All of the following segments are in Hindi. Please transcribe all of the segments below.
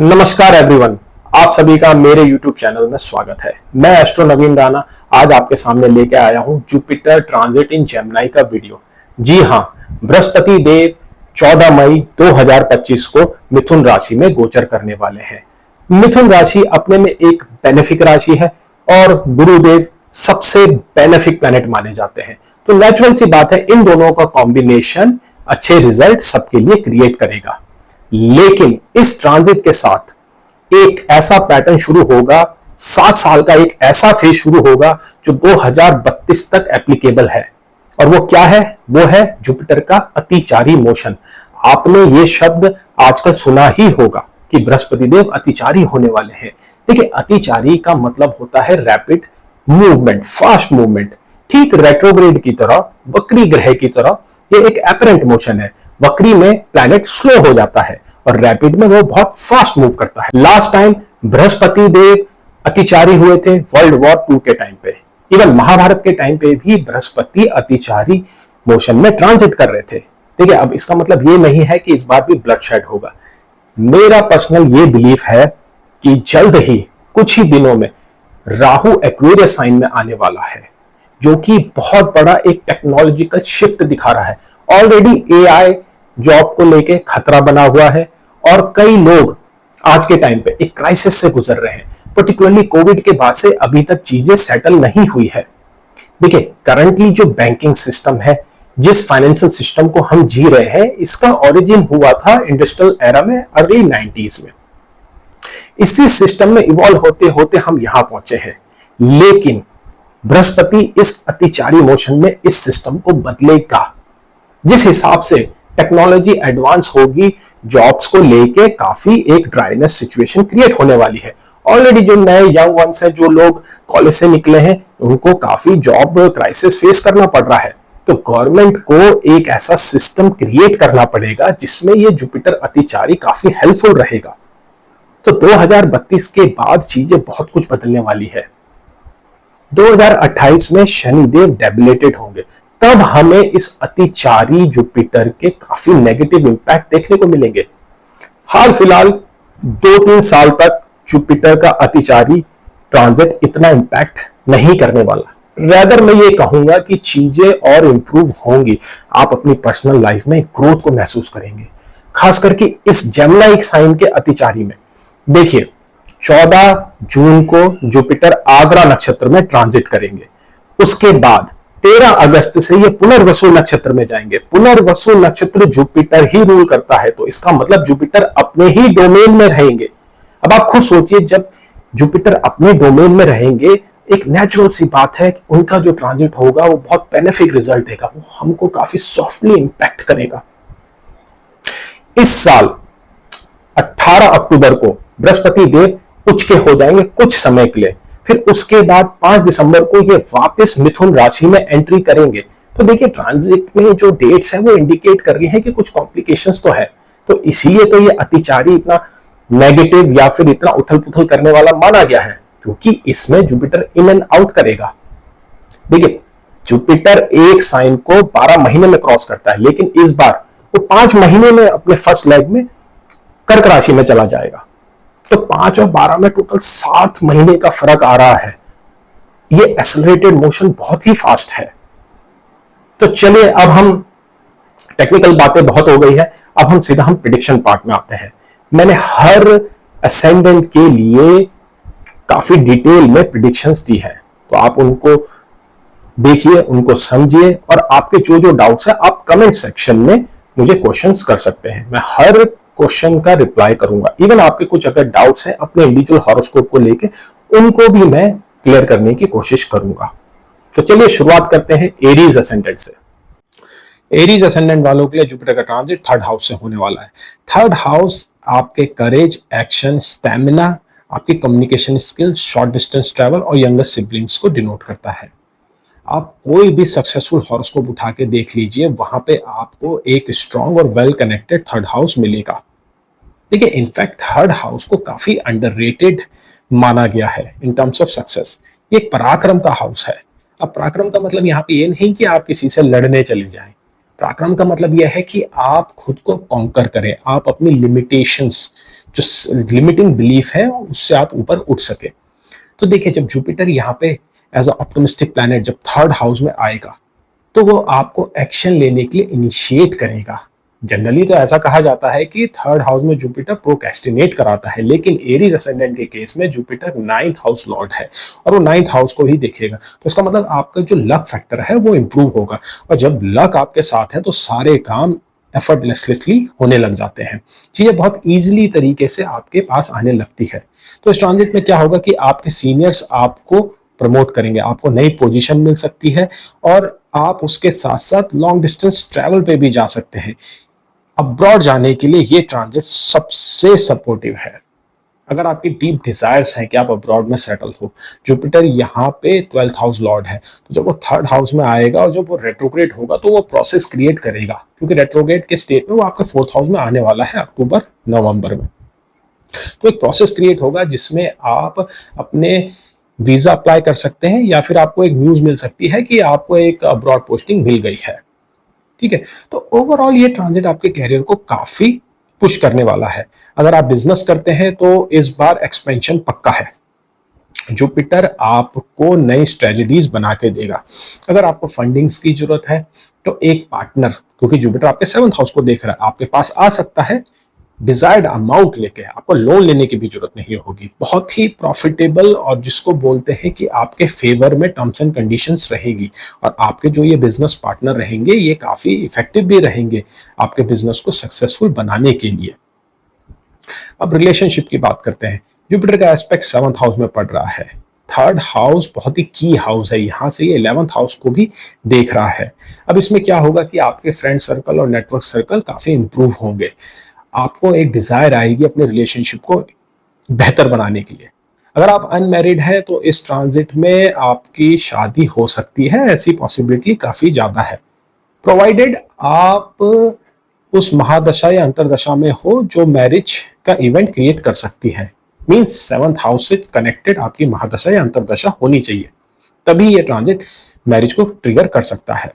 नमस्कार एवरीवन, आप सभी का मेरे YouTube चैनल में स्वागत है। मैं एस्ट्रो नवीन राणा आज आपके सामने लेके आया हूं जुपिटर ट्रांजिट इन जेमिनी का वीडियो। जी हां, बृहस्पति देव 14 मई 2025 को मिथुन राशि में गोचर करने वाले हैं। मिथुन राशि अपने में एक बेनिफिक राशि है और गुरुदेव सबसे बेनिफिक प्लैनेट माने जाते हैं, तो नेचुरल सी बात है इन दोनों का कॉम्बिनेशन अच्छे रिजल्ट सबके लिए क्रिएट करेगा। लेकिन इस ट्रांजिट के साथ एक ऐसा पैटर्न शुरू होगा, 7 साल का एक ऐसा फेज शुरू होगा जो 2032 तक एप्लीकेबल है। और वो क्या है? वो है जुपिटर का अतिचारी मोशन। आपने ये शब्द आजकल सुना ही होगा कि बृहस्पति देव अतिचारी होने वाले हैं। देखिए, अतिचारी का मतलब होता है रैपिड मूवमेंट, फास्ट मूवमेंट। ठीक रेट्रोग्रेड की तरह, वक्री ग्रह की तरह ये एक एपरेंट मोशन है। वक्री में प्लैनेट स्लो हो जाता है और रैपिड में वो बहुत फास्ट मूव करता है। लास्ट टाइम बृहस्पति देव अतिचारी हुए थे वर्ल्ड वॉर 2 के टाइम पे। इवन महाभारत के टाइम पे भी बृहस्पति अतिचारी मोशन में ट्रांजिट कर रहे थे। ठीक है, अब इसका मतलब ये नहीं है कि इस बार भी ब्लडशेड होगा। मेरा पर्सनल ये बिलीफ है कि जल्द ही कुछ ही दिनों में राहु एक्वेरियस साइन में आने वाला है, जो कि बहुत बड़ा एक टेक्नोलॉजिकल शिफ्ट दिखा रहा है। ऑलरेडी एआई जॉब को लेके खतरा बना हुआ है और कई लोग आज के टाइम पे एक क्राइसिस से गुजर रहे हैं। पर्टिकुलरली कोविड के बाद से अभी तक चीजें सेटल नहीं हुई है। देखिए, करंटली जो बैंकिंग सिस्टम है, जिस फाइनेंशियल सिस्टम को हम जी रहे हैं, इसका ओरिजिन हुआ था इंडस्ट्रियल एरा में, अर्ली 90s में। इसी सिस्टम में इवॉल्व होते होते हम यहां पहुंचे हैं। लेकिन बृहस्पति इस अतिचारी मोशन में इस सिस्टम को बदलेगा। जिस हिसाब से टेक्नोलॉजी एडवांस होगी, जॉब्स को लेके काफी एक ड्राइनेस सिचुएशन क्रिएट होने वाली है। ऑलरेडी जो नए यंग वंस हैं, जो लोग कॉलेज से निकले हैं, उनको काफी जॉब क्राइसिस फेस करना पड़ रहा है। तो गवर्नमेंट को एक ऐसा सिस्टम क्रिएट करना पड़ेगा जिसमें ये जुपिटर अतिचारी काफी हेल्पफुल रहेगा। तो 2032 के बाद चीजें बहुत कुछ बदलने वाली है। 2028 में शनिदेव डेबिलेटेड होंगे, तब हमें इस अतिचारी जुपिटर के काफी नेगेटिव इंपैक्ट देखने को मिलेंगे। हाल फिलहाल 2-3 साल तक जुपिटर का अतिचारी ट्रांजिट इतना इंपैक्ट नहीं करने वाला। रेदर मैं ये कहूंगा कि चीजें और इंप्रूव होंगी। आप अपनी पर्सनल लाइफ में ग्रोथ को महसूस करेंगे, खास करके इस जेमिनी साइन के अतिचारी में। देखिए, 14 जून को जुपिटर आगरा नक्षत्र में ट्रांजिट करेंगे। उसके बाद 13 अगस्त से ये पुनर्वसु नक्षत्र में जाएंगे। पुनर्वसु नक्षत्र जुपिटर ही रूल करता है, तो इसका मतलब जुपिटर अपने ही डोमेन में रहेंगे। अब आप खुद सोचिए, जब जुपिटर अपने डोमेन में रहेंगे, एक नेचुरल सी बात है कि उनका जो ट्रांजिट होगा वो बहुत बेनिफिक रिजल्ट देगा, वो हमको काफी सॉफ्टली इंपैक्ट करेगा। इस साल 18 अक्टूबर को बृहस्पति देव उच्च के हो जाएंगे कुछ समय के लिए। फिर उसके बाद 5 दिसंबर को ये वापस मिथुन राशि में एंट्री करेंगे। तो देखिए, ट्रांजिट में जो डेट्स हैं वो इंडिकेट कर रही हैं कि कुछ कॉम्प्लिकेशंस तो है। तो इसीलिए तो ये अतिचारी इतना नेगेटिव या फिर इतना उथल पुथल करने वाला माना गया है, क्योंकि इसमें जुपिटर इन एंड आउट करेगा। देखिए, जुपिटर एक साइन को 12 महीने में क्रॉस करता है, लेकिन इस बार वो 5 महीने में अपने फर्स्ट लेग में कर्क राशि में चला जाएगा। तो 5 और 12 में टोटल 7 महीने का फर्क आ रहा है। ये एक्सेलरेटेड मोशन बहुत ही फास्ट है। तो चलिए, अब हम टेक्निकल बातें बहुत हो गई है, अब हम सीधा प्रिडिक्शन पार्ट में आते हैं। मैंने हर असेंडेंट के लिए काफी डिटेल में प्रिडिक्शंस दी है, तो आप उनको देखिए, उनको समझिए, और आपके जो जो डाउट्स है आप कमेंट सेक्शन में मुझे क्वेश्चंस कर सकते हैं। मैं हर क्वेश्चन का रिप्लाई करूंगा। इवन आपके कुछ अगर डाउट्स हैं अपने इंडिविजुअल हॉरोस्कोप को लेके, उनको भी मैं क्लियर करने की कोशिश करूंगा। तो चलिए शुरुआत करते हैं एरीज असेंडेंट से। एरीज असेंडेंट वालों के लिए जुपिटर का ट्रांजिट 3rd हाउस से होने वाला है। 3rd हाउस आपके करेज, एक्शन, स्टैमिना, आपकी communication skills, short distance travel और यंगर सिबलिंग्स को डिनोट करता है। आप कोई भी सक्सेसफुल हॉरोस्कोप उठा के देख लीजिए, वहां पे आपको एक स्ट्रॉन्ग और वेल कनेक्टेड 3rd हाउस मिलेगा। देखिए, इनफैक्ट 3rd हाउस को काफी अंडररेटेड माना गया है इन टर्म्स ऑफ सक्सेस। ये एक पराक्रम का हाउस है। अब पराक्रम का मतलब यहाँ पे ये नहीं कि आप किसी से लड़ने चले जाएं। पराक्रम का मतलब यह है कि आप खुद को कॉन्कर करें, आप अपनी लिमिटेशंस जो लिमिटिंग बिलीफ है उससे आप ऊपर उठ सके। तो देखिए, जब जुपिटर यहाँ पे एज अ ऑप्टिमिस्टिक प्लैनेट जब थर्ड हाउस में आएगा तो वो आपको एक्शन लेने के लिए इनिशिएट करेगा। जनरली तो ऐसा कहा जाता है कि थर्ड हाउस में जुपिटर प्रोक्रेस्टिनेट कराता है, लेकिन एरीज असेंडेंट के केस में जुपिटर नाइन्थ हाउस लॉर्ड है और वो नाइन्थ हाउस को ही देखेगा। तो इसका मतलब आपका जो लक फैक्टर है वो इंप्रूव होगा, और जब लक आपके साथ है तो सारे काम एफर्टलेसली होने लग जाते हैं, चीजें बहुत इजीली तरीके से आपके पास आने लगती है। तो इस ट्रांजिट में क्या होगा कि आपके सीनियर्स आपको प्रमोट करेंगे, आपको नई पोजीशन मिल सकती है, और आप उसके साथ साथ लॉन्ग डिस्टेंस ट्रैवल पे भी जा सकते हैं। अब्रॉड जाने के लिए ये ट्रांजिट सबसे सपोर्टिव है। अगर आपकी डीप डिजायर्स हैं कि आप अब्रॉड में सेटल हो, जुपिटर यहाँ पे 12th हाउस लॉर्ड है, तो जब वो थर्ड हाउस में आएगा और जब वो रेट्रोग्रेड होगा तो वो प्रोसेस क्रिएट करेगा, क्योंकि रेट्रोग्रेड के स्टेट में वो आपके फोर्थ हाउस में आने वाला है अक्टूबर नवंबर में। तो एक प्रोसेस क्रिएट होगा जिसमें आप अपने वीजा अप्लाई कर सकते हैं, या फिर आपको एक न्यूज मिल सकती है कि आपको एक अब्रॉड पोस्टिंग मिल गई है। ठीक है, तो ओवरऑल ये ट्रांजिट आपके कैरियर को काफी पुश करने वाला है। अगर आप बिजनेस करते हैं तो इस बार एक्सपेंशन पक्का है। जुपिटर आपको नई स्ट्रेटजीज बना के देगा। अगर आपको फंडिंग्स की जरूरत है तो एक पार्टनर, क्योंकि जुपिटर आपके 7th हाउस को देख रहा है, आपके पास आ सकता है डिजायर्ड अमाउंट लेके। आपको लोन लेने की भी जरूरत नहीं होगी। बहुत ही प्रॉफिटेबल, और जिसको बोलते हैं कि आपके फेवर में टर्म्स एंड कंडीशंस रहेगी, और आपके जो ये बिजनेस पार्टनर रहेंगे ये काफी इफेक्टिव भी रहेंगे आपके बिजनेस को सक्सेसफुल बनाने के लिए। अब रिलेशनशिप की बात करते हैं। जुपिटर का एस्पेक्ट 7th हाउस में पड़ रहा है। थर्ड हाउस बहुत ही की हाउस है, यहां से ये 11th हाउस को भी देख रहा है। अब इसमें क्या होगा कि आपके फ्रेंड सर्कल और नेटवर्क सर्कल काफी इंप्रूव होंगे। आपको एक डिजायर आएगी अपने रिलेशनशिप को बेहतर बनाने के लिए। अगर आप अनमैरिड हैं तो इस ट्रांजिट में आपकी शादी हो सकती है, ऐसी पॉसिबिलिटी काफी ज्यादा है, प्रोवाइडेड आप उस महादशा या अंतरदशा में हो जो मैरिज का इवेंट क्रिएट कर सकती है। मींस 7th हाउस से कनेक्टेड आपकी महादशा या अंतरदशा होनी चाहिए, तभी ये ट्रांजिट मैरिज को ट्रिगर कर सकता है।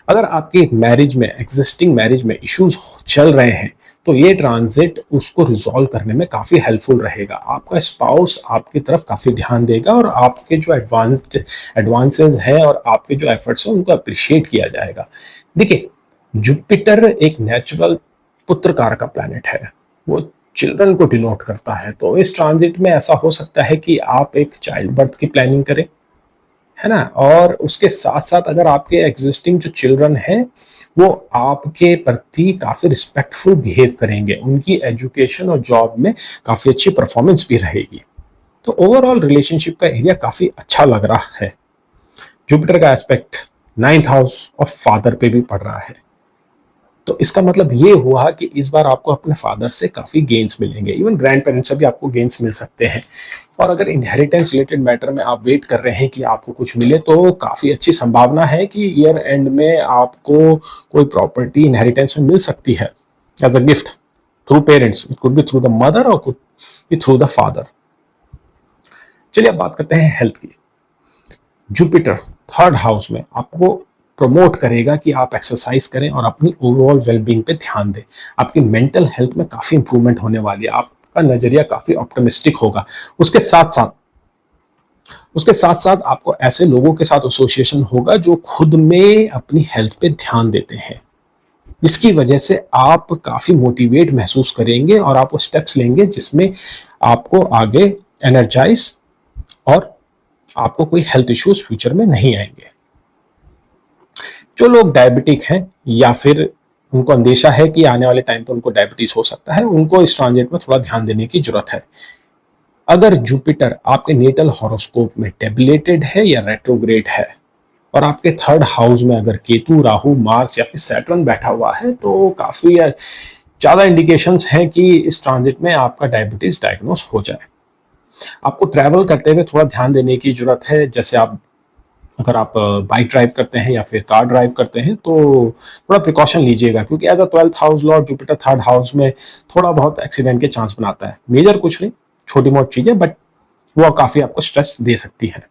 अगर आपकी मैरिज में, एग्जिस्टिंग मैरिज में इश्यूज चल रहे हैं तो ये ट्रांजिट उसको रिजॉल्व करने में काफी हेल्पफुल रहेगा। आपका स्पाउस आपकी तरफ काफी ध्यान देगा, और आपके जो एडवांसेस हैं और आपके जो एफर्ट्स हैं उनको अप्रिशिएट किया जाएगा। देखिए, जुपिटर एक नेचुरल पुत्रकार का प्लैनेट है, वो चिल्ड्रन को डिनोट करता है। तो इस ट्रांजिट में ऐसा हो सकता है कि आप एक चाइल्ड बर्थ की प्लानिंग करें, है ना, और उसके साथ साथ अगर आपके एग्जिस्टिंग जो चिल्ड्रन हैं वो आपके प्रति काफी रिस्पेक्टफुल बिहेव करेंगे, उनकी एजुकेशन और जॉब में काफी अच्छी परफॉर्मेंस भी रहेगी। तो ओवरऑल रिलेशनशिप का एरिया काफी अच्छा लग रहा है। जुपिटर का aspect 9th house of father पे भी पड़ रहा है, तो इसका मतलब ये हुआ कि इस बार आपको अपने फादर से काफी गेन्स मिलेंगे, इवन ग्रैंड पेरेंट्स से भी आपको गेन्स मिल सकते हैं। और अगर इनहेरिटेंस रिलेटेड मैटर में आप वेट कर रहे हैं कि आपको कुछ मिले, तो काफी अच्छी संभावना है कि ईयर एंड में आपको कोई प्रॉपर्टी इनहेरिटेंस में मिल सकती है as a gift through parents. It could be through the mother और could be through the father. चलिए अब बात करते हैं हेल्थ की। जुपिटर थर्ड हाउस में आपको प्रमोट करेगा कि आप एक्सरसाइज करें और अपनी ओवरऑल वेलबींग पे ध्यान दें। आपकी मेंटल हेल्थ में काफी इंप्रूवमेंट होने वाली है, आपका नजरिया काफी ऑप्टिमिस्टिक होगा। उसके साथ साथ आपको ऐसे लोगों के साथ एसोसिएशन होगा जो खुद में अपनी हेल्थ पे ध्यान देते हैं, जिसकी वजह से आप काफी मोटिवेट महसूस करेंगे और आप वो स्टेप्स लेंगे जिसमें आपको आगे एनर्जाइज और आपको कोई हेल्थ इश्यूज फ्यूचर में नहीं आएंगे। जो लोग डायबिटिक हैं या फिर उनको अंदेशा है कि आने वाले टाइम पर उनको डायबिटीज हो सकता है, उनको इस ट्रांजिट में थोड़ा ध्यान देने की जरूरत है। अगर जुपिटर आपके नेटल हॉरोस्कोप में टेबलेटेड है या रेट्रोग्रेड है, और आपके थर्ड हाउस में अगर केतु, राहु, मार्स या फिर सैटर्न बैठा हुआ है, तो काफी ज्यादा इंडिकेशंस हैं कि इस ट्रांजिट में आपका डायबिटीज डायग्नोस हो जाए। आपको ट्रैवल करते हुए थोड़ा ध्यान देने की जरूरत है। जैसे अगर आप बाइक ड्राइव करते हैं या फिर कार ड्राइव करते हैं तो थोड़ा प्रिकॉशन लीजिएगा, क्योंकि as a 12th house lord Jupiter third house में थोड़ा बहुत एक्सीडेंट के चांस बनाता है। मेजर कुछ नहीं, छोटी मोटी चीजें, बट वो काफी आपको स्ट्रेस दे सकती है।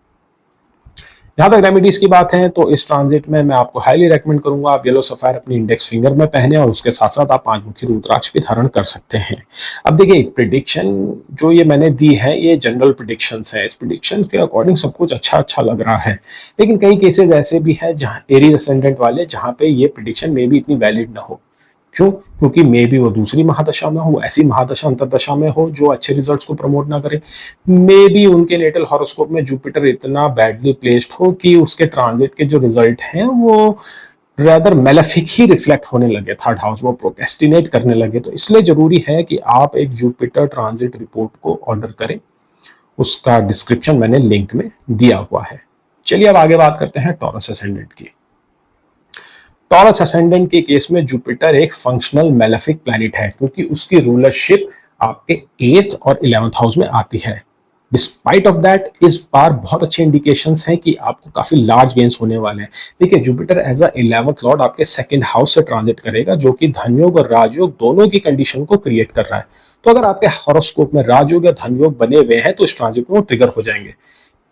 जहां तक रेमेडीज की बात है तो इस ट्रांजिट में मैं आपको हाईली रेकमेंड करूंगा आप येलो सफायर अपनी इंडेक्स फिंगर में पहने और उसके साथ साथ आप पांचमुखी रुद्राक्ष भी धारण कर सकते हैं। अब देखिए प्रिडिक्शन जो ये मैंने दी है ये जनरल प्रिडिक्शंस है, इस प्रिडिक्शन के अकॉर्डिंग सब कुछ अच्छा अच्छा लग रहा है, लेकिन कई केसेस ऐसे भी हैं जहां एरीज असेंडेंट वाले जहां पे ये प्रिडिक्शन मे भी इतनी वैलिड ना हो। क्यों? क्योंकि मे बी वो दूसरी महादशा में हो, ऐसी महादशा अंतरदशा में हो जो अच्छे रिजल्ट्स को प्रमोट ना करे। मे बी उनके नेटल हॉरोस्कोप में जुपिटर इतना बैडली प्लेस्ड हो कि उसके ट्रांजिट के जो रिजल्ट हैं वो रेदर मेलेफिक ही रिफ्लेक्ट होने लगे, थर्ड हाउस वो प्रोक्रेस्टिनेट करने लगे। तो इसलिए जरूरी है कि आप एक जुपिटर ट्रांजिट रिपोर्ट को ऑर्डर करें, उसका डिस्क्रिप्शन मैंने लिंक में दिया हुआ है। चलिए अब आगे बात करते हैं टॉरस असेंडेंट की। टॉरस असेंडेंट के केस में जुपिटर एक फंक्शनल मेलेफिक प्लैनेट है क्योंकि उसकी रूलरशिप आपके 8th और 11th हाउस में आती है। डिस्पाइट ऑफ दैट इस बार बहुत अच्छे इंडिकेशंस हैं कि आपको काफी लार्ज गेन्स होने वाले हैं। देखिए Jupiter as a 11th lord आपके सेकंड हाउस से ट्रांजिट करेगा जो कि धनयोग और राजयोग दोनों की कंडीशन को क्रिएट कर रहा है। तो अगर आपके हॉरोस्कोप में राजयोग या धनयोग बने हुए हैं तो इस ट्रांजिट में वो ट्रिगर हो जाएंगे।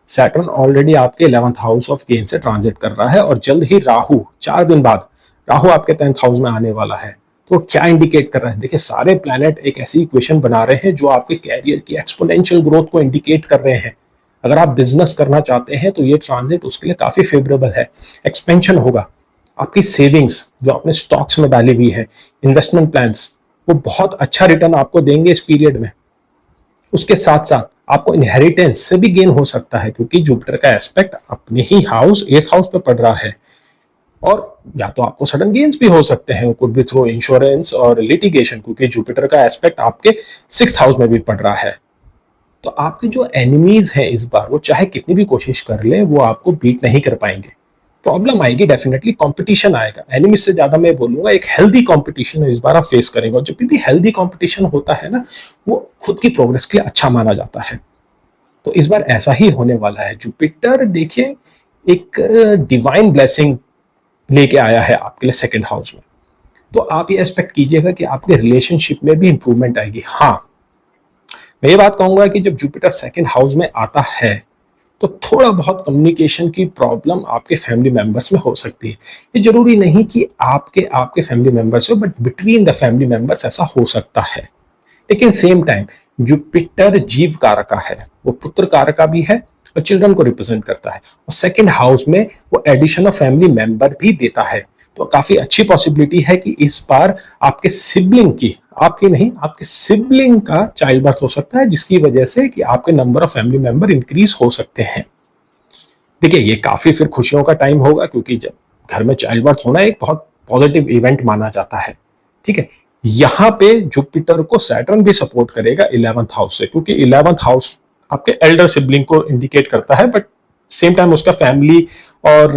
सैटर्न ऑलरेडी आपके 11th हाउस ऑफ गेन से ट्रांजिट कर रहा है और जल्द ही राहु 4 दिन बाद राहु आपके 10th हाउस में आने वाला है। तो क्या इंडिकेट कर रहा है? देखिए सारे प्लैनेट एक ऐसी इक्वेशन बना रहे हैं जो आपके कैरियर की एक्सपोनेंशियल ग्रोथ को इंडिकेट कर रहे हैं। अगर आप बिजनेस करना चाहते हैं तो ये ट्रांजिट उसके लिए काफी फेवरेबल है। एक्सपेंशन होगा, आपकी सेविंग्स जो आपने स्टॉक्स में डाली हुई है, इन्वेस्टमेंट प्लान्स, वो बहुत अच्छा रिटर्न आपको देंगे इस पीरियड में। उसके साथ साथ आपको इनहेरिटेंस से भी गेन हो सकता है क्योंकि जुपिटर का एस्पेक्ट अपने ही हाउस 8th हाउस पे पड़ रहा है। और या तो आपको सडन गेन्स भी हो सकते हैं, कुड बी थ्रू इंश्योरेंस और लिटिगेशन, क्योंकि जुपिटर का एस्पेक्ट आपके 6th हाउस में भी पड़ रहा है। तो आपके जो एनिमीज हैं इस बार वो चाहे कितनी भी कोशिश कर ले वो आपको बीट नहीं कर पाएंगे। प्रॉब्लम आएगी, डेफिनेटली कंपटीशन आएगा। एनिमी से ज्यादा मैं बोलूंगा एक हेल्दी कंपटीशन इस बार आप फेस करेंगे और जब भी हेल्दी कंपटीशन होता है ना वो खुद की प्रोग्रेस के लिए अच्छा माना जाता है। तो इस बार ऐसा ही होने वाला है। जुपिटर देखिए एक डिवाइन ब्लेसिंग लेके आया है आपके लिए सेकंड हाउस में, तो आप ये एक्सपेक्ट कीजिएगा कि आपके रिलेशनशिप में भी इंप्रूवमेंट आएगी। हाँ मैं ये बात कहूंगा कि जब जुपिटर सेकंड हाउस में आता है तो थोड़ा बहुत कम्युनिकेशन की प्रॉब्लम आपके फैमिली मेंबर्स में हो सकती है। ये जरूरी नहीं कि आपके फैमिली मेंबर्स हो, but between the family members ऐसा हो सकता है। लेकिन सेम टाइम जुपिटर जीव कारका है, वो पुत्र कारका भी है और चिल्ड्रन को रिप्रेजेंट करता है और सेकंड हाउस में वो एडिशन ऑफ फैमिली मेंबर भी देता है। तो काफी अच्छी पॉसिबिलिटी है कि इस बार आपके सिबलिंग की, आपकी नहीं आपके सिबलिंग का चाइल्ड बर्थ हो सकता है जिसकी वजह से कि आपके number of family member increase हो सकते हैं। देखिए ये काफी फिर खुशियों का टाइम होगा क्योंकि जब घर में चाइल्ड बर्थ होना एक बहुत पॉजिटिव इवेंट माना जाता है। ठीक है, यहां पे जुपिटर को सैटर्न भी सपोर्ट करेगा 11th हाउस से, क्योंकि 11th हाउस आपके एल्डर सिबलिंग को इंडिकेट करता है, बट सेम टाइम उसका फैमिली और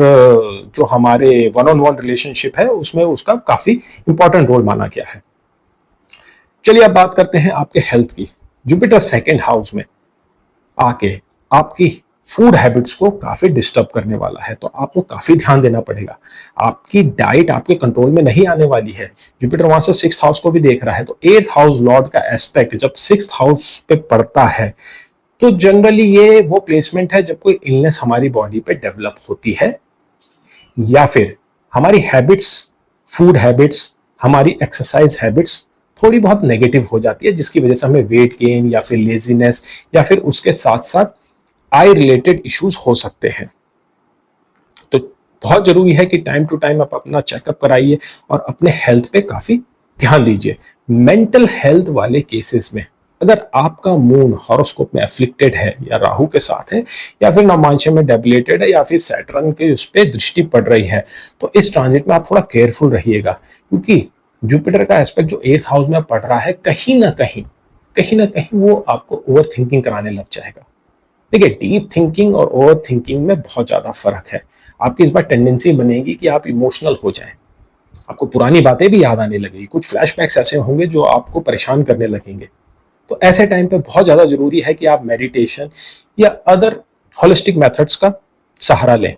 जो हमारे वन ऑन वन रिलेशनशिप है उसमें उसका काफी इंपॉर्टेंट रोल माना गया है। चलिए अब बात करते हैं आपके हेल्थ की। जुपिटर सेकंड हाउस में आके आपकी फूड हैबिट्स को काफी डिस्टर्ब करने वाला है, तो आपको काफी ध्यान देना पड़ेगा। आपकी डाइट आपके कंट्रोल में नहीं आने वाली है। जुपिटर वहां से 6th हाउस को भी देख रहा है, तो 8th हाउस लॉर्ड का एस्पेक्ट जब 6th हाउस पे पड़ता है तो जनरली ये वो प्लेसमेंट है जब कोई इलनेस हमारी बॉडी पे डेवलप होती है या फिर हमारी हैबिट्स, फूड हैबिट्स, हमारी एक्सरसाइज हैबिट्स थोड़ी बहुत नेगेटिव हो जाती है जिसकी वजह से हमें वेट गेन या फिर लेजीनेस या फिर उसके साथ साथ आई रिलेटेड इश्यूज हो सकते हैं। तो बहुत जरूरी है कि टाइम टू टाइम आप अपना चेकअप कराइए और अपने हेल्थ पे काफी ध्यान दीजिए। मेंटल हेल्थ वाले केसेस में अगर आपका मून हॉरोस्कोप में एफ्लिक्टेड है या राहु के साथ है या फिर नवमांश में डेबिलेटेड है या फिर सैटर्न के उस पर दृष्टि पड़ रही है तो इस ट्रांजिट में आप थोड़ा केयरफुल रहिएगा, क्योंकि जुपिटर का एस्पेक्ट जो 8th हाउस में पड़ रहा है कहीं ना कहीं वो आपको ओवर थिंकिंग कराने लग जाएगा। देखिए डीप थिंकिंग और ओवर थिंकिंग में बहुत ज्यादा फर्क है। आपकी इस बार टेंडेंसी बनेगी कि आप इमोशनल हो जाएं, आपको पुरानी बातें भी याद आने लगेगी, कुछ फ्लैशबैक्स ऐसे होंगे जो आपको परेशान करने लगेंगे। तो ऐसे टाइम पे बहुत ज्यादा जरूरी है कि आप मेडिटेशन या अदर होलिस्टिक मेथड्स का सहारा लें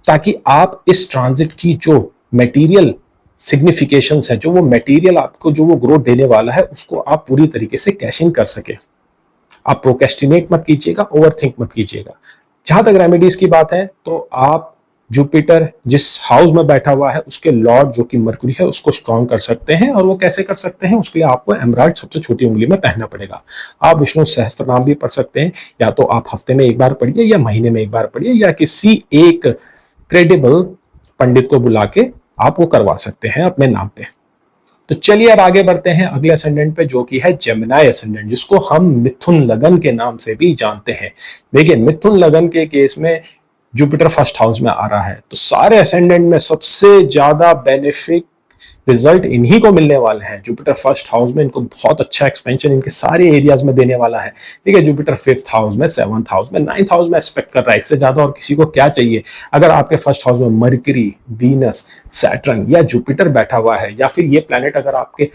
ताकि आप इस ट्रांजिट की जो मटेरियल सिग्निफिकेशंस है, जो वो मटेरियल आपको जो वो ग्रोथ देने वाला है उसको आप पूरी तरीके से कैश इन कर सके। आप प्रोक्रेस्टिनेट मत कीजिएगा, ओवरथिंक मत कीजिएगा। जहां तक रेमेडीज की बात है तो आप जुपिटर जिस हाउस में बैठा हुआ है उसके लॉर्ड जो कि मरकुरी है उसको स्ट्रॉन्ग कर सकते हैं, और वो कैसे कर सकते हैं उसके लिए आपको एमराल्ड सबसे छोटी उंगली में पहनना पड़ेगा। आप विष्णु सहस्त्र नाम भी पढ़ सकते हैं, या तो आप हफ्ते में एक बार पढ़िए या महीने में एक बार पढ़िए, या किसी एक क्रेडिबल पंडित को बुला के आप वो करवा सकते हैं अपने नाम पे। तो चलिए अब आगे बढ़ते हैं अगले असेंडेंट पे, जो कि है जेमिनाई असेंडेंट, जिसको हम मिथुन लगन के नाम से भी जानते हैं। देखिए मिथुन लगन के केस में जुपिटर फर्स्ट हाउस में आ रहा है, तो सारे असेंडेंट में सबसे ज्यादा बेनिफिट रिजल्ट इन्हीं को मिलने वाले हैं। जुपिटर फर्स्ट हाउस में इनको बहुत अच्छा एक्सपेंशन इनके सारे एरियाज में देने वाला है। ठीक है, जुपिटर फिफ्थ हाउस में, सेवंथ हाउस में, नाइन्थ हाउस में एक्सपेक्ट कर रहा है। इससे ज्यादा और किसी को क्या चाहिए। अगर आपके फर्स्ट हाउस में मरकरी, वीनस, सैटर्न या जुपिटर बैठा हुआ है, या फिर ये प्लैनेट अगर आपके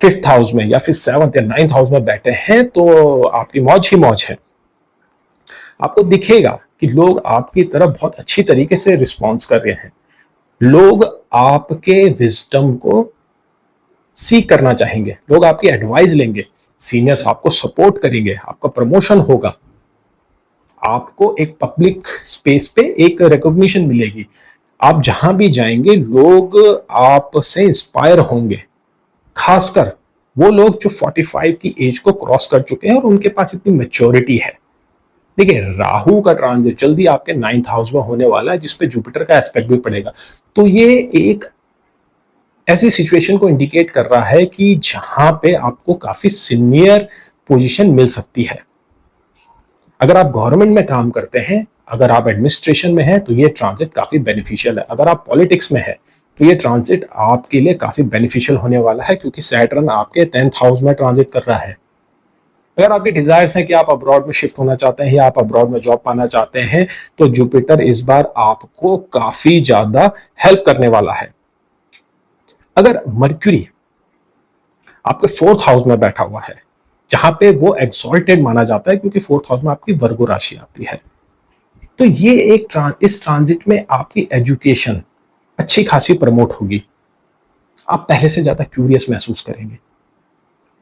फिफ्थ हाउस में या फिर सेवंथ या नाइन्थ हाउस में बैठे हैं, तो आपकी मौज ही मौज है। आपको दिखेगा कि लोग आपकी तरफ बहुत अच्छी तरीके से रिस्पॉन्स कर रहे हैं। लोग आपके विजडम को सीख करना चाहेंगे, लोग आपकी एडवाइस लेंगे, सीनियर्स आपको सपोर्ट करेंगे, आपका प्रमोशन होगा, आपको एक पब्लिक स्पेस पे एक रिकॉग्निशन मिलेगी। आप जहां भी जाएंगे लोग आपसे इंस्पायर होंगे, खासकर वो लोग जो 45 की एज को क्रॉस कर चुके हैं और उनके पास इतनी मेच्योरिटी है। देखिए राहु का ट्रांजिट जल्दी आपके नाइन्थ हाउस में होने वाला है, जिसपे जुपिटर का एस्पेक्ट भी पड़ेगा। तो ये एक ऐसी सिचुएशन को इंडिकेट कर रहा है कि जहां पे आपको काफी सीनियर पोजीशन मिल सकती है। अगर आप गवर्नमेंट में काम करते हैं, अगर आप एडमिनिस्ट्रेशन में हैं, तो ये ट्रांजिट काफी बेनिफिशियल है। अगर आप पॉलिटिक्स में है तो ये ट्रांजिट आपके लिए काफी बेनिफिशियल होने वाला है, क्योंकि सैटर्न आपके 10th हाउस में ट्रांजिट कर रहा है। अगर आपके डिजायर्स हैं कि आप अब्रॉड में शिफ्ट होना चाहते हैं या आप अब्रॉड में जॉब पाना चाहते हैं, तो जुपिटर इस बार आपको काफी ज्यादा हेल्प करने वाला है। अगर मर्क्यूरी आपके फोर्थ हाउस में बैठा हुआ है, जहां पे वो एक्सॉल्टेड माना जाता है क्योंकि फोर्थ हाउस में आपकी वर्गो राशि आती है, तो ये इस ट्रांजिट में आपकी एजुकेशन अच्छी खासी प्रमोट होगी। आप पहले से ज्यादा क्यूरियस महसूस करेंगे,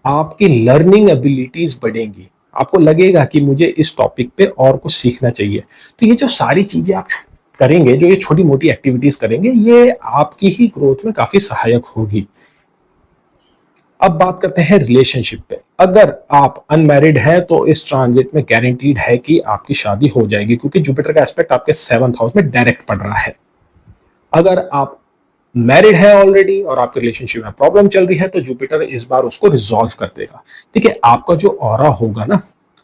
आपकी लर्निंग एबिलिटीज बढ़ेंगी, आपको लगेगा कि मुझे इस टॉपिक पे और कुछ सीखना चाहिए। तो ये जो सारी चीजें आप करेंगे, जो ये छोटी मोटी एक्टिविटीज करेंगे, ये आपकी ही ग्रोथ में काफी सहायक होगी। अब बात करते हैं रिलेशनशिप पे। अगर आप अनमैरिड हैं तो इस ट्रांजिट में गारंटीड है कि आपकी शादी हो जाएगी, क्योंकि जुपिटर का एस्पेक्ट आपके 7th हाउस में डायरेक्ट पड़ रहा है। अगर आप मैरिड है ऑलरेडी और आपके रिलेशनशिप में प्रॉब्लम चल रही है, तो जुपिटर इस बार उसको रिजॉल्व कर देगा। ठीक है, आपका जो ऑरा होगा ना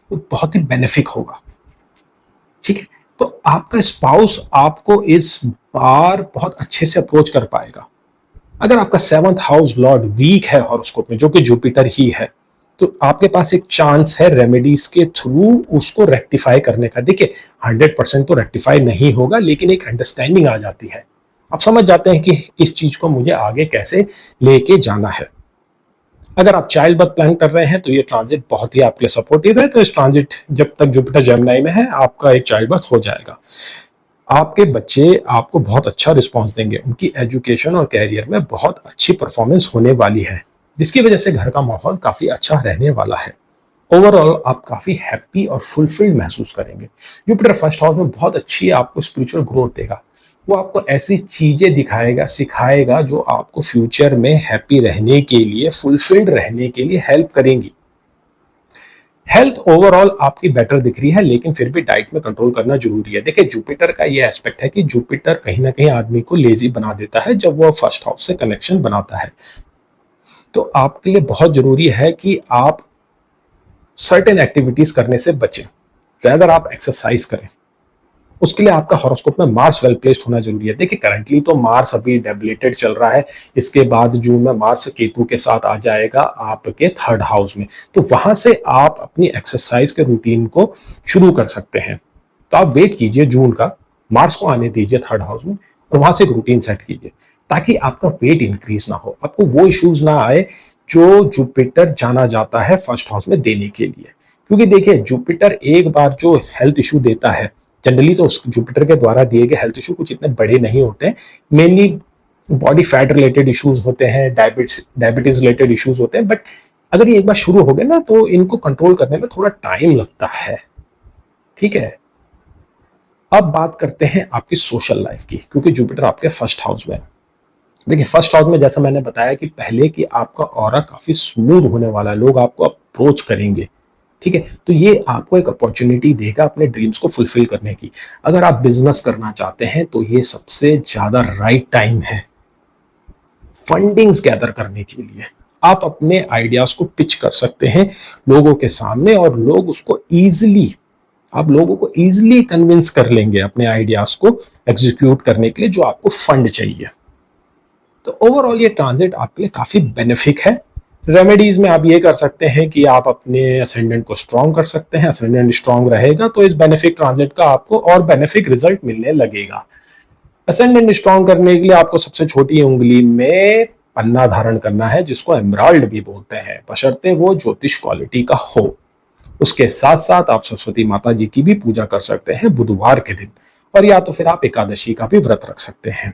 वो बहुत ही बेनिफिक होगा। ठीक है, तो आपका स्पाउस आपको इस बार बहुत अच्छे से अप्रोच कर पाएगा। अगर आपका 7th हाउस लॉर्ड वीक है हॉरोस्कोप में, जो कि जुपिटर ही है, तो आपके पास एक चांस है रेमेडीज के थ्रू उसको रेक्टिफाई करने का। देखिए 100% तो रेक्टिफाई नहीं होगा, लेकिन एक अंडरस्टैंडिंग आ जाती है। आप समझ जाते हैं कि इस चीज को मुझे आगे कैसे लेके जाना है। अगर आप चाइल्ड बर्थ प्लान कर रहे हैं तो ये ट्रांजिट बहुत ही आपके लिए सपोर्टिव है। तो इस ट्रांजिट जब तक जुपिटर जेमिनी में है, आपका एक चाइल्ड बर्थ हो जाएगा। आपके बच्चे आपको बहुत अच्छा रिस्पॉन्स देंगे, उनकी एजुकेशन और कैरियर में बहुत अच्छी परफॉर्मेंस होने वाली है, जिसकी वजह से घर का माहौल काफी अच्छा रहने वाला है। ओवरऑल आप काफी हैप्पी और फुलफिल्ड महसूस करेंगे। जुपिटर फर्स्ट हाउस में बहुत अच्छी आपको स्पिरिचुअल ग्रोथ देगा। वो आपको ऐसी चीजें दिखाएगा, सिखाएगा जो आपको फ्यूचर में हैप्पी रहने के लिए, फुलफिल्ड रहने के लिए हेल्प करेंगी। हेल्थ ओवरऑल आपकी बेटर दिख रही है, लेकिन फिर भी डाइट में कंट्रोल करना जरूरी है। देखिए जुपिटर का ये एस्पेक्ट है कि जुपिटर कहीं ना कहीं आदमी को लेजी बना देता है जब वो फर्स्ट हाउस से कनेक्शन बनाता है। तो आपके लिए बहुत जरूरी है कि आप सर्टेन एक्टिविटीज करने से बचें, ज्यादा आप एक्सरसाइज करें। उसके लिए आपका हॉरोस्कोप में मार्स वेल प्लेस्ड होना जरूरी है। देखिए करंटली तो मार्स अभी डेबिलेटेड चल रहा है, इसके बाद जून में मार्स केतु के साथ आ जाएगा आपके 3rd हाउस में, तो वहां से आप अपनी एक्सरसाइज के रूटीन को शुरू कर सकते हैं। तो आप वेट कीजिए जून का, मार्स को आने दीजिए 3rd हाउस में और वहां से एक रूटीन सेट कीजिए, ताकि आपका वेट इंक्रीज ना हो, आपको वो इश्यूज ना आए जो जुपिटर जाना जाता है फर्स्ट हाउस में देने के लिए। क्योंकि देखिए जुपिटर एक बार जो हेल्थ इशू देता है, जनरली तो जुपिटर के द्वारा दिए गए हेल्थ इशू कुछ इतने बड़े नहीं होते हैं, mainly body fat related issues होते हैं, डायबिटीज रिलेटेड इश्यूज होते हैं, बट अगर ये एक बार शुरू हो गए ना तो इनको कंट्रोल करने में थोड़ा टाइम लगता है। ठीक है, अब बात करते हैं आपकी सोशल लाइफ की, क्योंकि जुपिटर आपके फर्स्ट हाउस में है। देखिए फर्स्ट हाउस में जैसा मैंने बताया कि पहले कि आपका ऑरा काफी स्मूथ होने वाला है, लोग आपको अप्रोच करेंगे, ठीक है। तो ये आपको एक अपॉर्चुनिटी देगा अपने ड्रीम्स को फुलफिल करने की। अगर आप बिजनेस करना चाहते हैं तो ये सबसे ज्यादा राइट टाइम है फंडिंग्स गैदर करने के लिए। आप अपने आइडियाज को पिच कर सकते हैं लोगों के सामने, और लोग उसको इजीली, आप लोगों को इजीली कन्विंस कर लेंगे अपने आइडियाज को एग्जीक्यूट करने के लिए जो आपको फंड चाहिए। तो ओवरऑल ये ट्रांजिट आपके लिए काफी बेनिफिक है। रेमेडीज में आप ये कर सकते हैं कि आप अपने असेंडेंट को स्ट्रॉन्ग कर सकते हैं। असेंडेंट स्ट्रॉन्ग रहेगा तो इस बेनिफिक ट्रांजिट का आपको और बेनिफिक रिजल्ट मिलने लगेगा। असेंडेंट स्ट्रॉन्ग करने के लिए आपको सबसे छोटी उंगली में पन्ना धारण करना है, जिसको एमराल्ड भी बोलते हैं, बशर्ते वो ज्योतिष क्वालिटी का हो। उसके साथ साथ आप सरस्वती माता जी की भी पूजा कर सकते हैं बुधवार के दिन, और या तो फिर आप एकादशी का भी व्रत रख सकते हैं।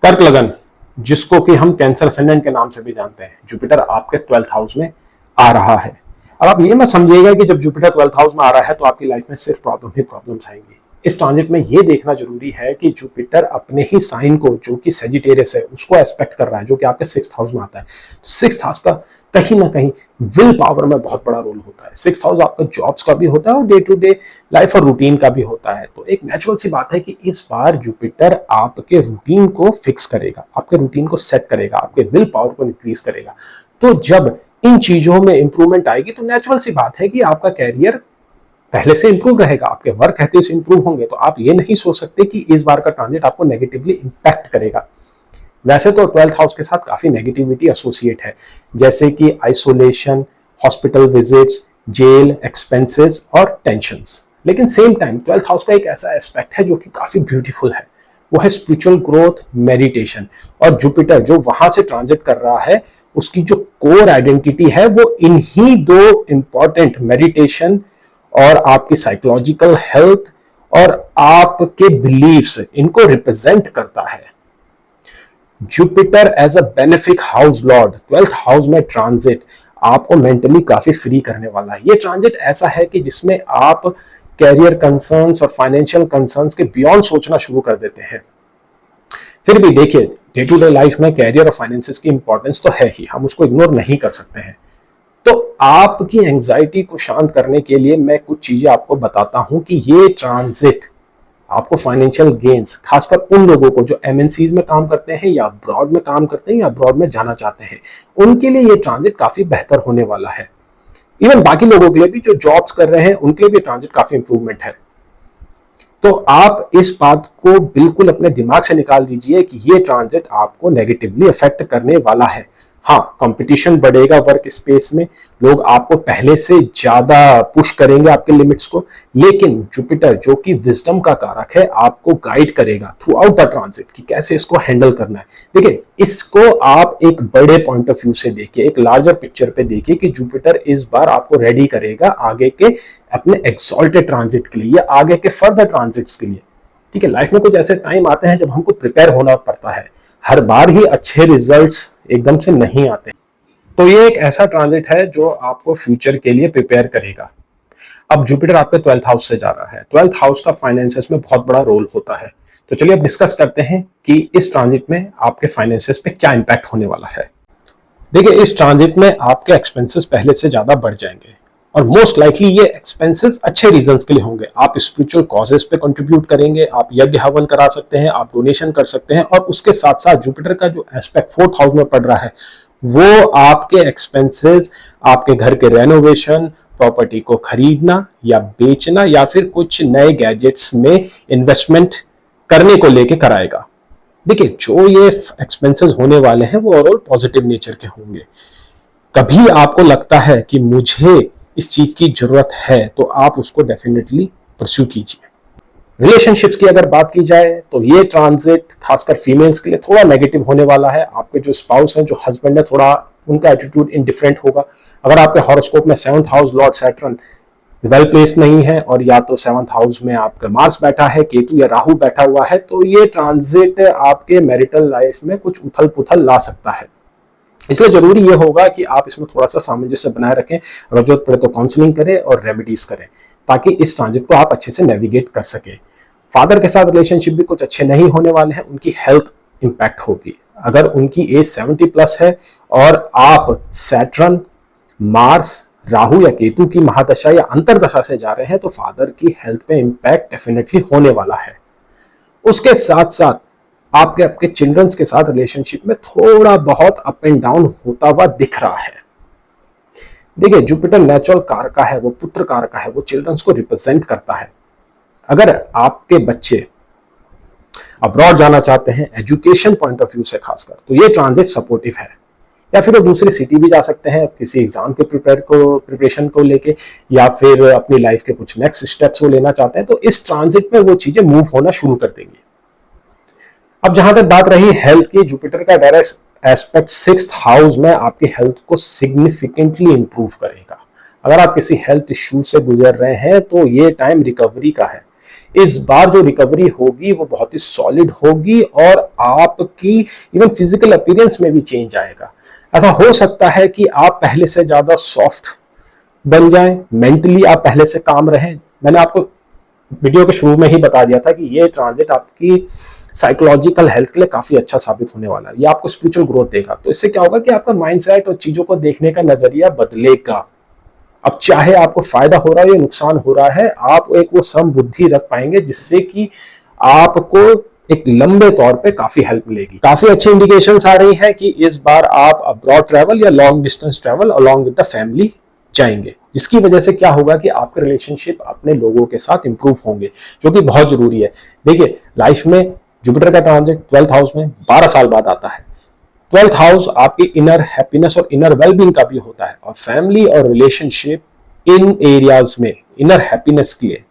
कर्क लगन, जिसको कि हम कैंसर असेंडेंट के नाम से भी जानते हैं, जुपिटर आपके 12th हाउस में आ रहा है। अब आप ये मत समझिएगा कि जब जुपिटर 12th हाउस में आ रहा है तो आपकी लाइफ में सिर्फ प्रॉब्लम ही प्रॉब्लम्स आएंगी। इस ट्रांजिट में ये देखना जरूरी है कि जुपिटर अपने ही साइन को, जो कि सेजिटेरियस है, उसको एस्पेक्ट कर रहा है, जो कि आपके 6th हाउस में आता है। तो 6th हाउस का कहीं ना कहीं विल पावर में बहुत बड़ा रोल होता है। 6th हाउस आपका जॉब्स का भी होता है और डे टू डे लाइफ और रूटीन का भी होता है। तो एक नेचुरल सी बात है कि इस बार जुपिटर आपके रूटीन को फिक्स करेगा, आपके रूटीन को सेट करेगा, आपके विल पावर को इंक्रीज करेगा। तो जब इन चीजों में इंप्रूवमेंट आएगी तो नेचुरल सी बात है कि आपका कैरियर पहले से इंप्रूव रहेगा, आपके वर्क कहते से इंप्रूव होंगे। तो आप ये नहीं सोच सकते कि इस बार का ट्रांजिट आपको नेगेटिवली इंपैक्ट करेगा। वैसे तो 12th हाउस के साथ काफी नेगेटिविटी एसोसिएट है, जैसे कि isolation, hospital visits, jail, expenses और टेंशंस। लेकिन सेम टाइम 12th हाउस का एक ऐसा एस्पेक्ट है जो कि काफी ब्यूटीफुल है, वो है स्पिरिचुअल ग्रोथ, मेडिटेशन। और जुपिटर जो वहां से ट्रांजिट कर रहा है, उसकी जो कोर आइडेंटिटी है वो इन्हीं दो इंपॉर्टेंट, मेडिटेशन और आपकी साइकोलॉजिकल हेल्थ और आपके बिलीव्स, इनको रिप्रेजेंट करता है। Jupiter as a benefic house lord 12th house में ट्रांजिट आपको मेंटली काफी फ्री करने वाला है। ये ट्रांजिट ऐसा है कि जिसमें आप कैरियर कंसर्न्स और फाइनेंशियल कंसर्न्स के बियॉन्ड सोचना शुरू कर देते हैं। फिर भी देखिए, डे टू डे लाइफ में कैरियर और फाइनेंसेस की इंपॉर्टेंस तो है ही, हम उसको इग्नोर नहीं कर सकते हैं। तो आपकी एंजाइटी को शांत करने के लिए मैं कुछ चीजें आपको बताता हूं कि ये ट्रांजिट आपको फाइनेंशियल गेन्स, खासकर उन लोगों को जो एमएनसीज में काम करते हैं या अब्रॉड में काम करते हैं या अब्रॉड में जाना चाहते हैं, उनके लिए ये ट्रांजिट काफी बेहतर होने वाला है। इवन बाकी लोगों के लिए भी जो जॉब्स कर रहे हैं उनके लिए भी ट्रांजिट काफी इंप्रूवमेंट है। तो आप इस बात को बिल्कुल अपने दिमाग से निकाल दीजिए कि ये ट्रांजिट आपको नेगेटिवली अफेक्ट करने वाला है। हाँ, कंपटीशन बढ़ेगा वर्क स्पेस में, लोग आपको पहले से ज्यादा पुश करेंगे आपके लिमिट्स को, लेकिन जुपिटर जो कि विजडम का कारक है आपको गाइड करेगा थ्रू आउट द ट्रांजिट कि कैसे इसको हैंडल करना है। देखिए, इसको आप एक बड़े पॉइंट ऑफ व्यू से देखिए, एक लार्जर पिक्चर पे देखिए कि जुपिटर इस बार आपको रेडी करेगा आगे के अपने एक्सॉल्टेड ट्रांजिट के लिए या आगे के फर्दर ट्रांजिट्स के लिए। ठीक है, लाइफ में कुछ ऐसे टाइम आते हैं जब हमको प्रिपेयर होना पड़ता है, हर बार ही अच्छे रिजल्ट्स एकदम से नहीं आते। तो ये एक ऐसा ट्रांजिट है जो आपको फ्यूचर के लिए प्रिपेयर करेगा। अब जुपिटर आपके 12th हाउस से जा रहा है, 12th हाउस का फाइनेंसेस में बहुत बड़ा रोल होता है। तो चलिए अब डिस्कस करते हैं कि इस ट्रांजिट में आपके फाइनेंसेस पे क्या इंपैक्ट होने वाला है। देखिए, इस ट्रांजिट में आपके एक्सपेंसेस पहले से ज्यादा बढ़ जाएंगे और मोस्ट लाइकली ये एक्सपेंसेस अच्छे रीजंस के लिए होंगे। आप स्पिरिचुअल कॉजेस पे कंट्रीब्यूट करेंगे, आप यज्ञ हवन करा सकते हैं, आप डोनेशन कर सकते हैं, और उसके साथ साथ जुपिटर का जो एस्पेक्ट 4th हाउस में पड़ रहा है वो आपके एक्सपेंसेस, आपके घर के रेनोवेशन, प्रॉपर्टी को खरीदना या बेचना या फिर कुछ नए गैजेट्स में इन्वेस्टमेंट करने को लेके कराएगा। देखिए, जो ये एक्सपेंसेस होने वाले हैं वो ओवरऑल पॉजिटिव नेचर के होंगे। कभी आपको लगता है कि मुझे इस चीज की जरूरत है तो आप उसको डेफिनेटली परस्यू कीजिए। रिलेशनशिप्स की अगर बात की जाए तो ये ट्रांजिट खासकर फीमेल्स के लिए थोड़ा नेगेटिव होने वाला है। आपके जो स्पाउस हैं, जो हस्बैंड है, थोड़ा उनका एटीट्यूड इंडिफरेंट होगा। अगर आपके हॉरोस्कोप में 7th house Lord Saturn well placed नहीं है और या तो 7th हाउस में आपका मार्स बैठा है, केतु या राहु बैठा हुआ है, तो ये ट्रांजिट आपके मैरिटल लाइफ में कुछ उथल पुथल ला सकता है। इसलिए जरूरी ये होगा कि आप इसमें थोड़ा सा सामंजस्य बनाए रखें, अगर जरूरत पड़े तो काउंसलिंग करें और रेमेडीज करें, ताकि इस ट्रांजिट को आप अच्छे से नेविगेट कर सकें। फादर के साथ रिलेशनशिप भी कुछ अच्छे नहीं होने वाले हैं, उनकी हेल्थ इंपैक्ट होगी। अगर उनकी एज 70 प्लस है और आप सैटर्न, मार्स, राहु या केतु की महादशा या अंतरदशा से जा रहे हैं तो फादर की हेल्थ पे इंपैक्ट डेफिनेटली होने वाला है। उसके साथ साथ आपके आपके चिल्ड्रंस के साथ रिलेशनशिप में थोड़ा बहुत अप एंड डाउन होता हुआ दिख रहा है। देखिए, जुपिटर नेचुरल कारका है, वो पुत्र कारका है, वो चिल्ड्रंस को रिप्रेजेंट करता है। अगर आपके बच्चे अब्रॉड जाना चाहते हैं एजुकेशन पॉइंट ऑफ व्यू से खासकर, तो ये ट्रांजिट सपोर्टिव है। या फिर वो दूसरी सिटी भी जा सकते हैं किसी एग्जाम के प्रिपरेशन को लेके, या फिर अपनी लाइफ के कुछ नेक्स्ट स्टेप्स वो लेना चाहते हैं, तो इस ट्रांजिट में वो चीजें मूव होना शुरू कर देंगी। अब जहां तक बात रही हेल्थ की, जुपिटर का डायरेक्ट एस्पेक्ट 6th हाउस में आपकी हेल्थ को सिग्निफिकेंटली इंप्रूव करेगा। अगर आप किसी हेल्थ इश्यू से गुजर रहे हैं तो ये टाइम रिकवरी का है। इस बार जो रिकवरी होगी वो बहुत ही सॉलिड होगी और आपकी इवन फिजिकल अपीयरेंस में भी चेंज आएगा। ऐसा हो सकता है कि आप पहले से ज्यादा सॉफ्ट बन जाएं, मेंटली आप पहले से काम रहें। मैंने आपको वीडियो के शुरू में ही बता दिया था कि ये ट्रांजिट आपकी साइकोलॉजिकल हेल्थ के लिए काफी अच्छा साबित होने वाला है। ये आपको स्पिरिचुअल ग्रोथ देगा। तो इससे क्या होगा कि आपका माइंडसेट और चीजों को देखने का नजरिया बदलेगा। अब चाहे आपको फायदा हो रहा है या नुकसान हो रहा है, आप एक वो सम बुद्धि रख पाएंगे जिससे कि आपको एक लंबे तौर पे काफी हेल्प मिलेगी। काफी अच्छी इंडिकेशंस आ रही है कि इस बार आप अब्रॉड ट्रैवल या long distance travel along with the family जाएंगे, जिसकी वजह से क्या होगा कि आपके रिलेशनशिप अपने लोगों के साथ इंप्रूव होंगे, जो कि बहुत जरूरी है। देखिए, लाइफ में जुपिटर का ट्रांजिट 12th हाउस में 12 साल बाद आता है। 12th हाउस आपकी इनर हैप्पीनेस और इनर वेलबींग का भी होता है, और फैमिली और रिलेशनशिप इन एरियाज में इनर हैप्पीनेस के लिए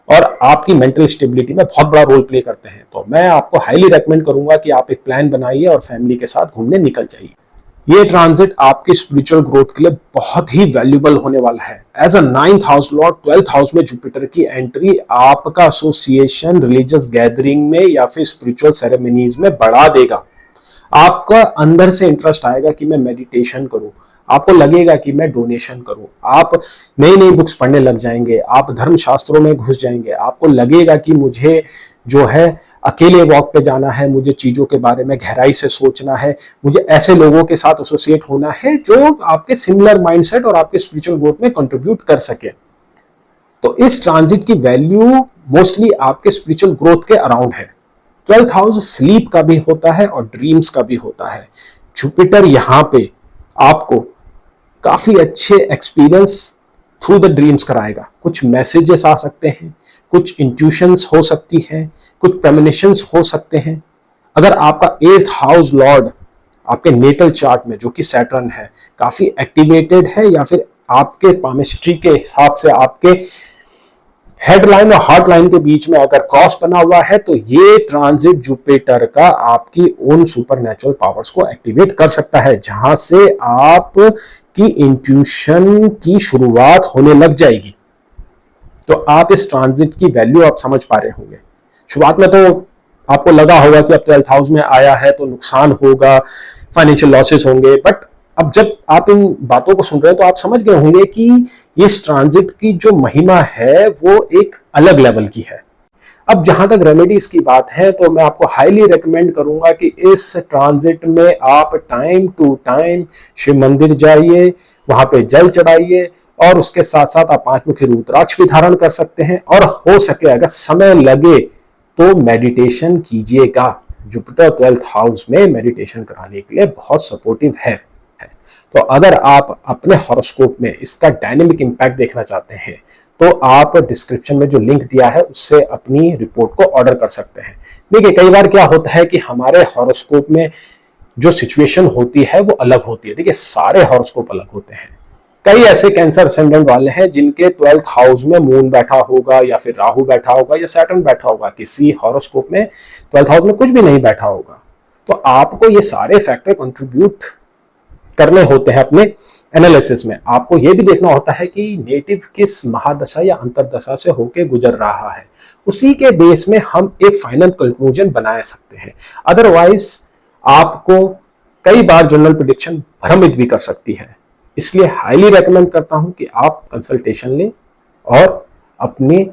और आपकी मेंटल स्टेबिलिटी में बहुत बड़ा रोल प्ले करते हैं। तो मैं आपको हाईली रेकमेंड करूंगा कि आप एक प्लान बनाइए और फैमिली के साथ घूमने निकल जाइए। ये ट्रांजिट आपकी स्पिरिचुअल ग्रोथ के लिए बहुत ही वैल्यूबल होने वाला है। As a 9th house lord 12th house में जुपिटर की एंट्री आपका एसोसिएशन रिलीजियस गैदरिंग में या फिर स्पिरिचुअल सेरेमनीज में बढ़ा देगा। आपका अंदर से इंटरेस्ट आएगा कि मैं मेडिटेशन करूं, आपको लगेगा कि मैं डोनेशन करूं, आप नई नई बुक्स पढ़ने लग जाएंगे, आप धर्म शास्त्रों में घुस जाएंगे, आपको लगेगा कि मुझे जो है अकेले वॉक पे जाना है, मुझे चीजों के बारे में गहराई से सोचना है, मुझे ऐसे लोगों के साथ एसोसिएट होना है जो आपके सिमिलर माइंडसेट और आपके स्पिरिचुअल ग्रोथ में कंट्रीब्यूट कर सके। तो इस ट्रांजिट की वैल्यू मोस्टली आपके स्पिरिचुअल ग्रोथ के अराउंड है। 12th हाउस स्लीप का भी होता है और ड्रीम्स का भी होता है। जुपिटर यहां पे आपको काफी अच्छे एक्सपीरियंस थ्रू द ड्रीम्स कराएगा। कुछ मैसेजेस आ सकते हैं, कुछ इंट्यूशंस हो सकती हैं, कुछ प्रेमोनिशंस हो सकते हैं। अगर आपका 8th हाउस लॉर्ड आपके नेटल चार्ट में, जो कि सैटर्न है, काफी एक्टिवेटेड है, या फिर आपके पामिस्ट्री के हिसाब से आपके हेडलाइन और हार्ट लाइन के बीच में अगर क्रॉस बना हुआ है, तो ये ट्रांजिट जुपिटर का आपकी उन सुपरनैचुरल पावर्स को एक्टिवेट कर सकता है, जहां से आप की इंट्यूशन की शुरुआत होने लग जाएगी। तो आप इस ट्रांजिट की वैल्यू आप समझ पा रहे होंगे। शुरुआत में तो आपको लगा होगा कि अब 12th हाउस में आया है तो नुकसान होगा, फाइनेंशियल लॉसेस होंगे, बट अब जब आप इन बातों को सुन रहे हैं तो आप समझ गए होंगे कि इस ट्रांजिट की जो महिमा है वो एक अलग लेवल की है। अब जहां तक रेमेडीज की बात है, तो मैं आपको हाईली रेकमेंड करूंगा कि इस ट्रांजिट में आप टाइम टू टाइम शिव मंदिर जाइए, वहां पे जल चढ़ाइए, और उसके साथ साथ आप 5 मुखी रुद्राक्ष भी धारण कर सकते हैं, और हो सके अगर समय लगे तो मेडिटेशन कीजिएगा। जुपिटर 12th हाउस में मेडिटेशन कराने के लिए बहुत सपोर्टिव है। तो अगर आप अपने हॉरोस्कोप में इसका डायनेमिक इंपैक्ट देखना चाहते हैं तो आप डिस्क्रिप्शन में जो लिंक दिया है उससे अपनी रिपोर्ट को ऑर्डर कर सकते हैं। देखिए, कई बार क्या होता है कि हमारे हॉरोस्कोप में जो सिचुएशन होती है वो अलग होती है। देखिए, सारे हॉरोस्कोप अलग होते हैं। कई ऐसे कैंसर असेंडेंट वाले हैं जिनके 12th हाउस में मून बैठा होगा, या फिर राहु बैठा होगा, या सैटर्न बैठा होगा। किसी हॉरोस्कोप में 12th हाउस में कुछ भी नहीं बैठा होगा। तो आपको ये सारे फैक्टर कंट्रीब्यूट करने होते हैं अपने एनालिसिस में। आपको यह भी देखना होता है कि नेटिव किस महादशा या अंतरदशा से होके गुजर रहा है, उसी के बेस में हम एक फाइनल कंक्लूजन बना सकते हैं। अदरवाइज आपको कई बार जनरल प्रेडिक्शन भ्रमित भी कर सकती है। इसलिए हाईली रेकमेंड करता हूं कि आप कंसल्टेशन लें और अपने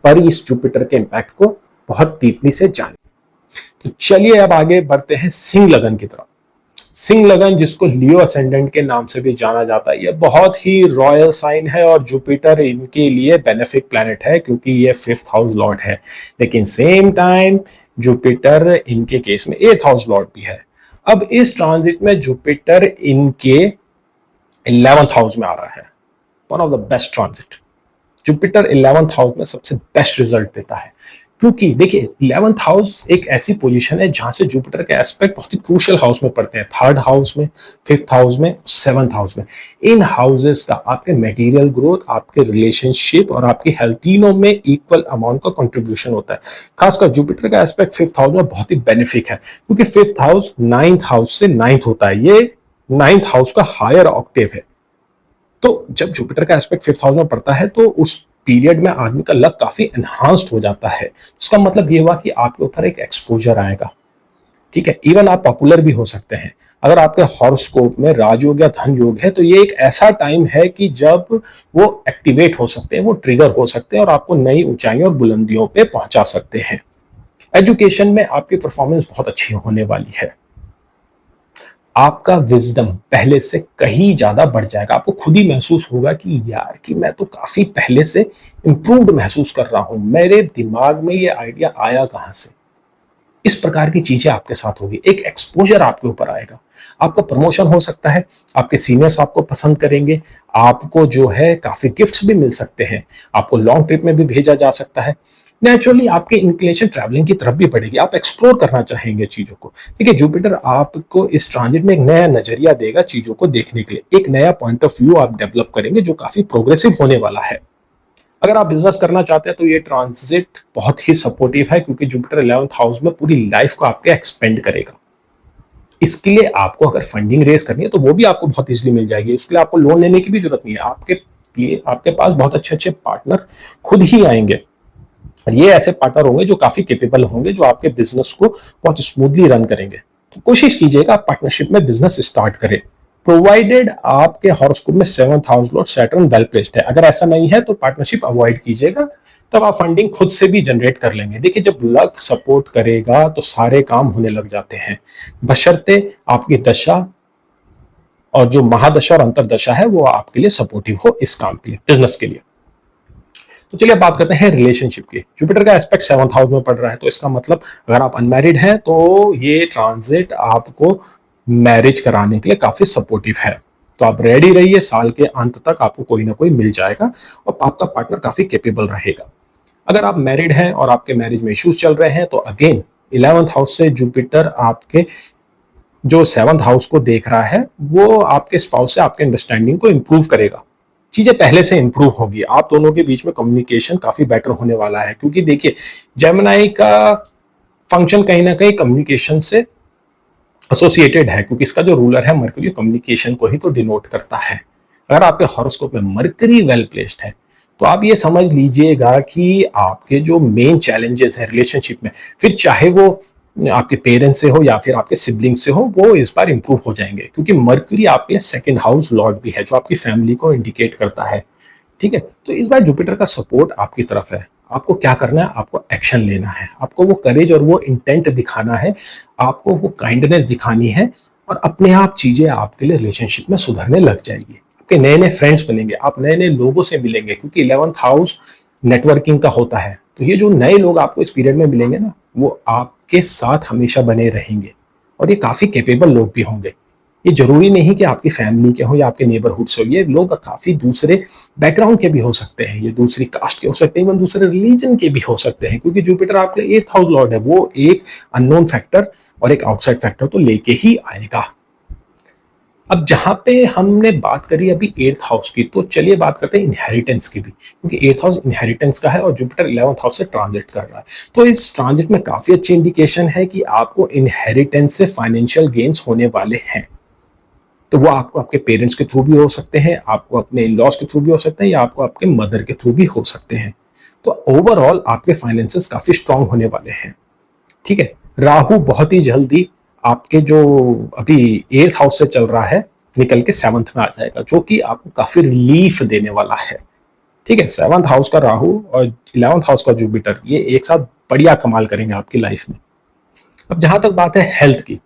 पर इस जुपिटर के इंपैक्ट को बहुत डीपली से जाने। तो चलिए अब आगे बढ़ते हैं सिंह लगन की तरफ। सिंह लगन, जिसको लियो असेंडेंट के नाम से भी जाना जाता है, ये बहुत ही रॉयल साइन है और जुपिटर इनके लिए बेनिफिक प्लैनेट है क्योंकि ये 5th हाउस लॉर्ड है। लेकिन सेम टाइम जुपिटर इनके केस में 8th हाउस लॉर्ड भी है। अब इस ट्रांजिट में जुपिटर इनके 11th हाउस में आ रहा है। One of the best transit. Jupiter 11th house में सबसे बेस्ट रिजल्ट देता है क्योंकि देखिए 11th हाउस एक ऐसी पोजीशन है जहां से जुपिटर के एस्पेक्ट बहुत ही क्रूशियल हाउस में पड़ते हैं। 3rd हाउस में, 5th हाउस में, 7th हाउस में। इन हाउसेस का आपके मटेरियल ग्रोथ, आपके रिलेशनशिप और आपकी हेल्थ, तीनों में इक्वल अमाउंट का कंट्रीब्यूशन होता है। खासकर जुपिटर का एस्पेक्ट 5th हाउस में बहुत ही बेनिफिक है क्योंकि 5th हाउस 9th हाउस से 9th होता है। ये 9th हाउस का हायर ऑक्टेव है। तो जब जुपिटर का एस्पेक्ट 5th हाउस में पड़ता है तो उस पीरियड में आदमी का लक काफी एनहांस्ड हो जाता है। इसका मतलब ये हुआ कि आपके ऊपर एक एक्सपोजर आएगा। ठीक है, इवन आप पॉपुलर भी हो सकते हैं। अगर आपके हॉरोस्कोप में राजयोग या धन योग है तो ये एक ऐसा टाइम है कि जब वो एक्टिवेट हो सकते हैं, वो ट्रिगर हो सकते हैं और आपको नई ऊंचाइयों और बुलंदियों पे पहुंचा सकते हैं। एजुकेशन में आपकी परफॉर्मेंस बहुत अच्छी होने वाली है। आपका विजडम पहले से कहीं ज्यादा बढ़ जाएगा। आपको खुद ही महसूस होगा कि यार कि मैं तो काफी पहले से इंप्रूव्ड महसूस कर रहा हूं, मेरे दिमाग में ये आइडिया आया कहां से। इस प्रकार की चीजें आपके साथ होगी। एक एक्सपोजर आपके ऊपर आएगा। आपका प्रमोशन हो सकता है, आपके सीनियर्स आपको पसंद करेंगे, आपको जो है काफी गिफ्ट्स भी मिल सकते हैं, आपको लॉन्ग ट्रिप में भी भेजा जा सकता है। नेचुरली आपकी इंक्लिनेशन ट्रैवलिंग की तरफ भी बढ़ेगी। आप एक्सप्लोर करना चाहेंगे चीजों को। ठीक है, जुपिटर आपको इस ट्रांजिट में एक नया नजरिया देगा चीजों को देखने के लिए। एक नया पॉइंट ऑफ व्यू आप डेवलप करेंगे जो काफी प्रोग्रेसिव होने वाला है। अगर आप बिजनेस करना चाहते हैं तो ये ट्रांजिट बहुत ही सपोर्टिव है क्योंकि जुपिटर 11th हाउस में पूरी लाइफ को आपके एक्सपेंड करेगा। इसके लिए आपको अगर फंडिंग रेज करनी है तो वो भी आपको बहुत इजीली मिल जाएगी। उसके लिए आपको लोन लेने की भी जरूरत नहीं है। आपके पास बहुत अच्छे अच्छे पार्टनर खुद ही आएंगे और ये ऐसे पार्टनर होंगे जो काफी कैपेबल होंगे, जो आपके बिजनेस को बहुत स्मूथली रन करेंगे। तो कोशिश कीजिएगा आप पार्टनरशिप में बिजनेस स्टार्ट करें, प्रोवाइडेड आपके हॉरोस्कोप में 7th house Lord Saturn well placed है। अगर ऐसा नहीं है तो पार्टनरशिप अवॉइड कीजिएगा, तब आप फंडिंग खुद से भी जनरेट कर लेंगे। देखिए, जब लक सपोर्ट करेगा तो सारे काम होने लग जाते हैं, बशर्ते आपकी दशा और जो महादशा और अंतरदशा है वो आपके लिए सपोर्टिव हो इस काम के लिए, बिजनेस के लिए। तो चलिए बात करते हैं रिलेशनशिप की। जुपिटर का एस्पेक्ट 7th हाउस में पड़ रहा है तो इसका मतलब अगर आप अनमैरिड हैं तो ये ट्रांजिट आपको मैरिज कराने के लिए काफी सपोर्टिव है। तो आप रेडी रहिए, साल के अंत तक आपको कोई ना कोई मिल जाएगा और आपका पार्टनर काफी कैपेबल रहेगा। अगर आप मैरिड हैं और आपके मैरिज में इश्यूज चल रहे हैं तो अगेन 11th हाउस से जुपिटर आपके जो 7th हाउस को देख रहा है वो आपके स्पाउस से आपके अंडरस्टैंडिंग को इंप्रूव करेगा। चीजें पहले से इंप्रूव होगी। आप दोनों के बीच में कम्युनिकेशन काफी बेटर होने वाला है क्योंकि देखिए जेमिनी का फंक्शन कहीं ना कहीं कम्युनिकेशन से एसोसिएटेड है क्योंकि इसका जो रूलर है मरकरी कम्युनिकेशन को ही तो डिनोट करता है। अगर आपके हॉरोस्कोप में मरकरी वेल प्लेस्ड है तो आप ये समझ लीजिएगा कि आपके जो मेन चैलेंजेस है रिलेशनशिप में, फिर चाहे वो आपके पेरेंट्स से हो या फिर आपके सिबलिंग से हो, वो इस बार इंप्रूव हो जाएंगे क्योंकि मरकरी आपके 2nd हाउस लॉर्ड भी है जो आपकी फैमिली को इंडिकेट करता है। ठीक है, तो इस बार जुपिटर का सपोर्ट आपकी तरफ है। आपको क्या करना है, आपको एक्शन लेना है, आपको वो करेज और वो इंटेंट दिखाना है, आपको वो काइंडनेस दिखानी है और अपने आप चीजें आपके लिए रिलेशनशिप में सुधरने लग जाएगी। आपके नए नए फ्रेंड्स बनेंगे, आप नए नए लोगों से मिलेंगे क्योंकि 11th हाउस नेटवर्किंग का होता है। तो ये जो नए लोग आपको इस पीरियड में मिलेंगे ना, वो आपके साथ हमेशा बने रहेंगे और ये काफी कैपेबल लोग भी होंगे। ये जरूरी नहीं कि आपकी फैमिली के हो या आपके नेबरहुड से हो, ये लोग काफी दूसरे बैकग्राउंड के भी हो सकते हैं, ये दूसरी कास्ट के हो सकते हैं, इवन दूसरे रिलीजन के भी हो सकते हैं क्योंकि जुपिटर आपके 8th हाउस लॉर्ड है। वो एक अननोन फैक्टर और एक आउटसाइड फैक्टर तो लेके ही आएगा। अब जहां पे हमने बात करी अभी 8th हाउस की, तो चलिए बात करते हैं इनहेरिटेंस की भी क्योंकि 8th हाउस इनहेरिटेंस का है और जुपिटर 11th हाउस से ट्रांजिट कर रहा है। तो इस ट्रांजिट में काफी अच्छी इंडिकेशन है कि आपको इनहेरिटेंस से फाइनेंशियल गेन्स होने वाले हैं। तो वो आपको आपके पेरेंट्स के थ्रू भी हो सकते हैं, आपको अपने इन-लॉज के थ्रू भी हो सकते हैं या आपको आपके मदर के थ्रू भी हो सकते हैं। तो ओवरऑल आपके फाइनेंसेस काफी स्ट्रांग होने वाले हैं। ठीक है, राहु बहुत ही जल्दी आपके जो अभी 8th हाउस से चल रहा है निकल के 7th में आ जाएगा जो कि आपको काफी रिलीफ देने वाला है। ठीक है, 7th हाउस का राहु और 11th हाउस का जुपिटर ये एक साथ बढ़िया कमाल करेंगे आपकी लाइफ में। अब जहां तक बात है हेल्थ की,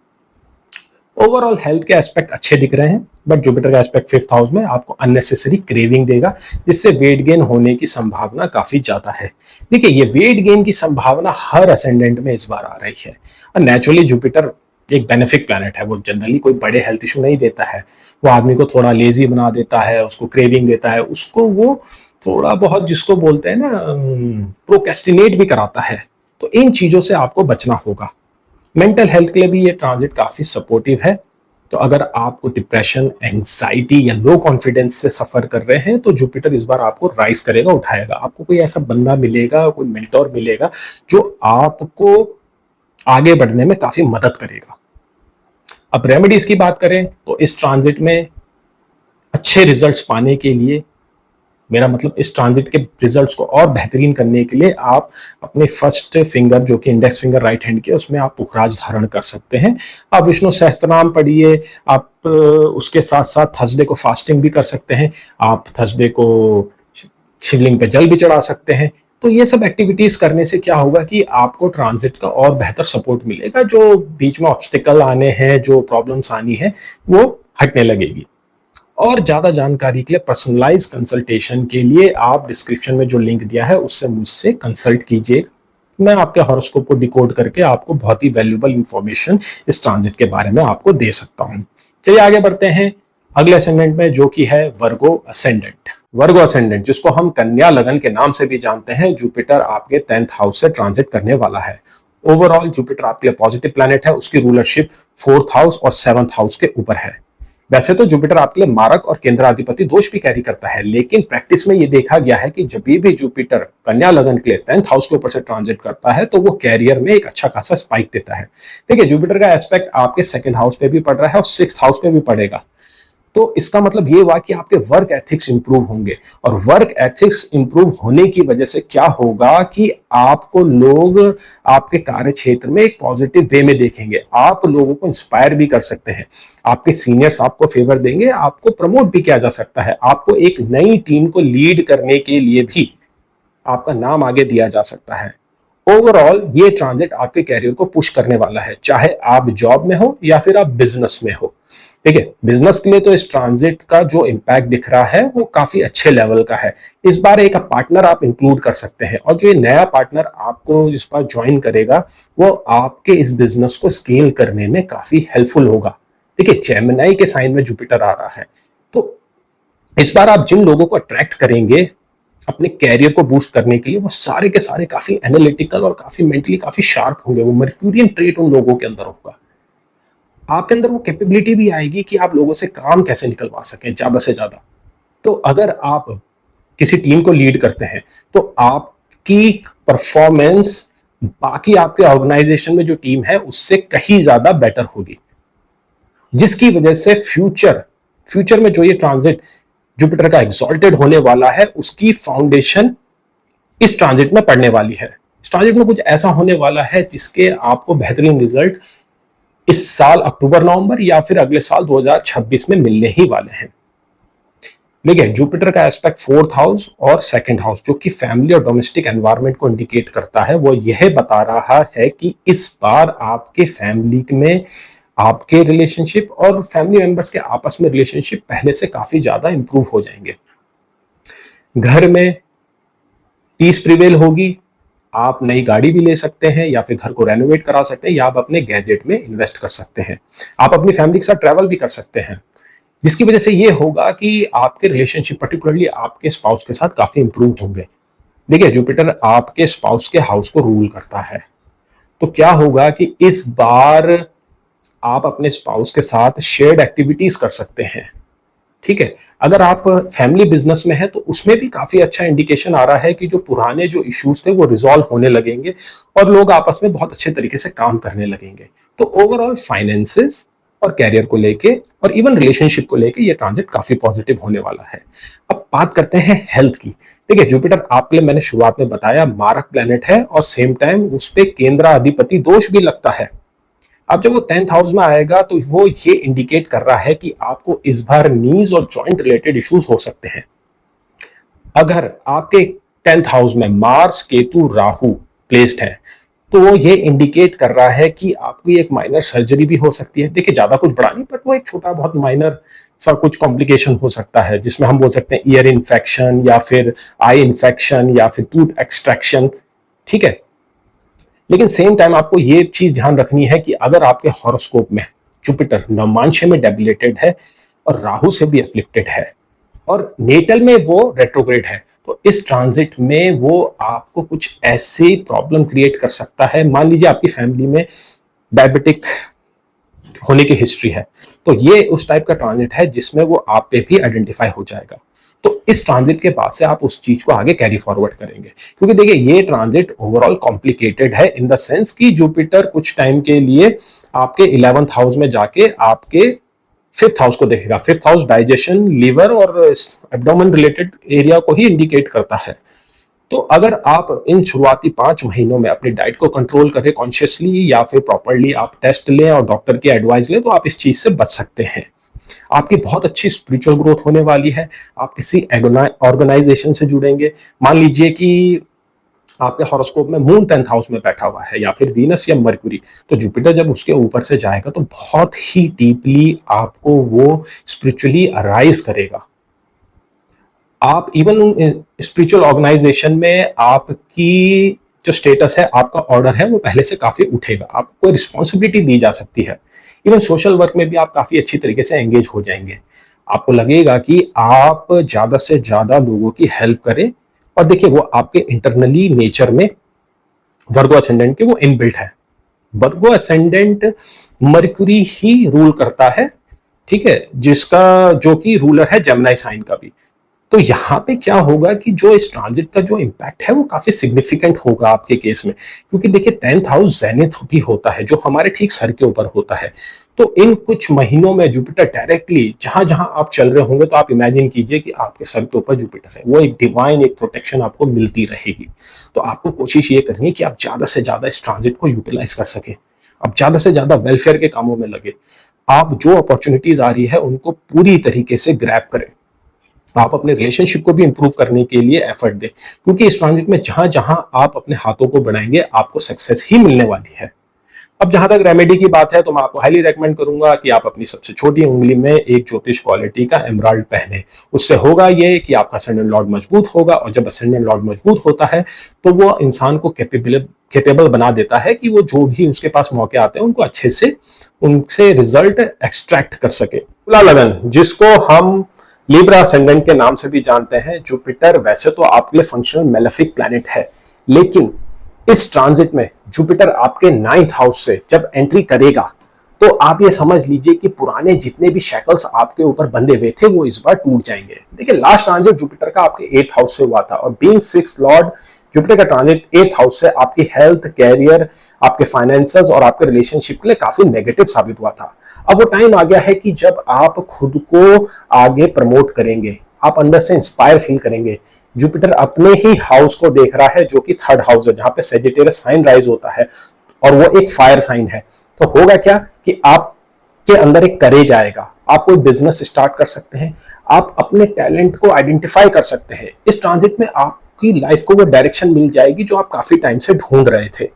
ओवरऑल हेल्थ के एस्पेक्ट अच्छे दिख रहे हैं, बट जुपिटर का एस्पेक्ट 5th हाउस में आपको अननेसेसरी क्रेविंग देगा, जिससे वेट गेन होने की संभावना काफी ज्यादा है। देखिए, ये वेट गेन की संभावना हर असेंडेंट में इस बार आ रही है, और नेचुरली जुपिटर एक बेनिफिक प्लैनेट है, वो जनरली कोई बड़े हेल्थ इशू नहीं देता है। वो आदमी को थोड़ा लेजी बना देता है, उसको क्रेविंग देता है, उसको वो थोड़ा बहुत जिसको बोलते हैं ना प्रोकेस्टिनेट भी कराता है। तो इन चीजों से आपको बचना होगा। मेंटल हेल्थ के लिए भी ये ट्रांजिट काफी सपोर्टिव है। तो अगर आपको डिप्रेशन, एंजाइटी या लो कॉन्फिडेंस से सफर कर रहे हैं, तो जुपिटर इस बार आपको राइज करेगा, उठाएगा। आपको कोई ऐसा बंदा मिलेगा, कोई मेंटोर मिलेगा जो आपको आगे बढ़ने में काफी मदद करेगा। अब रेमेडीज की बात करें तो इस ट्रांजिट में अच्छे रिजल्ट्स पाने के लिए, मेरा मतलब इस ट्रांजिट के रिजल्ट्स को और बेहतरीन करने के लिए, आप अपने फर्स्ट फिंगर जो कि इंडेक्स फिंगर राइट हैंड की, उसमें आप पुखराज धारण कर सकते हैं। आप विष्णु सहस्त्रनाम पढ़िए। आप उसके साथ साथ थर्सडे को फास्टिंग भी कर सकते हैं। आप थर्सडे को शिवलिंग पे जल भी चढ़ा सकते हैं। तो ये सब एक्टिविटीज करने से क्या होगा कि आपको ट्रांजिट का और बेहतर सपोर्ट मिलेगा। जो बीच में ऑब्स्टिकल आने हैं, जो प्रॉब्लम्स आनी है, वो हटने लगेगी। और ज्यादा जानकारी के लिए, पर्सनलाइज कंसल्टेशन के लिए, आप डिस्क्रिप्शन में जो लिंक दिया है उससे मुझसे कंसल्ट कीजिए। मैं आपके हॉरोस्कोप को डिकोड करके आपको बहुत ही वैल्यूएबल इंफॉर्मेशन इस ट्रांजिट के बारे में आपको दे सकता हूं। चलिए आगे बढ़ते हैं अगले असेंडेंट में, जो कि है वर्गो असेंडेंट। वर्गो असेंडेंट, जिसको हम कन्या लगन के नाम से भी जानते हैं, जुपिटर आपके 10th हाउस से ट्रांजिट करने वाला है। ओवरऑल जुपिटर आपके लिए पॉजिटिव प्लैनेट है। उसकी रूलरशिप 4th हाउस और 7th हाउस के ऊपर है। वैसे तो जुपिटर आपके लिए मारक और केंद्राधिपति दोष भी कैरी करता है, लेकिन प्रैक्टिस में ये देखा गया है कि जब भी जुपिटर कन्या लगन के लिए 10th हाउस के ऊपर से ट्रांजिट करता है, तो वो कैरियर में एक अच्छा खासा स्पाइक देता है। देखिए, जुपिटर का एस्पेक्ट आपके 2nd हाउस पे भी पड़ रहा है और 6th हाउस पे भी पड़ेगा। तो इसका मतलब ये हुआ कि आपके वर्क एथिक्स इंप्रूव होंगे, और वर्क एथिक्स इंप्रूव होने की वजह से क्या होगा कि आपको लोग आपके कार्य क्षेत्र में एक पॉजिटिव वे में देखेंगे। आप लोगों को इंस्पायर भी कर सकते हैं। आपके सीनियर्स आपको फेवर देंगे, आपको प्रमोट भी किया जा सकता है। आपको एक नई टीम को लीड करने के लिए भी आपका नाम आगे दिया जा सकता है। ओवरऑल ये ट्रांजिट आपके कैरियर को पुश करने वाला है, चाहे आप जॉब में हो या फिर आप बिजनेस में हो। ठीक है, बिजनेस के लिए तो इस ट्रांजिट का जो इम्पैक्ट दिख रहा है वो काफी अच्छे लेवल का है। इस बार एक पार्टनर आप इंक्लूड कर सकते हैं, और जो ये नया पार्टनर आपको इस बार ज्वाइन करेगा, वो आपके इस बिजनेस को स्केल करने में काफी हेल्पफुल होगा। देखिए, जेमिनी के साइन में जुपिटर आ रहा है, तो इस बार आप जिन लोगों को अट्रैक्ट करेंगे अपने कैरियर को बूस्ट करने के लिए, वो सारे के सारे काफी एनालिटिकल और काफी मेंटली काफी शार्प होंगे। वो मर्क्यूरियन ट्रेट उन लोगों के अंदर होगा। आपके अंदर वो कैपेबिलिटी भी आएगी कि आप लोगों से काम कैसे निकलवा सकें ज्यादा से ज्यादा। तो अगर आप किसी टीम को लीड करते हैं, तो आपकी परफॉर्मेंस बाकी आपके ऑर्गेनाइजेशन में जो टीम है उससे कहीं ज्यादा बेटर होगी, जिसकी वजह से फ्यूचर में जो ये ट्रांजिट जुपिटर का एग्जॉल्टेड होने वाला है, उसकी फाउंडेशन इस ट्रांजिट में पड़ने वाली है। इस ट्रांजिट में कुछ ऐसा होने वाला है जिसके आपको बेहतरीन रिजल्ट इस साल अक्टूबर नवंबर या फिर अगले साल 2026 में मिलने ही वाले हैं। देखिए, जुपिटर का एस्पेक्ट 4th हाउस और 2nd हाउस, जो कि फैमिली और डोमेस्टिक एनवायरनमेंट को इंडिकेट करता है, वो यह बता रहा है कि इस बार आपके फैमिली में आपके रिलेशनशिप और फैमिली मेंबर्स के आपस में रिलेशनशिप पहले से काफी ज्यादा इंप्रूव हो जाएंगे। घर में पीस प्रिवेल होगी। आप नई गाड़ी भी ले सकते हैं, या फिर घर को रेनोवेट करा सकते हैं, या आप अपने गैजेट में इन्वेस्ट कर सकते हैं। आप अपनी फैमिली के साथ ट्रैवल भी कर सकते हैं, जिसकी वजह से ये होगा कि आपके रिलेशनशिप, पर्टिकुलरली आपके स्पाउस के साथ, काफी इंप्रूव होंगे। देखिए, जुपिटर आपके स्पाउस के हाउस को रूल करता है, तो क्या होगा कि इस बार आप अपने स्पाउस के साथ शेयर्ड एक्टिविटीज कर सकते हैं। ठीक है, अगर आप फैमिली बिजनेस में है तो उसमें भी काफी अच्छा इंडिकेशन आ रहा है कि जो पुराने जो इश्यूज थे वो रिजॉल्व होने लगेंगे, और लोग आपस में बहुत अच्छे तरीके से काम करने लगेंगे। तो ओवरऑल फाइनेंसेस और कैरियर को लेके और इवन रिलेशनशिप को लेके ये ट्रांजिट काफी पॉजिटिव होने वाला है। अब बात करते हैं हेल्थ की। देखिए, जुपिटर आपके लिए मैंने शुरुआत में बताया मारक प्लेनेट है, और सेम टाइम उस पर केंद्राधिपति दोष भी लगता है। अब जब वो 10th हाउस में आएगा तो वो ये इंडिकेट कर रहा है कि आपको इस बार नीज और जॉइंट रिलेटेड इश्यूज हो सकते हैं। अगर आपके 10th हाउस में मार्स, केतु, राहु प्लेस्ड है, तो वो ये इंडिकेट कर रहा है कि आपकी एक माइनर सर्जरी भी हो सकती है। देखिए ज्यादा कुछ बड़ा नहीं, बट वो एक छोटा बहुत माइनर सा कुछ कॉम्प्लिकेशन हो सकता है, जिसमें हम बोल सकते हैं ईयर इन्फेक्शन या फिर आई इन्फेक्शन या फिर टूथ एक्सट्रैक्शन। ठीक है, लेकिन सेम टाइम आपको ये चीज ध्यान रखनी है कि अगर आपके हॉरोस्कोप में जुपिटर नवमांश में डेबिलेटेड है और राहु से भी एफ्लिक्टेड है और नेटल में वो रेट्रोग्रेड है, तो इस ट्रांजिट में वो आपको कुछ ऐसी प्रॉब्लम क्रिएट कर सकता है। मान लीजिए आपकी फैमिली में डायबिटिक होने की हिस्ट्री है, तो ये उस टाइप का ट्रांजिट है जिसमें वो आप पे भी आइडेंटिफाई हो जाएगा। तो इस ट्रांजिट के बाद से आप उस चीज को आगे कैरी फॉरवर्ड करेंगे, क्योंकि देखिए ये ट्रांजिट ओवरऑल कॉम्प्लिकेटेड है इन द सेंस कि जुपिटर कुछ टाइम के लिए आपके 11th हाउस में जाके आपके 5th हाउस को देखेगा। 5th हाउस डाइजेशन, लीवर और एब्डोमेन रिलेटेड एरिया को ही इंडिकेट करता है। तो अगर आप इन शुरुआती 5 महीनों में अपनी डाइट को कंट्रोल करें कॉन्शियसली या फिर प्रॉपरली आप टेस्ट लें और डॉक्टर की एडवाइस लें, तो आप इस चीज से बच सकते हैं। आपकी बहुत अच्छी स्पिरिचुअल ग्रोथ होने वाली है। आप किसी ऑर्गेनाइजेशन से जुड़ेंगे। मान लीजिए कि आपके हॉरोस्कोप में मून 10th हाउस में बैठा हुआ है या फिर वीनस या मर्क्यूरी, तो जुपिटर जब उसके ऊपर से जाएगा तो बहुत ही डीपली आपको वो स्पिरिचुअली अराइज करेगा। आप इवन स्पिरिचुअल ऑर्गेनाइजेशन में आपकी जो स्टेटस है, आपका ऑर्डर है, वो पहले से काफी उठेगा। आपको रिस्पॉन्सिबिलिटी दी जा सकती है। इवन सोशल वर्क में भी आप काफी अच्छी तरीके से एंगेज हो जाएंगे। आपको लगेगा कि आप ज्यादा से ज्यादा लोगों की हेल्प करें। और देखिए वो आपके इंटरनली नेचर में वर्गो असेंडेंट के वो इनबिल्ट है। वर्गो असेंडेंट मर्क्यूरी ही रूल करता है, ठीक है, जिसका जो कि रूलर है जेमिनी साइन का भी। तो यहाँ पे क्या होगा कि जो इस ट्रांजिट का जो इम्पैक्ट है वो काफी सिग्निफिकेंट होगा आपके केस में, क्योंकि देखिए 10th हाउस जेनिथ भी होता है जो हमारे ठीक सर के ऊपर होता है। तो इन कुछ महीनों में जुपिटर डायरेक्टली जहां जहां आप चल रहे होंगे, तो आप इमेजिन कीजिए कि आपके सर के ऊपर जुपिटर है, वो एक डिवाइन एक प्रोटेक्शन आपको मिलती रहेगी। तो आपको कोशिश ये करनी है कि आप ज्यादा से ज्यादा इस ट्रांजिट को यूटिलाइज कर सके, आप ज्यादा से ज्यादा वेलफेयर के कामों में लगे, आप जो अपॉर्चुनिटीज आ रही है उनको पूरी तरीके से ग्रैब करें। आप अपने रिलेशनशिप को भी इंप्रूव करने के लिए एफर्ट दें, क्योंकि इस ट्रांजिट में जहां जहां आप अपने हाथों को बढ़ाएंगे आपको सक्सेस ही मिलने वाली है। अब जहां तक रेमेडी की बात है, तो मैं आपको हाईली रेकमेंड करूंगा कि आप अपनी सबसे छोटी उंगली में एक ज्योतिष क्वालिटी का एमराल्ड पहने। उससे होगा ये कि आपका असेंडेंट लॉर्ड मजबूत होगा, और जब असेंडेंट लॉर्ड मजबूत होता है तो वो इंसान को कैपेबल बना देता है कि वो जो भी उसके पास मौके आते हैं उनको अच्छे से उनसे रिजल्ट एक्सट्रैक्ट कर सके। तुला लगन, जिसको हम लिब्रा असेंडेंट के नाम से भी जानते हैं, जुपिटर वैसे तो आपके लिए फंक्शनल मेलेफिक प्लैनेट है, लेकिन इस ट्रांजिट में जुपिटर आपके 9th हाउस से जब एंट्री करेगा तो आप ये समझ लीजिए कि पुराने जितने भी शैकल्स आपके ऊपर बंधे हुए थे वो इस बार टूट जाएंगे। देखिए लास्ट ट्रांजिट जुपिटर का आपके 8th हाउस से हुआ था, और बीइंग 6th लॉर्ड जुपिटर का ट्रांजिट 8th हाउस से आपकी हेल्थ, कैरियर, आपके फाइनेंसेस और आपके रिलेशनशिप के लिए काफी नेगेटिव साबित हुआ था। अब वो टाइम आ गया है कि जब आप खुद को आगे प्रमोट करेंगे, आप अंदर से इंस्पायर फील करेंगे। जुपिटर अपने ही हाउस को देख रहा है जो कि 3rd हाउस है, जहां पे सेजिटेरियस साइन राइज होता है, और वो एक फायर साइन है। तो होगा क्या कि आपके अंदर एक करेज आएगा, आप कोई बिजनेस स्टार्ट कर सकते हैं, आप अपने टैलेंट को आइडेंटिफाई कर सकते हैं। इस ट्रांजिट में आपकी लाइफ को वो डायरेक्शन मिल जाएगी जो आप काफी टाइम से ढूंढ रहे थे।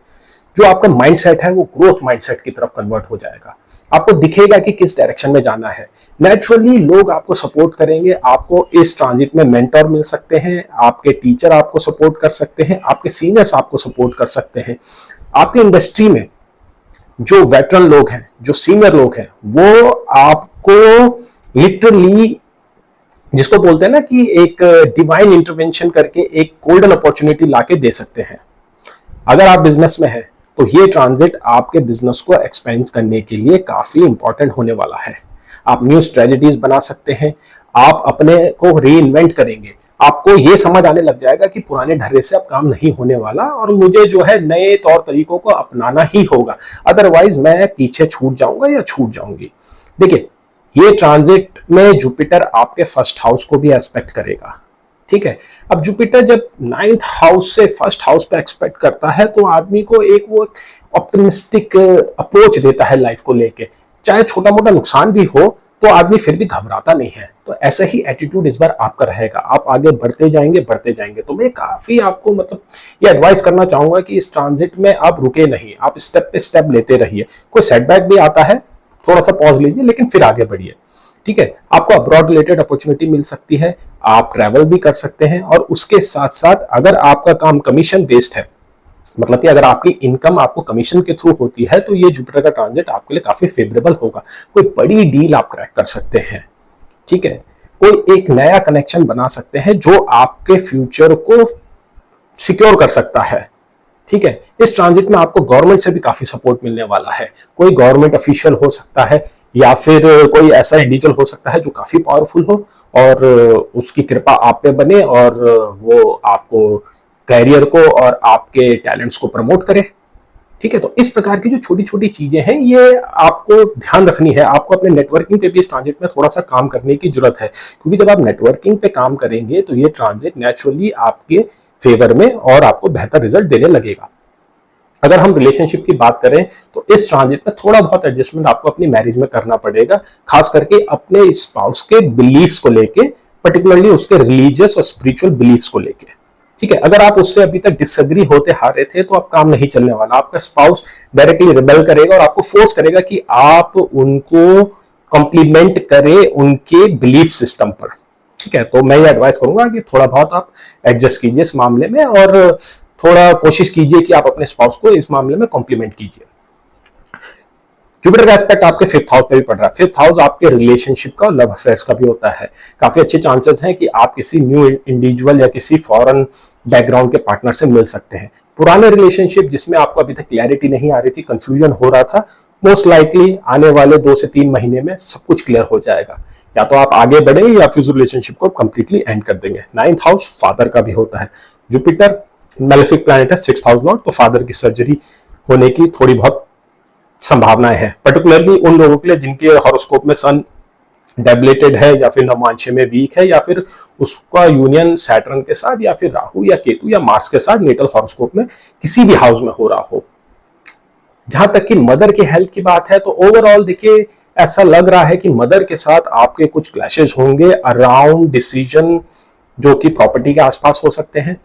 जो आपका माइंडसेट है वो ग्रोथ माइंडसेट की तरफ कन्वर्ट हो जाएगा। आपको दिखेगा कि किस डायरेक्शन में जाना है। नेचुरली लोग आपको सपोर्ट करेंगे। आपको इस ट्रांजिट में मेंटर मिल सकते हैं, आपके टीचर आपको सपोर्ट कर सकते हैं, आपके सीनियर्स आपको सपोर्ट कर सकते हैं। आपकी इंडस्ट्री में जो वेटरन लोग हैं, जो सीनियर लोग हैं, वो आपको लिटरली, जिसको बोलते हैं ना कि एक डिवाइन इंटरवेंशन करके एक गोल्डन अपॉर्चुनिटी लाके दे सकते हैं। अगर आप बिजनेस में हैं तो ये ट्रांजिट आपके बिजनेस को एक्सपेंड करने के लिए काफी इंपॉर्टेंट होने वाला है। आप न्यू स्ट्रेटजीज बना सकते हैं, आप अपने को री इन्वेंट करेंगे। आपको ये समझ आने लग जाएगा कि पुराने ढर्रे से अब काम नहीं होने वाला और मुझे जो है नए तौर तरीकों को अपनाना ही होगा, अदरवाइज मैं पीछे छूट जाऊंगा या छूट जाऊंगी। देखिए ये ट्रांजिट में जुपिटर आपके 1st हाउस को भी एस्पेक्ट करेगा, ठीक है। अब जुपिटर जब 9th हाउस से 1st हाउस पे एक्सपेक्ट करता है तो आदमी को एक वो ऑप्टिमिस्टिक अप्रोच देता है लाइफ को लेके। चाहे छोटा मोटा नुकसान भी हो तो आदमी फिर भी घबराता नहीं है। तो ऐसा ही एटीट्यूड इस बार आपका रहेगा, आप आगे बढ़ते जाएंगे। तो मैं काफी आपको मतलब ये एडवाइस करना चाहूंगा कि इस ट्रांजिट में आप रुके नहीं, आप स्टेप पे स्टेप लेते रहिए। कोई सेटबैक भी आता है, थोड़ा सा पॉज लीजिए, लेकिन फिर आगे बढ़िए। ठीक है, आपको अब्रॉड रिलेटेड अपॉर्चुनिटी मिल सकती है, आप ट्रैवल भी कर सकते हैं, और उसके साथ साथ अगर आपका काम कमीशन बेस्ड है, मतलब कि अगर आपकी इनकम आपको कमीशन के थ्रू होती है, तो ये जुपिटर का ट्रांजिट आपके लिए काफी फेवरेबल होगा। कोई बड़ी डील आप क्रैक कर सकते हैं। ठीक है, कोई एक नया कनेक्शन बना सकते हैं जो आपके फ्यूचर को सिक्योर कर सकता है। ठीक है, इस ट्रांजिट में आपको गवर्नमेंट से भी काफी सपोर्ट मिलने वाला है। कोई गवर्नमेंट ऑफिशियल हो सकता है, या फिर कोई ऐसा इंडिविजुअल हो सकता है जो काफी पावरफुल हो और उसकी कृपा आप पे बने और वो आपको कैरियर को और आपके टैलेंट्स को प्रमोट करे। ठीक है, तो इस प्रकार की जो छोटी छोटी चीजें हैं ये आपको ध्यान रखनी है। आपको अपने नेटवर्किंग पे भी इस ट्रांजिट में थोड़ा सा काम करने की जरूरत है, क्योंकि जब आप नेटवर्किंग पे काम करेंगे तो ये ट्रांजिट नेचुरली आपके फेवर में और आपको बेहतर रिजल्ट देने लगेगा। अगर हम रिलेशनशिप की बात करें तो इस ट्रांजिट में थोड़ा बहुत एडजस्टमेंट आपको अपनी मैरिज में करना पड़ेगा, खास करके अपने स्पाउस के बिलीव्स को लेके, पर्टिकुलरली उसके रिलीजियस और स्पिरिचुअल बिलीव्स को लेके। ठीक है, अगर आप उससे अभी तक डिसएग्री होते आ रहे थे तो आप काम नहीं चलने वाला। आपका स्पाउस डायरेक्टली रिबेल करेगा और आपको फोर्स करेगा कि आप उनको कॉम्प्लीमेंट करें उनके बिलीफ सिस्टम पर। ठीक है, तो मैं ये एडवाइस करूंगा कि थोड़ा बहुत आप एडजस्ट कीजिए इस मामले में, और थोड़ा कोशिश कीजिए कि आप अपने स्पाउस को इस मामले में कॉम्प्लीमेंट कीजिए। जुपिटर का एस्पेक्ट आपके 5th हाउस पे भी पड़ रहा है। 5th हाउस आपके रिलेशनशिप का और लव अफेयर्स का भी होता है। काफी अच्छे चांसेस हैं कि आप किसी न्यू इंडिविजुअल या किसी फॉरेन बैकग्राउंड के पार्टनर से मिल सकते हैं। पुराने रिलेशनशिप जिसमें आपको अभी तक क्लैरिटी नहीं आ रही थी, कंफ्यूजन हो रहा था, मोस्ट लाइकली आने वाले 2 से 3 महीने में सब कुछ क्लियर हो जाएगा। या तो आप आगे बढ़े या फिर उस रिलेशनशिप को कंप्लीटली एंड कर देंगे। 9th हाउस फादर का भी होता है। जुपिटर मेलेफिक प्लैनेट है, 6th हाउस लॉर्ड, तो फादर की सर्जरी होने की थोड़ी बहुत संभावनाएं हैं, पर्टिकुलरली उन लोगों के लिए जिनके हॉरोस्कोप में सन डेबिलेटेड है या फिर नवमांश में वीक है, या फिर उसका यूनियन सैटर्न के साथ या फिर राहु या केतु या मार्स के साथ नेटल हॉरोस्कोप में किसी भी हाउस में हो रहा हो। जहां तक कि मदर की हेल्थ की बात है तो ओवरऑल देखिए ऐसा लग रहा है कि मदर के साथ आपके कुछ क्लैशेस होंगे अराउंड डिसीजन जो कि प्रॉपर्टी के आसपास हो सकते हैं।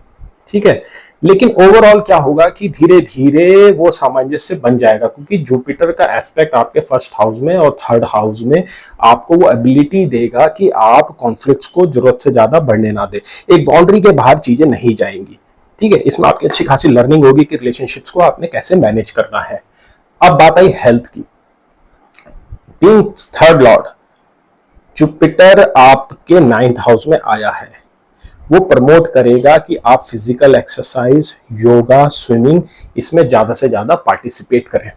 ठीक है, लेकिन ओवरऑल क्या होगा कि धीरे धीरे वो सामंजस्य बन जाएगा, क्योंकि जुपिटर का एस्पेक्ट आपके 1st हाउस में और 3rd हाउस में आपको वो एबिलिटी देगा कि आप कॉन्फ्लिक्ट्स को जरूरत से ज्यादा बढ़ने ना दे। एक बाउंड्री के बाहर चीजें नहीं जाएंगी। ठीक है, इसमें आपकी अच्छी खासी लर्निंग होगी कि रिलेशनशिप्स को आपने कैसे मैनेज करना है। अब बात आई हेल्थ की। बीइंग 3rd लॉर्ड जुपिटर आपके 9th हाउस में आया है, वो प्रमोट करेगा कि आप फिजिकल एक्सरसाइज, योगा, स्विमिंग इसमें ज्यादा से ज्यादा पार्टिसिपेट करें।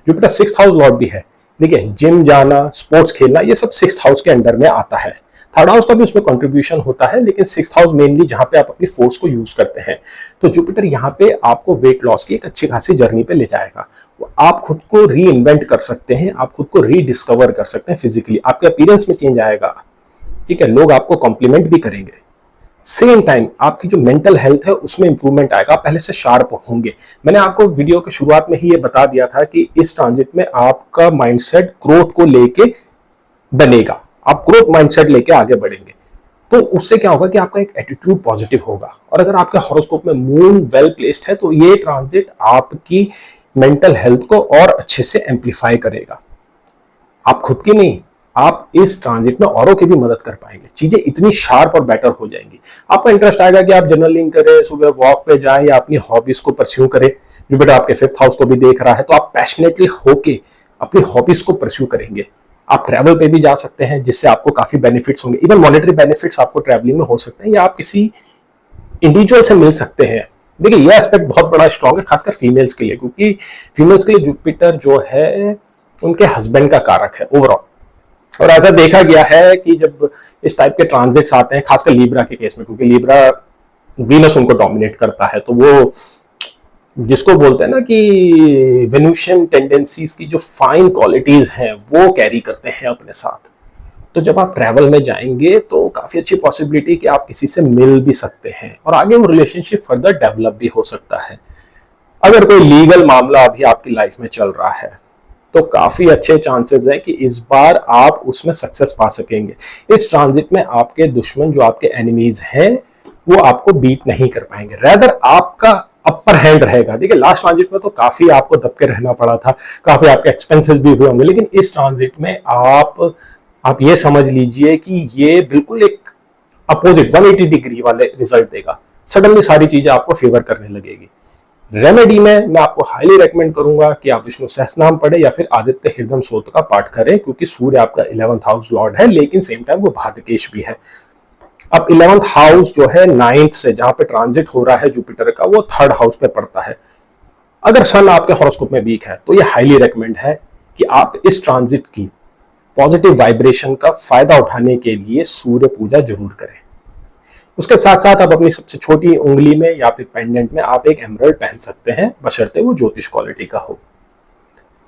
जुपिटर 6th हाउस लॉर्ड भी है। देखिए, जिम जाना, स्पोर्ट्स खेलना, ये सब 6th हाउस के अंडर में आता है। 3rd हाउस का भी उसमें कंट्रीब्यूशन होता है, लेकिन 6th हाउस मेनली जहां पे आप अपनी फोर्स को यूज करते हैं। तो जुपिटर यहाँ पे आपको वेट लॉस की एक अच्छी खासी जर्नी पे ले जाएगा। आप खुद को री इन्वेंट कर सकते हैं, आप खुद को रीडिस्कवर कर सकते हैं फिजिकली, आपके अपीयरेंस में चेंज आएगा। ठीक है, लोग आपको कॉम्प्लीमेंट भी करेंगे। सेम टाइम आपकी जो मेंटल हेल्थ है उसमें इंप्रूवमेंट आएगा, आप पहले से शार्प होंगे। मैंने आपको वीडियो के शुरुआत में ही ये बता दिया था कि इस ट्रांजिट में आपका माइंडसेट ग्रोथ को लेके बनेगा, आप ग्रोथ माइंडसेट लेके आगे बढ़ेंगे। तो उससे क्या होगा कि आपका एक एटीट्यूड पॉजिटिव होगा, और अगर आपके हॉरोस्कोप में मून वेल प्लेस्ड है तो ये ट्रांजिट आपकी मेंटल हेल्थ को और अच्छे से एम्पलीफाई करेगा। आप खुद की नहीं, आप इस ट्रांजिट में औरों की भी मदद कर पाएंगे। चीजें इतनी शार्प और बेटर हो जाएंगी। आपको इंटरेस्ट आएगा कि आप जर्नलिंग करें, सुबह वॉक पे जाएं या अपनी हॉबीज को परस्यू करें। जुपिटर आपके 5th हाउस को भी देख रहा है, तो आप पैशनेटली होके अपनी हॉबीज को परस्यू करेंगे। आप ट्रैवल पे भी जा सकते हैं, जिससे आपको काफी बेनिफिट्स होंगे। इवन मॉनेटरी बेनिफिट्स आपको ट्रैवलिंग में हो सकते हैं, या आप किसी इंडिविजुअल से मिल सकते हैं। देखिए, यह एस्पेक्ट बहुत बड़ा स्ट्रॉन्ग है, खासकर फीमेल्स के लिए, क्योंकि फीमेल्स के लिए जुपिटर जो है उनके हस्बैंड का कारक है ओवरऑल। और ऐसा देखा गया है कि जब इस टाइप के ट्रांजिट्स आते हैं, खासकर लीब्रा के केस में, क्योंकि लीब्रा वीनस उनको डोमिनेट करता है, तो वो जिसको बोलते हैं ना कि वेनुशियन टेंडेंसीज की जो फाइन क्वालिटीज हैं वो कैरी करते हैं अपने साथ। तो जब आप ट्रैवल में जाएंगे तो काफी अच्छी पॉसिबिलिटी कि आप किसी से मिल भी सकते हैं और आगे वो रिलेशनशिप फर्दर डेवलप भी हो सकता है। अगर कोई लीगल मामला अभी आपकी लाइफ में चल रहा है तो काफी अच्छे चांसेस है कि इस बार आप उसमें सक्सेस पा सकेंगे। इस ट्रांजिट में आपके दुश्मन जो आपके एनिमीज हैं वो आपको बीट नहीं कर पाएंगे, रेदर आपका अपर हैंड रहेगा। देखिए लास्ट ट्रांजिट में तो काफी आपको दबके रहना पड़ा था, काफी आपके एक्सपेंसेस भी हुए होंगे, लेकिन इस ट्रांजिट में आप ये समझ लीजिए कि ये बिल्कुल एक अपोजिट 180 डिग्री वाले रिजल्ट देगा। सडनली सारी चीजें आपको फेवर करने लगेगी। रेमेडी में मैं आपको हाईली रेकमेंड करूंगा कि आप विष्णु सहस्त्रनाम पढ़े या फिर आदित्य हृदय स्तोत्र का पाठ करें, क्योंकि सूर्य आपका 11th हाउस लॉर्ड है, लेकिन सेम टाइम वो भाग्यकेश भी है। अब 11th हाउस जो है 9th से जहां पे ट्रांजिट हो रहा है जुपिटर का, वो 3rd हाउस पे पड़ता है। अगर सन आपके हॉरोस्कोप में वीक है तो ये हाईली रेकमेंड है कि आप इस ट्रांजिट की पॉजिटिव वाइब्रेशन का फायदा उठाने के लिए सूर्य पूजा जरूर करें। उसके साथ साथ आप अपनी सबसे छोटी उंगली में या फिर पेंडेंट में आप एक एमरल्ड पहन सकते हैं, बशर्ते वो ज्योतिष क्वालिटी का हो।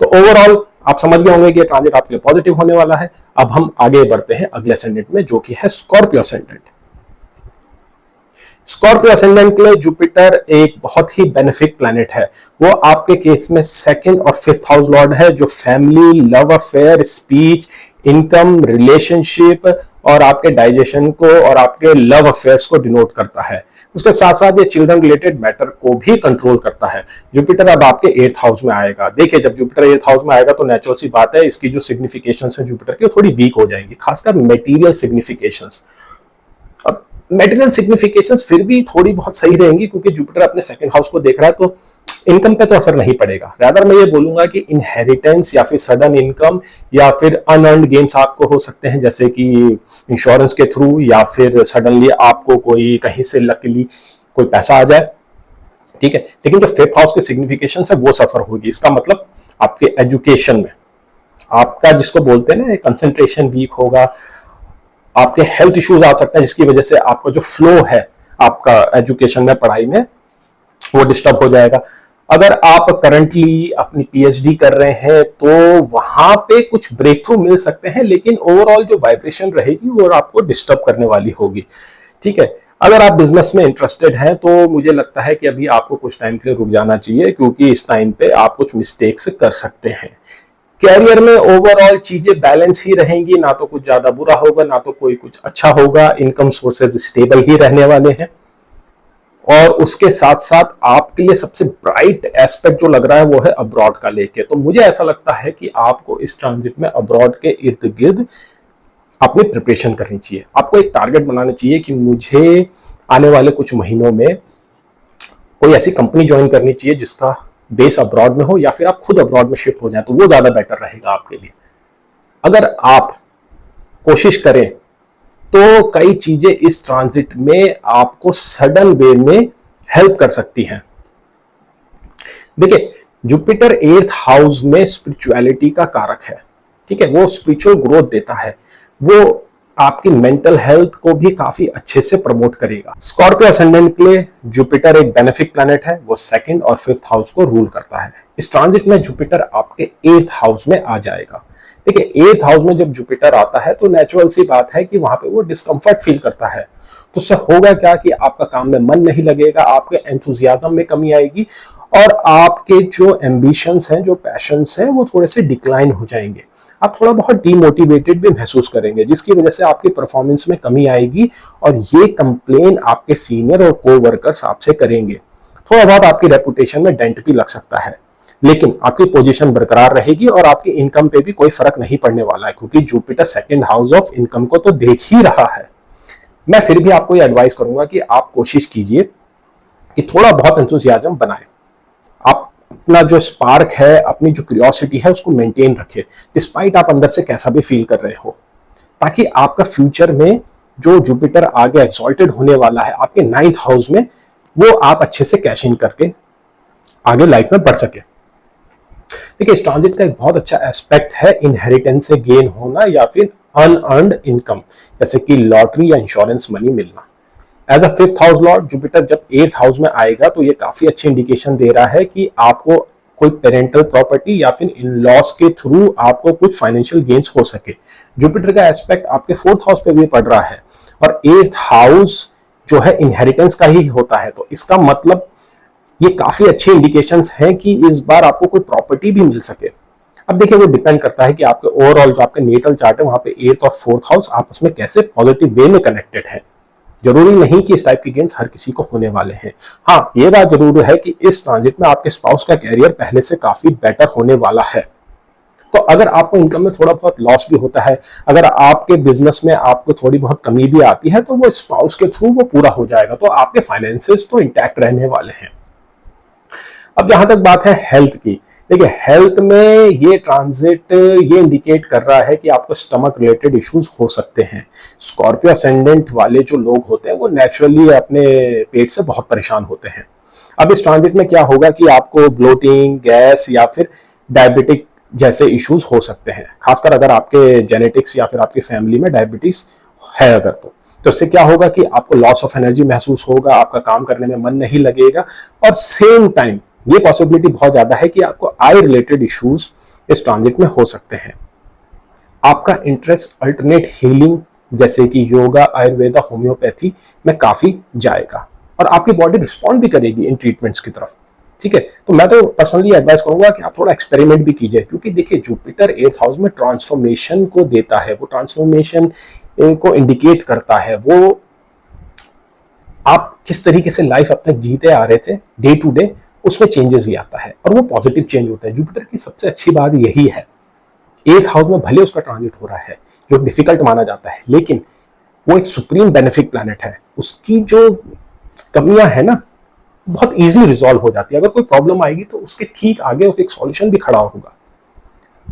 तो ओवरऑल आप समझ गए होंगे कि ट्रांजिट आपके लिए पॉजिटिव होने वाला है। अब हम आगे बढ़ते हैं अगले असेंडेंट में, जो कि है स्कॉर्पियो असेंडेंट। स्कॉर्पियो असेंडेंट के लिए जुपिटर एक बहुत ही बेनिफिक प्लैनेट है। वो आपके केस में 2nd और 5th हाउस लॉर्ड है, जो family, love affair, speech, income, relationship और आपके डाइजेशन को और आपके लव अफेयर्स को डिनोट करता है। उसके साथ साथ ये चिल्ड्रन रिलेटेड मैटर को भी कंट्रोल करता है। जुपिटर अब आपके 8th हाउस में आएगा। देखिए जब जुपिटर 8th हाउस में आएगा तो नेचुरल सी बात है, इसकी जो सिग्निफिकेशंस है जुपिटर की वो थोड़ी वीक हो जाएंगी, खासकर मेटीरियल सिग्निफिकेशंस। अब मेटीरियल सिग्निफिकेशंस फिर भी थोड़ी बहुत सही रहेंगी, क्योंकि जुपिटर अपने 2nd हाउस को देख रहा है, तो इनकम पे तो असर नहीं पड़ेगा। रादर मैं ये बोलूंगा कि इनहेरिटेंस या फिर सडन इनकम या फिर अनअर्न्ड गेम्स आपको हो सकते हैं, जैसे कि इंश्योरेंस के थ्रू या फिर सडनली आपको कोई कहीं से लकीली कोई पैसा आ जाए, ठीक है। लेकिन जो 5th हाउस के सिग्निफिकेशन है वो सफर होगी। इसका मतलब आपके एजुकेशन में आपका, जिसको बोलते हैं ना, कंसंट्रेशन वीक होगा, आपके हेल्थ इश्यूज आ सकते हैं, जिसकी वजह से आपका जो फ्लो है आपका एजुकेशन में, पढ़ाई में, वो डिस्टर्ब हो जाएगा। अगर आप करंटली अपनी पीएचडी कर रहे हैं तो वहां पे कुछ ब्रेक थ्रू मिल सकते हैं, लेकिन ओवरऑल जो वाइब्रेशन रहेगी वो आपको डिस्टर्ब करने वाली होगी, ठीक है। अगर आप बिजनेस में इंटरेस्टेड हैं तो मुझे लगता है कि अभी आपको कुछ टाइम के लिए रुक जाना चाहिए, क्योंकि इस टाइम पे आप कुछ मिस्टेक्स कर सकते हैं। कैरियर में ओवरऑल चीजें बैलेंस ही रहेंगी, ना तो कुछ ज्यादा बुरा होगा ना तो कोई कुछ अच्छा होगा। इनकम सोर्सेज स्टेबल ही रहने वाले हैं। और उसके साथ साथ आपके लिए सबसे ब्राइट एस्पेक्ट जो लग रहा है वो है अब्रॉड का लेके। तो मुझे ऐसा लगता है कि आपको इस ट्रांजिट में अब्रॉड के इर्द गिर्द अपनी प्रिपरेशन करनी चाहिए। आपको एक टारगेट बनाना चाहिए कि मुझे आने वाले कुछ महीनों में कोई ऐसी कंपनी ज्वाइन करनी चाहिए जिसका बेस अब्रॉड में हो, या फिर आप खुद अब्रॉड में शिफ्ट हो जाए तो वो ज्यादा बेटर रहेगा आपके लिए। अगर आप कोशिश करें तो कई चीजें इस ट्रांजिट में आपको सडन वे में हेल्प कर सकती हैं। देखिए जुपिटर 8th हाउस में स्पिरिचुअलिटी का कारक है, ठीक है। वो स्पिरिचुअल ग्रोथ देता है, वो आपकी मेंटल हेल्थ को भी काफी अच्छे से प्रमोट करेगा। स्कॉर्पियो असेंडेंट के लिए जुपिटर एक बेनिफिक प्लैनेट है, वो 2nd और 5th हाउस को रूल करता है। इस ट्रांजिट में जुपिटर आपके 8th हाउस में आ जाएगा। देखिए 8th हाउस में जब जुपिटर आता है तो नेचुरल सी बात है कि वहां पे वो डिस्कंफर्ट फील करता है। तो उससे होगा क्या कि आपका काम में मन नहीं लगेगा, आपके एंथुजियाज्म में कमी आएगी और आपके जो एम्बिशंस हैं, जो पैशंस हैं, वो थोड़े से डिक्लाइन हो जाएंगे। आप थोड़ा बहुत डीमोटिवेटेड भी महसूस करेंगे, जिसकी वजह से आपकी परफॉर्मेंस में कमी आएगी और ये कंप्लेन आपके सीनियर और कोवर्कर्स आपसे करेंगे। थोड़ा बहुत आपकी रेपुटेशन में डेंट भी लग सकता है, लेकिन आपकी पोजीशन बरकरार रहेगी और आपकी इनकम पे भी कोई फर्क नहीं पड़ने वाला है, क्योंकि Jupiter 2nd house of income को तो देख ही रहा है। मैं फिर भी आपको ये एडवाइस करूंगा कि आप कोशिश कीजिए कि थोड़ा बहुत एंथुसियाज्म बनाएं। आप अपना जो स्पार्क है, अपनी जो क्यूरियोसिटी है, उसको मेंटेन रखें, डिस्पाइट आप अंदर से कैसा भी फील कर रहे हो, ताकि आपका फ्यूचर में जो जुपिटर आगे एक्सॉल्टेड होने वाला है आपके 9th हाउस में, वो आप अच्छे से कैश इन करके आगे लाइफ में बढ़ सके। देखिए इस ट्रांजिट का एक बहुत अच्छा एस्पेक्ट है इनहेरिटेंस से गेन होना या फिर अनअर्न्ड इनकम, जैसे कि लॉटरी या इंश्योरेंस मनी मिलना। As a 5th house lord Jupiter जब 8th हाउस में आएगा तो ये काफी अच्छी इंडिकेशन दे रहा है कि आपको कोई पेरेंटल प्रॉपर्टी या फिर इन लॉस के थ्रू आपको कुछ फाइनेंशियल गेन्स हो सके। जुपिटर का एस्पेक्ट आपके 4th हाउस पे भी पड़ रहा है और 8th हाउस जो है इनहेरिटेंस का ही होता है, तो इसका मतलब ये काफी अच्छे इंडिकेशंस हैं कि इस बार आपको कोई प्रॉपर्टी भी मिल सके। अब देखिए वो डिपेंड करता है कि आपके ओवरऑल जो आपका नेटल चार्ट है वहां पे 8th और 4th हाउस आपस में कैसे पॉजिटिव वे में कनेक्टेड है। जरूरी नहीं कि इस टाइप की गेंस हर किसी को होने वाले हैं। हाँ, ये बात जरूर है कि इस ट्रांजिट में आपके स्पाउस का कैरियर पहले से काफी बेटर होने वाला है। तो अगर आपको इनकम में थोड़ा बहुत लॉस भी होता है, अगर आपके बिजनेस में आपको थोड़ी बहुत कमी भी आती है, तो वो स्पाउस के थ्रू वो पूरा हो जाएगा। तो आपके फाइनेंसेस तो इंटैक्ट रहने वाले हैं। अब जहां तक बात है हेल्थ की, देखिए हेल्थ में ये ट्रांजिट ये इंडिकेट कर रहा है कि आपको स्टमक रिलेटेड इश्यूज हो सकते हैं। स्कॉर्पियो असेंडेंट वाले जो लोग होते हैं वो नेचुरली अपने पेट से बहुत परेशान होते हैं। अब इस ट्रांजिट में क्या होगा कि आपको ब्लोटिंग, गैस या फिर डायबिटिक जैसे इश्यूज हो सकते हैं, खासकर अगर आपके जेनेटिक्स या फिर आपकी फैमिली में डायबिटीज है अगर तो इससे क्या होगा कि आपको लॉस ऑफ एनर्जी महसूस होगा, आपका काम करने में मन नहीं लगेगा, और सेम टाइम ये पॉसिबिलिटी बहुत ज्यादा है कि आपको आई रिलेटेड इश्यूज इस ट्रांजिट में हो सकते हैं। आपका इंटरेस्ट अल्टरनेट हीलिंग जैसे कि योगा, आयुर्वेदा, होम्योपैथी में काफी जाएगा और आपकी बॉडी रिस्पॉन्ड भी करेगी इन ट्रीटमेंट्स की तरफ। ठीक है, तो मैं तो पर्सनली एडवाइस करूंगा कि आप थोड़ा एक्सपेरिमेंट भी कीजिए, क्योंकि देखिए जुपिटर 8th हाउस में ट्रांसफॉर्मेशन को देता है, वो ट्रांसफॉर्मेशन को इंडिकेट करता है। वो आप किस तरीके से लाइफ अब तक जीते आ रहे थे डे टू डे, उसमें चेंजेस भी आता है और वो पॉजिटिव चेंज होता है। जुपिटर की सबसे अच्छी बात यही है, 8th हाउस में भले उसका ट्रांजिट हो रहा है जो डिफिकल्ट माना जाता है, लेकिन वो एक सुप्रीम बेनिफिक प्लैनेट है। उसकी जो कमियां है ना बहुत इजीली रिजॉल्व हो जाती है। अगर कोई प्रॉब्लम आएगी तो उसके ठीक आगे एक सॉल्यूशन भी खड़ा होगा।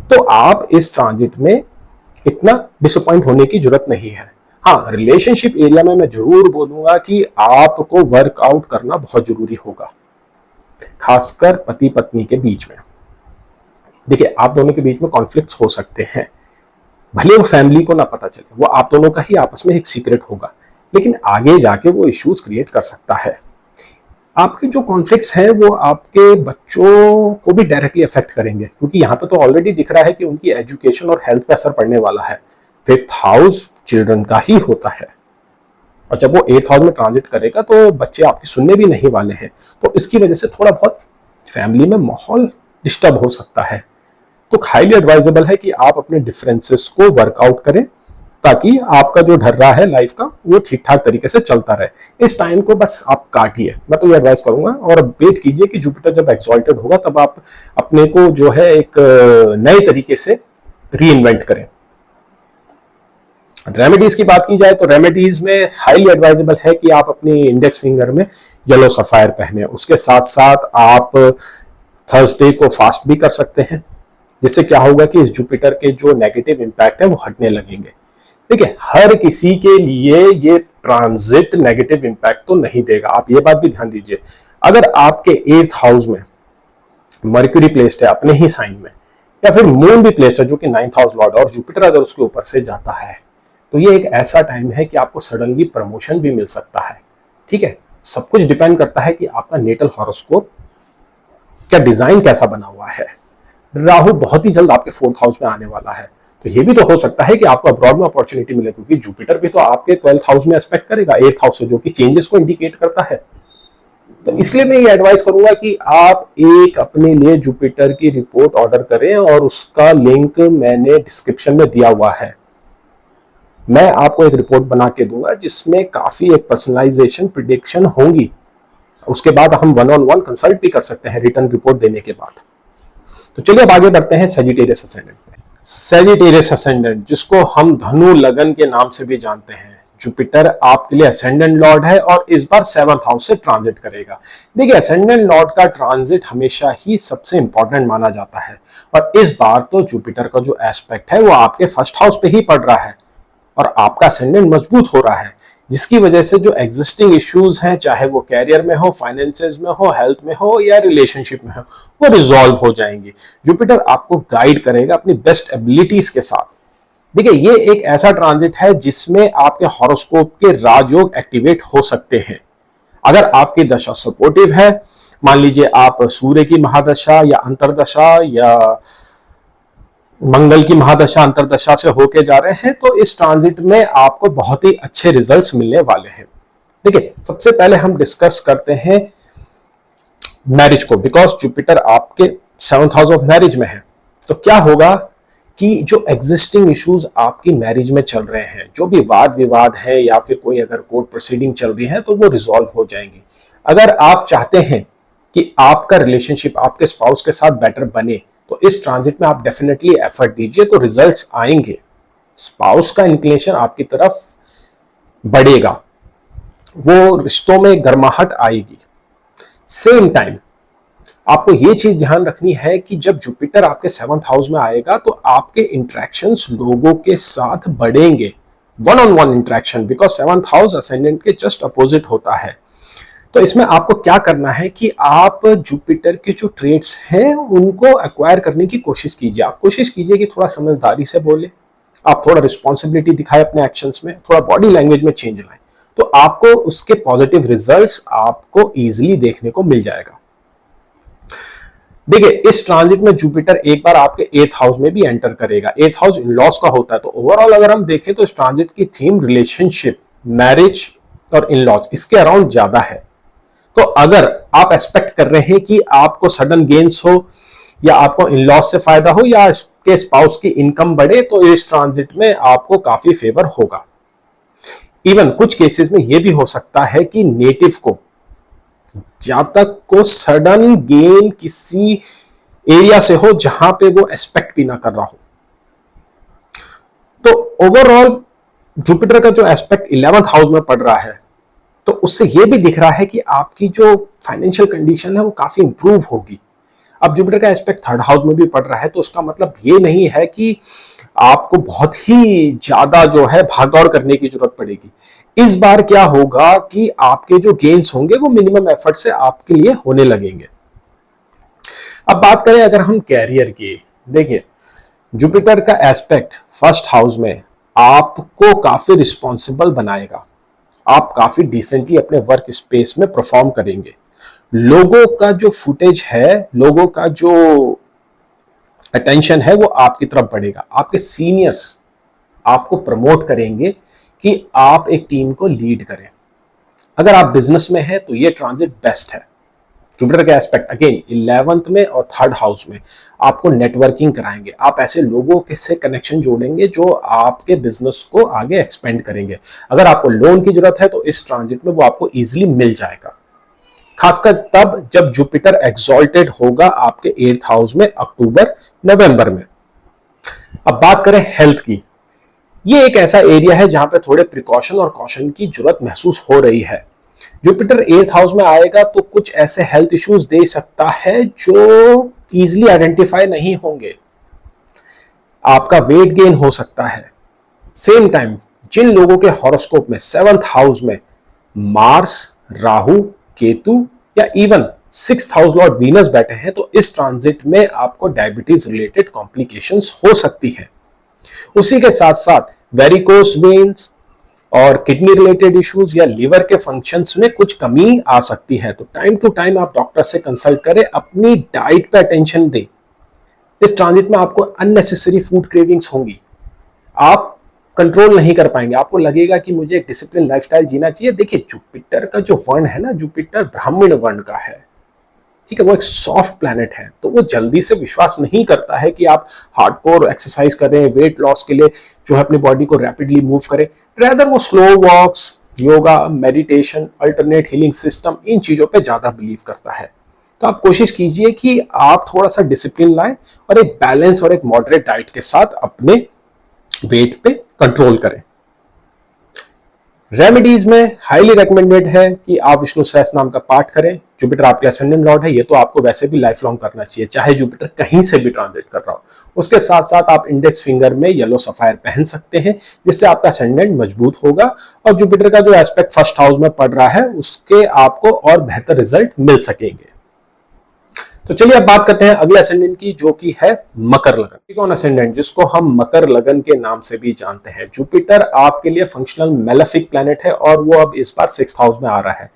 तो आप इस ट्रांजिट में इतना डिसअपॉइंट होने की जरूरत नहीं है। हाँ, रिलेशनशिप एरिया में मैं जरूर बोलूंगा कि आपको वर्कआउट करना बहुत जरूरी होगा, खासकर पति पत्नी के बीच में। देखिए आप दोनों के बीच में कॉन्फ्लिक्ट्स हो सकते हैं, भले वो फैमिली को ना पता चले, वो आप दोनों का ही आपस में एक सीक्रेट होगा, लेकिन आगे जाके वो इश्यूज क्रिएट कर सकता है। आपके जो कॉन्फ्लिक्ट्स हैं वो आपके बच्चों को भी डायरेक्टली अफेक्ट करेंगे, क्योंकि यहाँ पे तो ऑलरेडी दिख रहा है कि उनकी एजुकेशन और हेल्थ पे असर पड़ने वाला है। 5th हाउस चिल्ड्रन का ही होता है और जब वो 8th हाउस में ट्रांजिट करेगा तो बच्चे आपकी सुनने भी नहीं वाले हैं। तो इसकी वजह से थोड़ा बहुत फैमिली में माहौल डिस्टर्ब हो सकता है। तो हाईली एडवाइजेबल है कि आप अपने डिफरेंसेस को वर्कआउट करें ताकि आपका जो ढर्रा है लाइफ का वो ठीक ठाक तरीके से चलता रहे। इस टाइम को बस आप काटिए, मैं तो ये एडवाइस करूंगा, और वेट कीजिए कि जुपिटर जब एक्सॉल्टेड होगा तब आप अपने को जो है एक नए तरीके से रीइन्वेंट करें। रेमेडीज की बात की जाए तो रेमेडीज में हाईली एडवाइजेबल है कि आप अपनी इंडेक्स फिंगर में येलो सफायर पहने। उसके साथ साथ आप थर्सडे को फास्ट भी कर सकते हैं, जिससे क्या होगा कि इस जुपिटर के जो नेगेटिव इंपैक्ट है वो हटने लगेंगे। देखिए हर किसी के लिए ये ट्रांजिट नेगेटिव इंपैक्ट तो नहीं देगा, आप ये बात भी ध्यान दीजिए। अगर आपके 8th हाउस में मर्क्यूरी प्लेस्ड है अपने ही साइन में, या फिर मून भी प्लेस्ड है जो कि 9th हाउस लॉर्ड, और जुपिटर अगर उसके ऊपर से जाता है, तो ये एक ऐसा टाइम है कि आपको सडनली प्रमोशन भी मिल सकता है। ठीक है, सब कुछ डिपेंड करता है कि आपका नेटल हॉरोस्कोप का डिजाइन कैसा बना हुआ है। राहु बहुत ही जल्द आपके 4th हाउस में आने वाला है, तो ये भी तो हो सकता है कि आपको अब्रॉड में अपॉर्चुनिटी मिले, क्योंकि जुपिटर भी तो आपके 12th हाउस में एस्पेक्ट करेगा 8th हाउस से, जो कि चेंजेस को इंडिकेट करता है। तो इसलिए मैं ये एडवाइस करूंगा कि आप एक अपने लिए जुपिटर की रिपोर्ट ऑर्डर करें और उसका लिंक मैंने डिस्क्रिप्शन में दिया हुआ है। मैं आपको एक रिपोर्ट बना के दूंगा जिसमें काफी एक पर्सनलाइजेशन प्रिडिक्शन होंगी। उसके बाद हम 1-on-1 कंसल्ट भी कर सकते हैं रिटर्न रिपोर्ट देने के बाद। तो चलिए अब आगे बढ़ते हैं सजिटेरियस असेंडेंट पे। सजिटेरियस असेंडेंट, जिसको हम धनु लगन के नाम से भी जानते हैं, जुपिटर आपके लिए असेंडेंट लॉर्ड है और इस बार 7th हाउस से ट्रांजिट करेगा। देखिए असेंडेंट लॉर्ड का ट्रांजिट हमेशा ही सबसे इंपॉर्टेंट माना जाता है, और इस बार तो जुपिटर का जो एस्पेक्ट है वो आपके 1st हाउस पे ही पड़ रहा है और आपका असेंडेंट मजबूत हो रहा है, जिसकी वजह से जो एग्जिस्टिंग इश्यूज हैं, चाहे वो कैरियर में हो, फाइनेंसेस में हो, हेल्थ में हो या रिलेशनशिप में हो, वो रिजॉल्व हो जाएंगे। जुपिटर आपको गाइड करेगा अपनी बेस्ट एबिलिटीज के साथ। देखिए ये एक ऐसा ट्रांजिट है जिसमें आपके हॉरोस्कोप के राजयोग एक्टिवेट हो सकते हैं। अगर आपकी दशा सपोर्टिव है, मान लीजिए आप सूर्य की महादशा या अंतरदशा या मंगल की महादशा अंतरदशा से होके जा रहे हैं, तो इस ट्रांजिट में आपको बहुत ही अच्छे रिजल्ट्स मिलने वाले हैं। देखिए सबसे पहले हम डिस्कस करते हैं मैरिज को, बिकॉज जुपिटर आपके 7th हाउस ऑफ मैरिज में है। तो क्या होगा कि जो एग्जिस्टिंग इश्यूज आपकी मैरिज में चल रहे हैं, जो भी वाद विवाद है या फिर कोई अगर कोर्ट प्रोसीडिंग चल रही है, तो वो रिजॉल्व हो जाएंगी। अगर आप चाहते हैं कि आपका रिलेशनशिप आपके स्पाउस के साथ बेटर बने, तो इस ट्रांजिट में आप डेफिनेटली एफर्ट दीजिए, तो रिजल्ट्स आएंगे। स्पाउस का इंक्लिनेशन आपकी तरफ बढ़ेगा, वो रिश्तों में गर्माहट आएगी। सेम टाइम आपको ये चीज ध्यान रखनी है कि जब जुपिटर आपके 7th हाउस में आएगा तो आपके इंटरेक्शंस लोगों के साथ बढ़ेंगे, one on one interaction, because 7th house ascendant के जस्ट अपोजिट होता है। तो इसमें आपको क्या करना है कि आप जुपिटर के जो ट्रेड्स हैं उनको एक्वायर करने की कोशिश कीजिए। आप कोशिश कीजिए कि थोड़ा समझदारी से बोले, आप थोड़ा रिस्पॉन्सिबिलिटी दिखाए अपने एक्शंस में, थोड़ा बॉडी लैंग्वेज में चेंज लाएं, तो आपको उसके पॉजिटिव रिजल्ट्स आपको इजीली देखने को मिल जाएगा। देखिए, इस ट्रांजिट में जुपिटर एक बार आपके 8th हाउस में भी एंटर करेगा। 8th हाउस इन लॉस का होता है, तो ओवरऑल अगर हम देखें तो इस ट्रांजिट की थीम रिलेशनशिप, मैरिज और इन लॉस इसके अराउंड ज्यादा है। तो अगर आप एक्सपेक्ट कर रहे हैं कि आपको सडन गेन्स हो या आपको इन लॉस से फायदा हो या इसके स्पाउस की इनकम बढ़े, तो इस ट्रांजिट में आपको काफी फेवर होगा। इवन कुछ केसेस में यह भी हो सकता है कि नेटिव को, जातक को सडन गेन किसी एरिया से हो जहां पे वो एक्सपेक्ट भी ना कर रहा हो। तो ओवरऑल जुपिटर का जो एस्पेक्ट 11th हाउस में पड़ रहा है, तो उससे यह भी दिख रहा है कि आपकी जो फाइनेंशियल कंडीशन है वो काफी इंप्रूव होगी। अब जुपिटर का एस्पेक्ट 3rd हाउस में भी पड़ रहा है, तो उसका मतलब ये नहीं है कि आपको बहुत ही ज्यादा जो है भागदौड़ करने की जरूरत पड़ेगी। इस बार क्या होगा कि आपके जो गेन्स होंगे वो मिनिमम एफर्ट से आपके लिए होने लगेंगे। अब बात करें अगर हम कैरियर की, देखिए जुपिटर का एस्पेक्ट 1st हाउस में आपको काफी रिस्पॉन्सिबल बनाएगा। आप काफी डिसेंटली अपने वर्क स्पेस में परफॉर्म करेंगे। लोगों का जो फुटेज है, लोगों का जो अटेंशन है वो आपकी तरफ बढ़ेगा। आपके सीनियर्स आपको प्रमोट करेंगे कि आप एक टीम को लीड करें। अगर आप बिजनेस में हैं तो ये ट्रांजिट बेस्ट है। जुपिटर का एस्पेक्ट अगेन 11th में और 3rd हाउस में आपको नेटवर्किंग कराएंगे। आप ऐसे लोगों के से कनेक्शन जोड़ेंगे जो आपके बिजनेस को आगे एक्सपेंड करेंगे। अगर आपको लोन की जरूरत है तो इस ट्रांजिट में वो आपको इजीली मिल जाएगा, खासकर तब जब जुपिटर एक्सॉल्टेड होगा आपके 8th हाउस में अक्टूबर नवंबर में। अब बात करें हेल्थ की, ये एक ऐसा एरिया है जहां पे थोड़े प्रिकॉशन और कॉशन की जरूरत महसूस हो रही है। जुपिटर 8th हाउस में आएगा तो कुछ ऐसे हेल्थ इश्यूज दे सकता है जो इजीली आइडेंटिफाई नहीं होंगे। आपका वेट गेन हो सकता है। सेम टाइम जिन लोगों के हॉरोस्कोप में 7th हाउस में मार्स, राहु, केतु या even 6th house Lord Venus बैठे हैं, तो इस ट्रांजिट में आपको डायबिटीज रिलेटेड कॉम्प्लिकेशंस हो सकती है। उसी के साथ साथ वेरिकोस वेन्स और किडनी रिलेटेड इश्यूज या लिवर के फंक्शंस में कुछ कमी आ सकती है। तो टाइम टू टाइम आप डॉक्टर से कंसल्ट करें, अपनी डाइट पे अटेंशन दें। इस ट्रांजिट में आपको अननेसेसरी फूड क्रेविंग्स होंगी, आप कंट्रोल नहीं कर पाएंगे। आपको लगेगा कि मुझे एक डिसिप्लिन लाइफस्टाइल जीना चाहिए। देखिए, जुपिटर का जो वर्ण है ना, जुपिटर ब्राह्मण वर्ण का है, ठीक है, वो एक सॉफ्ट प्लैनेट है, तो वो जल्दी से विश्वास नहीं करता है कि आप हार्डकोर एक्सरसाइज करें, वेट लॉस के लिए जो है अपनी बॉडी को रैपिडली मूव करें। रेदर वो slow walks, yoga, meditation, alternate healing system, इन चीजों पे ज्यादा बिलीव करता है। तो आप कोशिश कीजिए कि आप थोड़ा सा डिसिप्लिन लाएं और एक बैलेंस और एक मॉडरेट डाइट के साथ अपने वेट पे कंट्रोल करें। रेमेडीज में हाईली रिकमेंडेड है कि आप विष्णु सहस्त्र नाम का पाठ करें। जुपिटर आपके असेंडेंट लॉर्ड है, ये तो आपको वैसे भी लाइफ लॉन्ग करना चाहिए, चाहे जुपिटर कहीं से भी ट्रांजिट कर रहा हो। उसके साथ साथ आप इंडेक्स फिंगर में येलो सफायर पहन सकते हैं, जिससे आपका असेंडेंट मजबूत होगा और जुपिटर का जो एस्पेक्ट 1st हाउस में पड़ रहा है उसके आपको और बेहतर रिजल्ट मिल सकेंगे। तो चलिए अब बात करते हैं अगले असेंडेंट की, जो कि है मकर लगन। कौन असेंडेंट, जिसको हम मकर लगन के नाम से भी जानते हैं। जुपिटर आपके लिए फंक्शनल मेलेफिक प्लैनेट है और वो अब इस बार 6th हाउस में आ रहा है।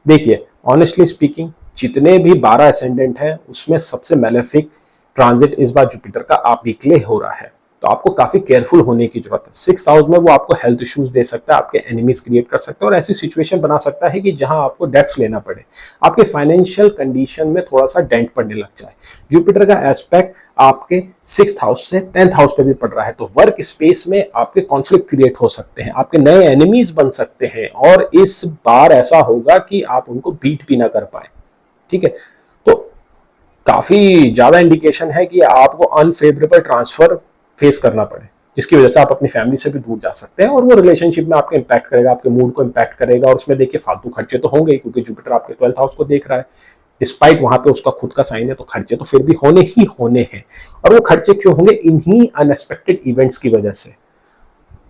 देखिए, ऑनेस्टली स्पीकिंग, जितने भी 12 असेंडेंट हैं उसमें सबसे मेलेफिक ट्रांजिट इस बार जुपिटर का आप के लिए हो रहा है। तो आपको काफी केयरफुल होने की जरूरत है। 6th हाउस में वो आपको हेल्थ इश्यूज दे सकता है, आपके एनिमीज क्रिएट कर सकता है और ऐसी सिचुएशन बना सकता है कि जहां आपको डेट्स लेना पड़े, आपके फाइनेंशियल कंडीशन में थोड़ा सा डेंट पड़ने लग जाए। जुपिटर का एस्पेक्ट आपके 6th हाउस से 10th हाउस पे भी पड़ रहा है, तो वर्क स्पेस में आपके कॉन्फ्लिक्ट क्रिएट हो सकते हैं, आपके नए एनिमीज बन सकते हैं और इस बार ऐसा होगा कि आप उनको बीट भी ना कर पाए। ठीक है, तो काफी ज्यादा इंडिकेशन है कि आपको अनफेवरेबल ट्रांसफर फेस करना पड़े, जिसकी वजह से आप अपनी फैमिली से भी दूर जा सकते हैं और वो रिलेशनशिप में आपके इंपैक्ट करेगा, आपके मूड को इंपैक्ट करेगा और उसमें देखिए फालतू खर्चे तो होंगे क्योंकि जुपिटर आपके 12th हाउस को देख रहा है। डिस्पाइट वहां पे उसका खुद का साइन है तो खर्चे तो फिर भी होने ही होने हैं, और वो खर्चे क्यों होंगे? इन्हीं अनएक्सपेक्टेड इवेंट्स की वजह से।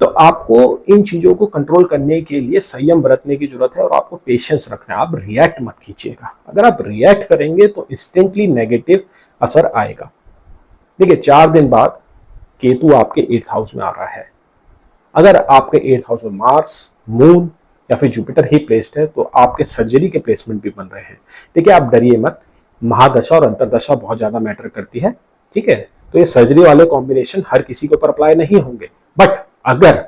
तो आपको इन चीजों को कंट्रोल करने के लिए संयम बरतने की जरूरत है और आपको पेशेंस रखना है। आप रिएक्ट मत कीजिएगा, अगर आप रिएक्ट करेंगे तो इंस्टेंटली नेगेटिव असर आएगा। देखिए 4 दिन बाद केतु आपके 8th हाउस में आ रहा है। अगर आपके 8th हाउस में मार्स, मून या फिर जुपिटर ही प्लेस्ड है तो आपके सर्जरी के प्लेसमेंट भी बन रहे हैं। देखिए आप डरिए मत, महादशा और अंतरदशा बहुत ज्यादा मैटर करती है। ठीक है, तो ये सर्जरी वाले कॉम्बिनेशन हर किसी के ऊपर अप्लाई नहीं होंगे, बट अगर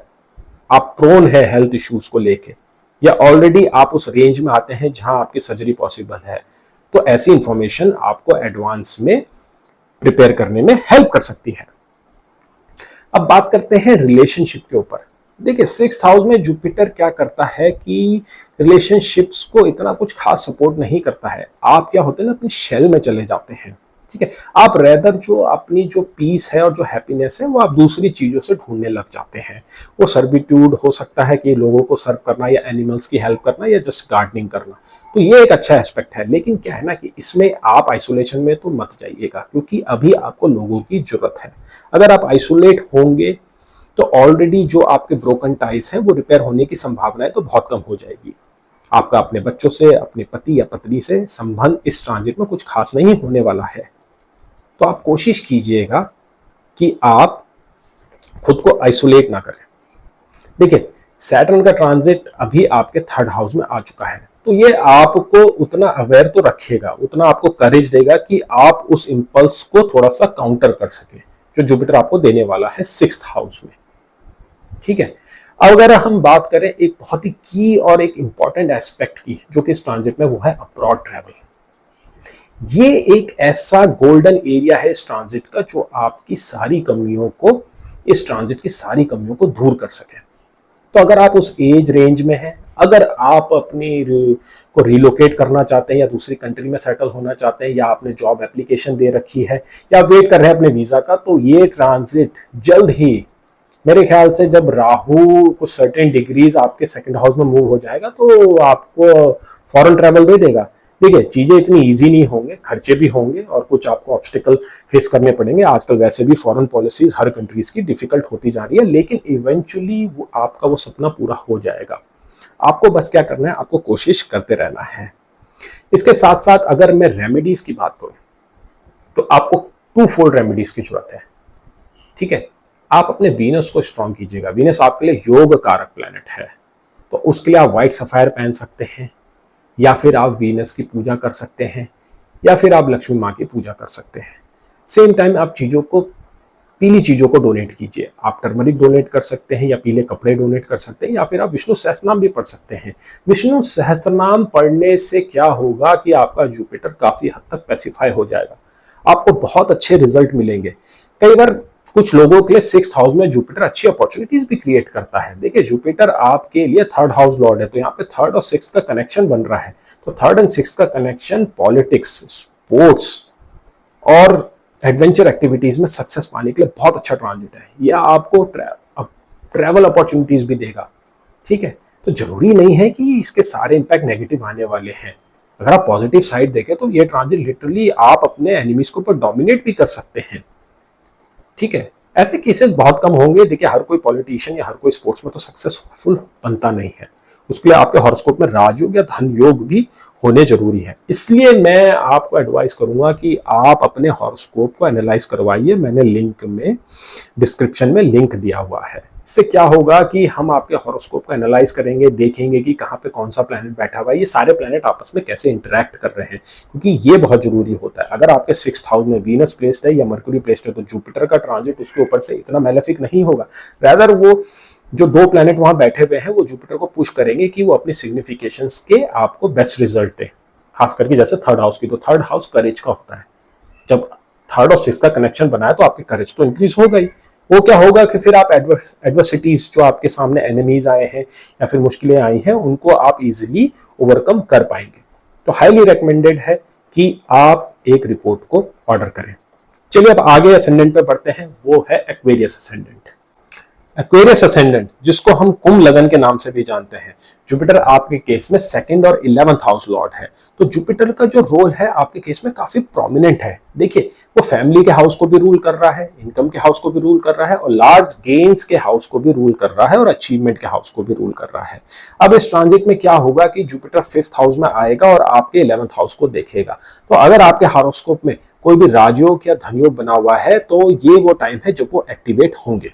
आप प्रोन है हेल्थ इश्यूज को लेके या ऑलरेडी आप उस रेंज में आते हैं जहां आपकी सर्जरी पॉसिबल है, तो ऐसी इंफॉर्मेशन आपको एडवांस में प्रिपेयर करने में हेल्प कर सकती है। अब बात करते हैं रिलेशनशिप के ऊपर। देखिए 6th हाउस में जुपिटर क्या करता है कि रिलेशनशिप्स को इतना कुछ खास सपोर्ट नहीं करता है। आप क्या होते हैं ना, अपनी शेल में चले जाते हैं। ठीक है, आप रेदर जो अपनी जो पीस है और जो हैप्पीनेस है वो आप दूसरी चीजों से ढूंढने लग जाते हैं। वो सर्विट्यूड हो सकता है कि लोगों को सर्व करना या एनिमल्स की हेल्प करना या जस्ट गार्डनिंग करना, तो ये एक अच्छा एस्पेक्ट है। लेकिन क्या है ना कि इसमें आप आइसोलेशन में तो मत जाइएगा क्योंकि अभी आपको लोगों की जरूरत है। अगर आप आइसोलेट होंगे तो ऑलरेडी जो आपके ब्रोकन टाइज हैं वो रिपेयर होने की संभावनाएं तो बहुत कम हो जाएगी। आपका अपने बच्चों से, अपने पति या पत्नी से संबंध इस ट्रांजिट में कुछ खास नहीं होने वाला है। तो आप कोशिश कीजिएगा कि आप खुद को आइसोलेट ना करें। देखिए सैटर्न का ट्रांजिट अभी आपके 3rd हाउस में आ चुका है, तो ये आपको उतना अवेयर तो रखेगा, उतना आपको करेज देगा कि आप उस इंपल्स को थोड़ा सा काउंटर कर सके जो जुपिटर आपको देने वाला है 6th हाउस में। ठीक है, अब अगर हम बात करें एक बहुत ही की और एक इंपॉर्टेंट एस्पेक्ट की जो कि इस ट्रांजिट में, वो है अब्रॉड ट्रैवल। ये एक ऐसा गोल्डन एरिया है इस ट्रांजिट का जो आपकी सारी कमियों को, इस ट्रांजिट की सारी कमियों को दूर कर सके। तो अगर आप उस एज रेंज में हैं, अगर आप अपनी को रिलोकेट करना चाहते हैं या दूसरी कंट्री में सेटल होना चाहते हैं या आपने जॉब एप्लीकेशन दे रखी है या वेट कर रहे हैं अपने वीजा का, तो ये ट्रांजिट जल्द ही, मेरे ख्याल से जब राहु कुछ सर्टेन डिग्रीज आपके 2nd हाउस में मूव हो जाएगा तो आपको फॉरेन ट्रैवल दे देगा। देखिए चीजें इतनी इजी नहीं होंगे, खर्चे भी होंगे और कुछ आपको ऑब्स्टिकल फेस करने पड़ेंगे। आजकल वैसे भी फॉरेन पॉलिसीज हर कंट्रीज की डिफिकल्ट होती जा रही है, लेकिन इवेंचुअली वो आपका वो सपना पूरा हो जाएगा। आपको बस क्या करना है, आपको कोशिश करते रहना है। इसके साथ साथ अगर मैं रेमेडीज की बात करूं तो आपको 2 फोल्ड रेमेडीज की जरूरत है। ठीक है, आप अपने वीनस को स्ट्रॉन्ग कीजिएगा। वीनस आपके लिए योग कारक प्लैनेट है, तो उसके लिए आप व्हाइट सफायर पहन सकते हैं या फिर आप वीनस की पूजा कर सकते हैं या फिर आप लक्ष्मी माँ की पूजा कर सकते हैं। सेम टाइम आप चीज़ों को, पीली चीज़ों को डोनेट कीजिए। आप टर्मरिक डोनेट कर सकते हैं या पीले कपड़े डोनेट कर सकते हैं या फिर आप विष्णु सहस्त्रनाम भी पढ़ सकते हैं। विष्णु सहस्त्रनाम पढ़ने से क्या होगा कि आपका जुपिटर काफ़ी हद तक पैसिफाई हो जाएगा, आपको बहुत अच्छे रिजल्ट मिलेंगे। कई बार कुछ लोगों के लिए 6th हाउस में जुपिटर अच्छी अपॉर्चुनिटीज भी क्रिएट करता है। देखिए जुपिटर आपके लिए 3rd हाउस लॉर्ड है, तो यहाँ पे 3rd और 6th का कनेक्शन बन रहा है। तो 3rd एंड 6th का कनेक्शन पॉलिटिक्स, स्पोर्ट्स और एडवेंचर एक्टिविटीज में सक्सेस पाने के लिए बहुत अच्छा ट्रांजिट है। यह आपको ट्रैवल अपॉर्चुनिटीज भी देगा। ठीक है, तो जरूरी नहीं है कि इसके सारे इंपैक्ट नेगेटिव आने वाले हैं। अगर आप पॉजिटिव साइड देखें तो ये ट्रांजिट लिटरली आप अपने एनिमीज के ऊपर डोमिनेट भी कर सकते हैं। ठीक है, ऐसे केसेस बहुत कम होंगे। देखिए हर कोई पॉलिटिशियन या हर कोई स्पोर्ट्स में तो सक्सेसफुल बनता नहीं है, उसके लिए आपके हॉरोस्कोप में राजयोग या धन योग भी होने जरूरी है। इसलिए मैं आपको एडवाइस करूंगा कि आप अपने हॉरोस्कोप को एनालाइज करवाइए। मैंने लिंक में, डिस्क्रिप्शन में लिंक दिया हुआ है। इससे क्या होगा कि हम आपके हॉरोस्कोप को एनालाइज करेंगे, देखेंगे कि कहाँ पे कौन सा प्लैनेट बैठा हुआ है, ये सारे प्लैनेट आपस में कैसे इंटरेक्ट कर रहे हैं, क्योंकि ये बहुत जरूरी होता है। अगर आपके 6th हाउस में वीनस प्लेस्ड है या मरकरी प्लेस्ड है तो जुपिटर का ट्रांजिट उसके ऊपर से इतना मैलेफिक नहीं होगा। रादर वो जो 2 प्लैनेट वहां बैठे हुए हैं वो जुपिटर को पुश करेंगे कि वो अपनी सिग्निफिकेशंस के आपको बेस्ट रिजल्ट दे, खास करके जैसे 3rd हाउस की। तो 3rd हाउस करेज का होता है। जब 3rd और 6th का कनेक्शन बनाया तो आपकी करेज तो इंक्रीज हो गई। वो क्या होगा कि फिर आप एडवर्सिटीज, जो आपके सामने एनिमीज आए हैं या फिर मुश्किलें आई हैं, उनको आप इजीली ओवरकम कर पाएंगे। तो हाईली रिकमेंडेड है कि आप एक रिपोर्ट को ऑर्डर करें। चलिए अब आगे असेंडेंट पे बढ़ते हैं, वो है एक्वेरियस असेंडेंट। एक्वेरियस असेंडेंट, जिसको हम कुंभ लगन के नाम से भी जानते हैं, जुपिटर आपके केस में 2nd और 11th हाउस लॉर्ड है। तो जुपिटर का जो रोल है आपके केस में काफी प्रोमिनेंट है। देखिए, वो फैमिली के हाउस को भी रूल कर रहा है, इनकम के हाउस को भी रूल कर रहा है, और लार्ज गेन्स के हाउस को भी रूल कर रहा है, और अचीवमेंट के हाउस को भी रूल कर रहा है। अब इस ट्रांजिट में क्या होगा कि जुपिटर 5th हाउस में आएगा और आपके 11th हाउस को देखेगा। तो अगर आपके हॉरोस्कोप में कोई भी राजयोग या धनयोग बना हुआ है तो ये वो टाइम है जब वो एक्टिवेट होंगे।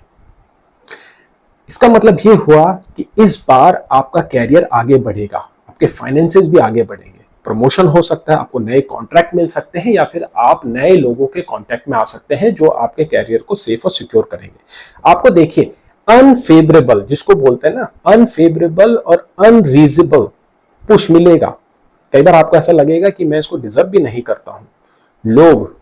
इसका मतलब ये हुआ कि इस बार आपका कैरियर आगे बढ़ेगा, आपके फाइनेंसेस भी आगे बढ़ेंगे, प्रमोशन हो सकता है, आपको नए कॉन्ट्रैक्ट मिल सकते हैं, या फिर आप नए लोगों के कॉन्टैक्ट में आ सकते हैं जो आपके कैरियर को सेफ और सिक्योर करेंगे। आपको देखिए, अनफेवरेबल, जिसको बोलते हैं ना, अनफेवरेबल और अनरीजनेबल पुश मिलेगा। कई बार आपको ऐसा लगेगा कि मैं इसको डिजर्व भी नहीं करता हूं। लोग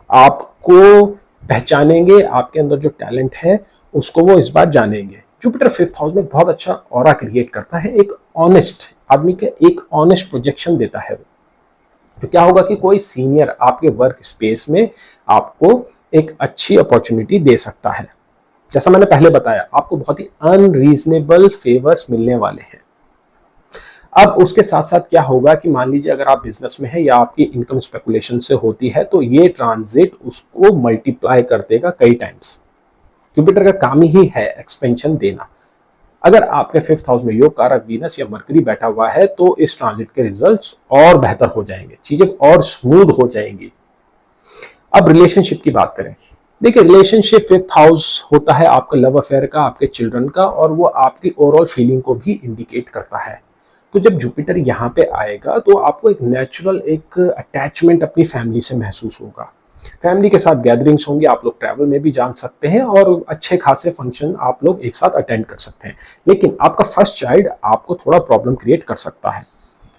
आपको पहचानेंगे, आपके अंदर जो टैलेंट है उसको वो इस बार जानेंगे। जुपिटर 5th हाउस में बहुत अच्छा ऑरा क्रिएट करता है, एक ऑनेस्ट आदमी के एक ऑनेस्ट प्रोजेक्शन देता है। तो क्या होगा कि कोई सीनियर आपके वर्क स्पेस में आपको एक अच्छी अपॉर्चुनिटी दे सकता है। जैसा मैंने पहले बताया, आपको बहुत ही अनरीजनेबल फेवर्स मिलने वाले हैं। अब उसके साथ साथ क्या होगा कि मान लीजिए अगर आप बिजनेस में है या आपकी इनकम स्पेकुलेशन से होती है तो ये ट्रांजिट उसको मल्टीप्लाई कर देगा कई टाइम्स। जुपिटर का काम ही है एक्सपेंशन देना। अगर आपके 5th हाउस में योग कारक वीनस या मरकरी बैठा हुआ है तो इस ट्रांजिट के रिजल्ट्स और बेहतर हो जाएंगे, चीजें और स्मूथ हो जाएंगी। अब रिलेशनशिप की बात करें। देखिए, रिलेशनशिप 5th हाउस होता है आपका लव अफेयर का, आपके चिल्ड्रन का, और वो आपकी ओवरऑल फीलिंग को भी इंडिकेट करता है। तो जब जुपिटर यहाँ पे आएगा तो आपको एक नेचुरल एक अटैचमेंट अपनी फैमिली से महसूस होगा। फैमिली के साथ गैदरिंग्स होंगी, आप लोग ट्रैवल में भी जान सकते हैं, और अच्छे खासे फंक्शन आप लोग एक साथ अटेंड कर सकते हैं। लेकिन आपका फर्स्ट चाइल्ड आपको थोड़ा प्रॉब्लम क्रिएट कर सकता है,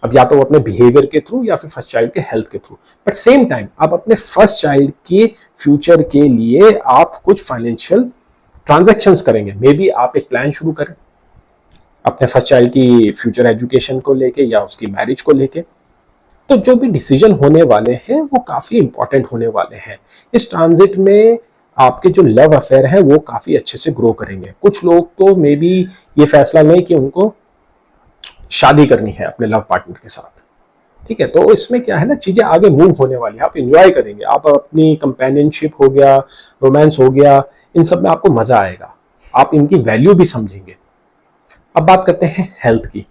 अब या तो वो अपने बिहेवियर के थ्रू या फिर फर्स्ट चाइल्ड के हेल्थ के थ्रू। बट सेम टाइम आप अपने फर्स्ट चाइल्ड के फ्यूचर के लिए आप कुछ फाइनेंशियल ट्रांजेक्शंस करेंगे। मे बी आप एक प्लान शुरू करें अपने फर्स्ट चाइल्ड की फ्यूचर एजुकेशन को लेके या उसकी मैरिज को लेके। तो जो भी डिसीजन होने वाले हैं वो काफी इंपॉर्टेंट होने वाले हैं। इस ट्रांजिट में आपके जो लव अफेयर है वो काफी अच्छे से ग्रो करेंगे। कुछ लोग तो मे बी ये फैसला लें कि उनको शादी करनी है अपने लव पार्टनर के साथ, ठीक है। तो इसमें क्या है ना, चीजें आगे मूव होने वाली है, आप एंजॉय करेंगे, आप अपनी कंपेनियनशिप हो गया, रोमांस हो गया, इन सब में आपको मजा आएगा, आप इनकी वैल्यू भी समझेंगे। अब बात करते हैं हेल्थ की।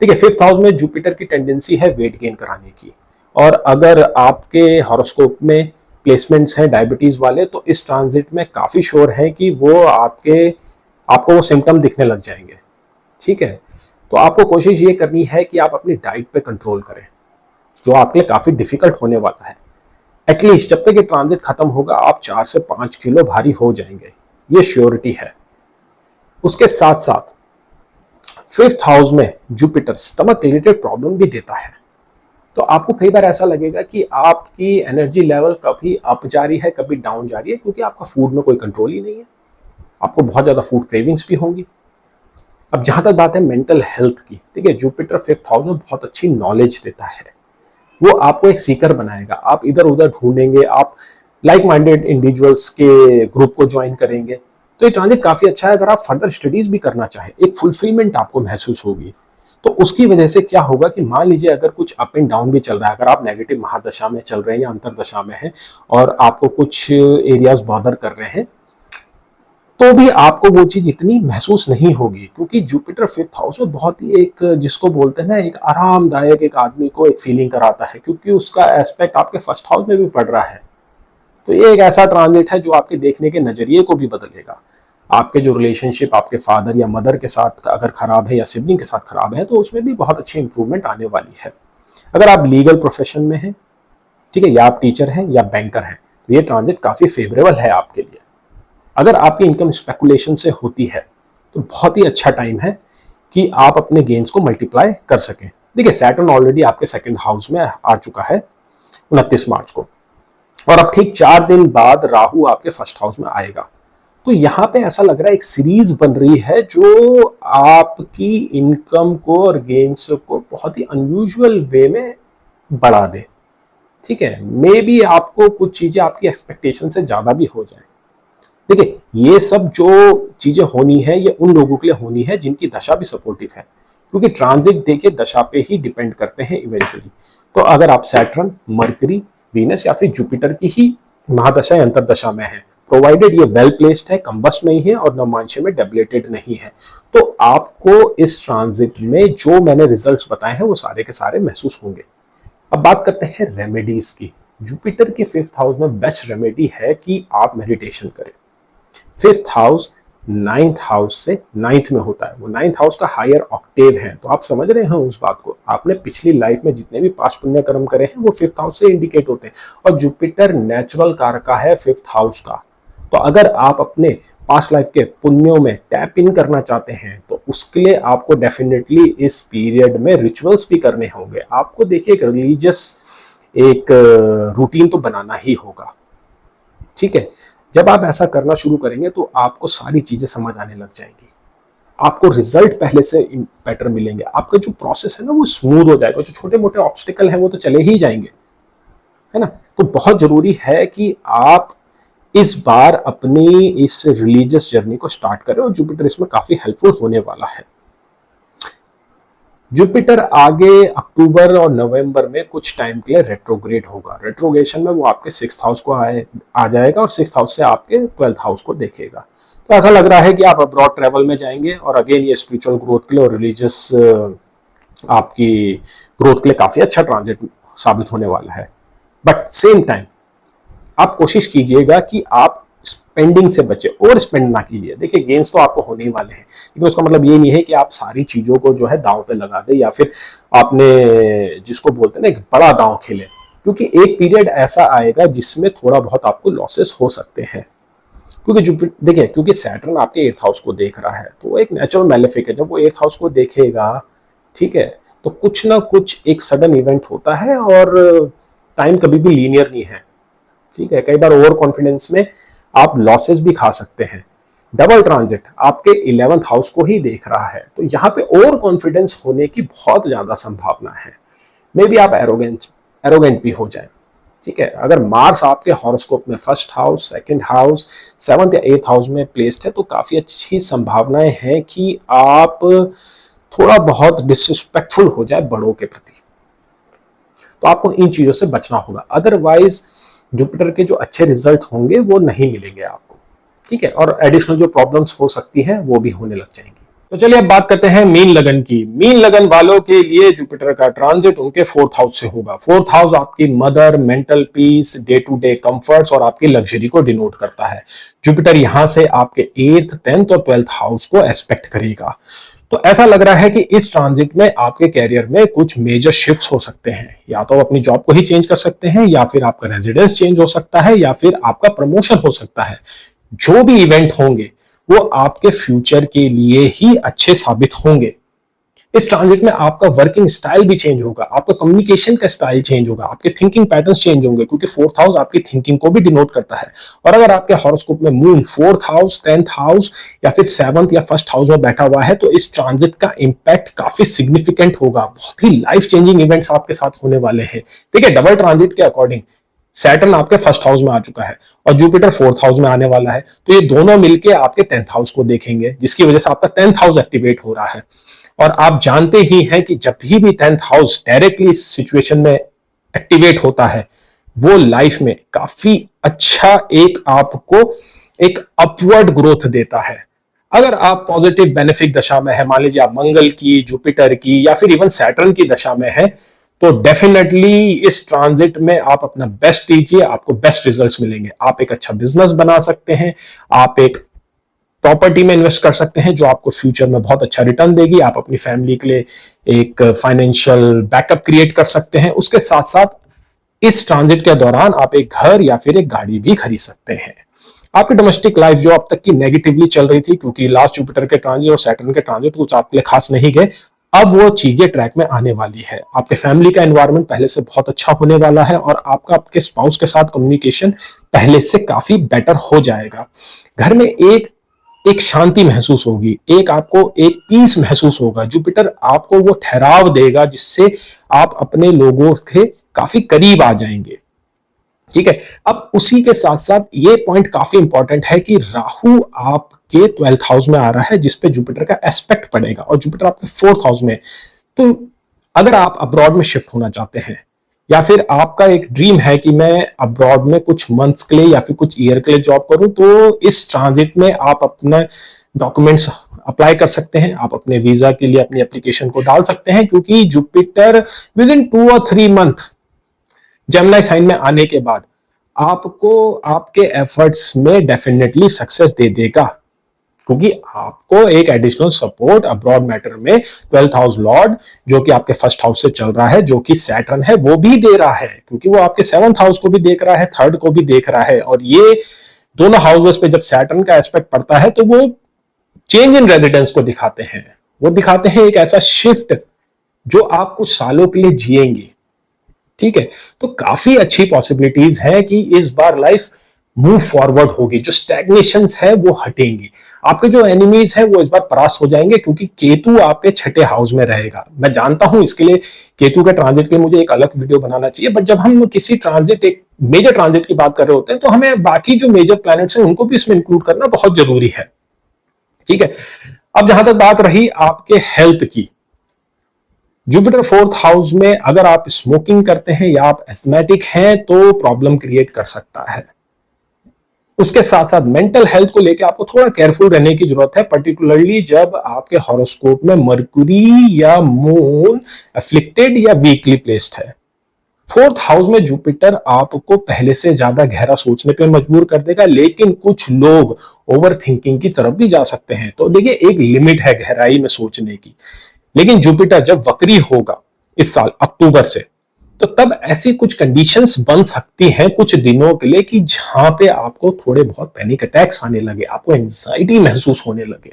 देखिए, 5th हाउस में जुपिटर की टेंडेंसी है वेट गेन कराने की, और अगर आपके हॉरोस्कोप में प्लेसमेंट्स हैं डायबिटीज वाले तो इस ट्रांजिट में काफी श्योर है कि वो आपको वो सिम्टम दिखने लग जाएंगे, ठीक है। तो आपको कोशिश ये करनी है कि आप अपनी डाइट पे कंट्रोल करें, जो आपके लिए काफी डिफिकल्ट होने वाला है। एटलीस्ट जब तक ये ट्रांजिट खत्म होगा आप 4 से 5 किलो भारी हो जाएंगे, ये श्योरिटी है। उसके साथ साथ 5th हाउस में जुपिटर स्टमक रिलेटेड प्रॉब्लम भी देता है। तो आपको कई बार ऐसा लगेगा कि आपकी एनर्जी लेवल कभी अप जा रही है, कभी डाउन जा रही है, क्योंकि आपका फूड में कोई कंट्रोल ही नहीं है। आपको बहुत ज्यादा फूड क्रेविंग्स भी होंगी। अब जहां तक बात है मेंटल हेल्थ की, ठीक है, जुपिटर 5th हाउस में बहुत अच्छी नॉलेज देता है, वो आपको एक सीकर बनाएगा। आप इधर उधर ढूंढेंगे, आप लाइक माइंडेड इंडिविजुअल्स के ग्रुप को ज्वाइन करेंगे। तो ये ट्रांजिट काफी अच्छा है। अगर आप फर्दर स्टडीज भी करना चाहें, एक फुलफिलमेंट आपको महसूस होगी। तो उसकी वजह से क्या होगा कि मान लीजिए अगर कुछ अप एंड डाउन भी चल रहा है, अगर आप नेगेटिव महादशा में चल रहे हैं या अंतरदशा में हैं और आपको कुछ एरियाज बॉदर कर रहे हैं, तो भी आपको वो चीज इतनी महसूस नहीं होगी, क्योंकि जुपिटर 5th हाउस में बहुत ही एक, जिसको बोलते हैं ना, एक आरामदायक एक आदमी को एक फीलिंग कराता है, क्योंकि उसका एस्पेक्ट आपके फर्स्ट हाउस में भी पड़ रहा है। तो ये एक ऐसा ट्रांजिट है जो आपके देखने के नजरिए को भी बदलेगा। आपके जो रिलेशनशिप आपके फादर या मदर के साथ अगर खराब है या सिबलिंग के साथ खराब है, तो उसमें भी बहुत अच्छी इंप्रूवमेंट आने वाली है। अगर आप लीगल प्रोफेशन में हैं, ठीक है, या आप टीचर हैं या बैंकर हैं, तो ये ट्रांजिट काफी फेवरेबल है आपके लिए। अगर आपकी इनकम स्पेकुलेशन से होती है तो बहुत ही अच्छा टाइम है कि आप अपने गेन्स को मल्टीप्लाई कर सकें। देखिए, सैटर्न ऑलरेडी आपके सेकंड हाउस में आ चुका है 29 मार्च को, और अब ठीक 4 दिन बाद राहु आपके फर्स्ट हाउस में आएगा। तो यहां पे ऐसा लग रहा है एक सीरीज बन रही है जो आपकी इनकम को और गेन्स को बहुत ही अनयूजुअल वे में बढ़ा दे। ठीक है, मे बी आपको कुछ चीजें आपकी एक्सपेक्टेशन से ज्यादा भी हो जाए। देखिए, ये सब जो चीजें होनी है ये उन लोगों के लिए होनी है जिनकी दशा भी सपोर्टिव है, क्योंकि ट्रांजिट देखिए दशा पे ही डिपेंड करते हैं इवेंचुअली। तो अगर आप सैटर्न, मरकरी, वीनस या फिर जुपिटर की ही महादशा या अंतरदशा में है, प्रोवाइडेड ये वेल प्लेस्ड है, कंबस्ट नहीं है और नवमांश में डेबिलेटेड नहीं है, तो आपको इस ट्रांजिट में जो मैंने रिजल्ट्स बताए हैं वो सारे के सारे महसूस होंगे। अब बात करते हैं रेमेडीज की। जुपिटर के 5th हाउस में बेस्ट रेमेडी है कि आप मेडिटेशन करें। 5th हाउस 9th हाउस से 9th में होता है, वो 9th हाउस का हायर ऑक्टेव है। तो आप समझ रहे हैं उस बात को, आपने पिछली लाइफ में जितने भी पांच पुण्य कर्म करे हैं वो 5th हाउस से इंडिकेट होते हैं, और जुपिटर नेचुरल कारका है 5th हाउस का। तो अगर आप अपने पास्ट लाइफ के पुण्यों में टैप इन करना चाहते हैं तो उसके लिए आपको डेफिनेटली इस पीरियड में रिचुअल्स भी करने होंगे। आपको देखिए एक रिलीजियस एक रूटीन तो बनाना ही होगा। ठीक है, जब आप ऐसा करना शुरू करेंगे तो आपको सारी चीजें समझ आने लग जाएंगी, आपको रिजल्ट पहले से बेटर मिलेंगे, आपका जो प्रोसेस है ना वो स्मूथ हो जाएगा, जो छोटे मोटे ऑब्स्टिकल है वो तो चले ही जाएंगे, है ना। तो बहुत जरूरी है कि आप इस बार अपनी इस रिलीजियस जर्नी को स्टार्ट करें, और जुपिटर इसमें काफी हेल्पफुल होने वाला है। जुपिटर आगे अक्टूबर और नवंबर में कुछ टाइम के लिए रेट्रोग्रेड होगा। रेट्रोग्रेशन में वो आपके 6th हाउस को आ जाएगा और 6th हाउस से आपके 12th हाउस को देखेगा। तो ऐसा लग रहा है कि आप अब्रॉड ट्रेवल में जाएंगे, और अगेन ये स्पिरिचुअल ग्रोथ के लिए और रिलीजियस आपकी ग्रोथ के लिए काफी अच्छा ट्रांजिट साबित होने वाला है। बट सेम टाइम आप कोशिश कीजिएगा कि आप स्पेंडिंग से बचे, ओवर स्पेंड ना कीजिए। देखिए, गेन्स तो आपको होने ही वाले हैं, लेकिन उसका मतलब ये नहीं है कि आप सारी चीजों को जो है दांव पे लगा दे, या फिर आपने जिसको बोलते हैं ना एक बड़ा दांव खेले, क्योंकि एक पीरियड ऐसा आएगा जिसमें थोड़ा बहुत आपको लॉसेस हो सकते हैं। क्योंकि देखिए, क्योंकि सैटर्न आपके 8th हाउस को देख रहा है, तो एक नेचुरल मैलेफिक है। जब वो 8th हाउस को देखेगा, ठीक है, तो कुछ ना कुछ एक सडन इवेंट होता है, और टाइम कभी भी लीनियर नहीं है। ठीक है, कई बार ओवर कॉन्फिडेंस में आप लॉसेस भी खा सकते हैं। डबल ट्रांजिट आपके 11th हाउस को ही देख रहा है, तो यहाँ पे ओवर कॉन्फिडेंस होने की बहुत ज्यादा संभावना है। मे बी आप एरोगेंट भी हो जाए। ठीक है, अगर मार्स आपके हॉरोस्कोप में 1st house, 2nd house, 7th या 8th हाउस में प्लेस्ड है, तो काफी अच्छी संभावनाएं हैं कि आप थोड़ा बहुत डिसरिस्पेक्टफुल हो जाए बड़ों के प्रति। तो आपको इन चीजों से बचना होगा, अदरवाइज जुपिटर के जो अच्छे रिजल्ट होंगे वो नहीं मिलेंगे आपको। ठीक है, और एडिशनल जो प्रॉब्लम्स हो सकती हैं वो भी होने लग जाएंगी। तो चलिए अब बात करते हैं मीन लगन की। मीन लगन वालों के लिए जुपिटर का ट्रांजिट उनके 4th हाउस से होगा। 4th हाउस आपकी mother, mental peace, day to day comforts और आपकी लग्जरी को डिनोट करता है। जुपिटर यहां से आपके 8th, 10th और 12th हाउस को एस्पेक्ट करेगा। तो ऐसा लग रहा है कि इस ट्रांजिट में आपके कैरियर में कुछ मेजर शिफ्ट्स हो सकते हैं। या तो अपनी जॉब को ही चेंज कर सकते हैं, या फिर आपका रेजिडेंस चेंज हो सकता है, या फिर आपका प्रमोशन हो सकता है। जो भी इवेंट होंगे वो आपके फ्यूचर के लिए ही अच्छे साबित होंगे। इस ट्रांजिट में आपका वर्किंग स्टाइल भी चेंज होगा, आपका कम्युनिकेशन का स्टाइल चेंज होगा, आपके थिंकिंग पैटर्न्स चेंज होंगे, क्योंकि 4th हाउस आपकी थिंकिंग को भी डिनोट करता है। और अगर आपके हॉरोस्कोप में moon 4th house, 10th house या फिर 7th या 1st हाउस में बैठा हुआ है, तो इस ट्रांजिट का इंपैक्ट काफी सिग्निफिकेंट होगा। बहुत ही लाइफ चेंजिंग इवेंट्स आपके साथ होने वाले हैं। देखिए, डबल ट्रांजिट के अकॉर्डिंग सैटर्न आपके 1st हाउस में आ चुका है और जुपिटर 4th हाउस में आने वाला है, तो ये दोनों मिलके आपके 10th हाउस को देखेंगे, जिसकी वजह से आपका 10th हाउस एक्टिवेट हो रहा है। और आप जानते ही हैं कि जब भी 10th हाउस डायरेक्टली इस सिचुएशन में एक्टिवेट होता है, वो लाइफ में काफी अच्छा एक आपको एक अपवर्ड ग्रोथ देता है। अगर आप पॉजिटिव बेनिफिक दशा में है, मान लीजिए आप मंगल की, जुपिटर की या फिर इवन सैटर्न की दशा में है, तो डेफिनेटली इस ट्रांजिट में आप अपना बेस्ट दीजिए, आपको बेस्ट रिजल्ट्स मिलेंगे। आप एक अच्छा बिजनेस बना सकते हैं, आप एक प्रॉपर्टी में इन्वेस्ट कर सकते हैं जो आपको फ्यूचर में बहुत अच्छा रिटर्न देगी। आप अपनी फैमिली के लिए एक फाइनेंशियल बैकअप क्रिएट कर सकते हैं। उसके साथ साथ इस ट्रांजिट के दौरान आप एक घर या फिर एक गाड़ी भी खरीद सकते हैं। आपकी डोमेस्टिक लाइफ जो अब तक की नेगेटिवली चल रही थी, क्योंकि लास्ट जुपिटर के ट्रांजिट और सैटर्न के ट्रांजिट कुछ आपके लिए खास नहीं गए, अब वो चीजें ट्रैक में आने वाली है। आपके फैमिली का एनवायरनमेंट पहले से बहुत अच्छा होने वाला है और आपका आपके स्पाउस के साथ कम्युनिकेशन पहले से काफी बेटर हो जाएगा। घर में एक शांति महसूस होगी, आपको एक पीस महसूस होगा। जुपिटर आपको वो ठहराव देगा जिससे आप अपने लोगों के काफी करीब आ जाएंगे। ठीक है, अब उसी के साथ साथ ये पॉइंट काफी इंपॉर्टेंट है कि राहु आपके 12th हाउस में आ रहा है जिसपे जुपिटर का एस्पेक्ट पड़ेगा और जुपिटर आपके 4th हाउस में। तो अगर आप अब्रॉड में शिफ्ट होना चाहते हैं या फिर आपका एक ड्रीम है कि मैं अब्रॉड में कुछ मंथ्स के लिए या फिर कुछ ईयर के लिए जॉब करूं, तो इस ट्रांजिट में आप अपना डॉक्यूमेंट्स अप्लाई कर सकते हैं। आप अपने वीजा के लिए अपनी एप्लीकेशन को डाल सकते हैं, क्योंकि जुपिटर विद इन 2 और 3 मंथ जेमिनी साइन में आने के बाद आपको आपके एफर्ट्स में डेफिनेटली सक्सेस दे देगा, क्योंकि आपको एक एडिशनल सपोर्ट अब्रॉड मैटर में 12th हाउस लॉर्ड जो कि आपके 1st हाउस से चल रहा है, जो कि सैटर्न है, वो भी दे रहा है, क्योंकि वो आपके 7th हाउस को भी देख रहा है, 3rd को भी देख रहा है। और ये दोनों हाउसेस पे जब सैटर्न का एस्पेक्ट पड़ता है तो वो चेंज इन रेजिडेंस को दिखाते हैं। वो दिखाते हैं एक ऐसा शिफ्ट जो आप कुछ सालों के लिए जिएंगे। ठीक है, तो काफी अच्छी पॉसिबिलिटीज है कि इस बार लाइफ मूव फॉरवर्ड होगी। जो स्टैग्नेशंस है वो हटेंगी, आपके जो एनिमीज है वो इस बार परास्त हो जाएंगे, क्योंकि केतु आपके 6ठे हाउस में रहेगा। मैं जानता हूं इसके लिए केतु के ट्रांजिट के लिए मुझे एक अलग वीडियो बनाना चाहिए, बट जब हम किसी ट्रांजिट, एक मेजर ट्रांजिट की बात कर रहे होते हैं, तो हमें बाकी जो मेजर प्लैनेट्स हैं उनको भी इसमें इंक्लूड करना बहुत जरूरी है। ठीक है, अब जहां तक बात रही आपके हेल्थ की, जुपिटर 4th हाउस में अगर आप स्मोकिंग करते हैं या आप एस्थमेटिक हैं तो प्रॉब्लम क्रिएट कर सकता है। उसके साथ साथ मेंटल हेल्थ को लेकर आपको थोड़ा केयरफुल रहने की जरूरत है, पर्टिकुलरली जब आपके हॉरोस्कोप में मर्क्यूरी या मून अफ्लिक्टेड या वीकली प्लेस्ड है। 4th हाउस में जुपिटर आपको पहले से ज्यादा गहरा सोचने पे मजबूर कर देगा, लेकिन कुछ लोग ओवर थिंकिंग की तरफ भी जा सकते हैं। तो देखिए, एक लिमिट है गहराई में सोचने की, लेकिन जुपिटर जब वक्री होगा इस साल अक्टूबर से, तो तब ऐसी कुछ कंडीशंस बन सकती हैं कुछ दिनों के लिए कि जहां पे आपको थोड़े बहुत पैनिक अटैक्स आने लगे, आपको एंजाइटी महसूस होने लगे।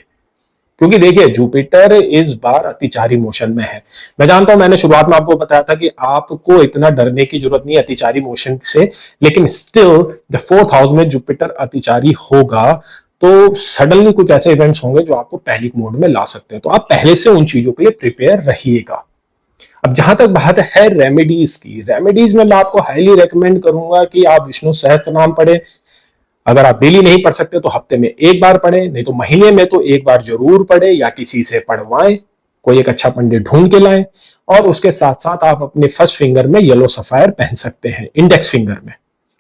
क्योंकि देखिए, जुपिटर इस बार अतिचारी मोशन में है। मैं जानता हूं, मैंने शुरुआत में आपको बताया था कि आपको इतना डरने की जरूरत नहीं अतिचारी मोशन से, लेकिन स्टिल द 4th हाउस में जुपिटर अतिचारी होगा तो सडनली कुछ ऐसे इवेंट्स होंगे जो आपको पैनिक मोड में ला सकते हैं। तो आप पहले से उन चीजों के लिए प्रिपेयर रहिएगा। अब जहां तक बात है रेमेडीज की, रेमेडीज में मैं आपको हाईली रेकमेंड करूंगा कि आप विष्णु सहस्त्रनाम पढ़े। अगर आप डेली नहीं पढ़ सकते तो हफ्ते में एक बार पढ़े, नहीं तो महीने में तो एक बार जरूर पढ़े, या किसी से पढ़वाएं, कोई एक अच्छा पंडित ढूंढ के लाएं। और उसके साथ साथ आप अपने फर्स्ट फिंगर में येलो सफायर पहन सकते हैं, इंडेक्स फिंगर में।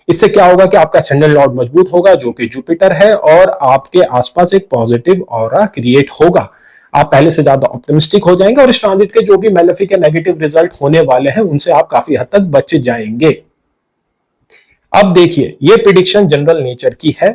इससे क्या होगा कि आपका असेंडेंट लॉर्ड मजबूत होगा जो कि जुपिटर है, और आपके आसपास एक पॉजिटिव ऑरा क्रिएट होगा। आप पहले से ज्यादा ऑप्टिमिस्टिक हो जाएंगे और इस ट्रांजिट के जो भी मैलेफिक या नेगेटिव रिजल्ट होने वाले हैं उनसे आप काफी हद तक बच जाएंगे। अब देखिए, ये प्रिडिक्शन जनरल नेचर की है,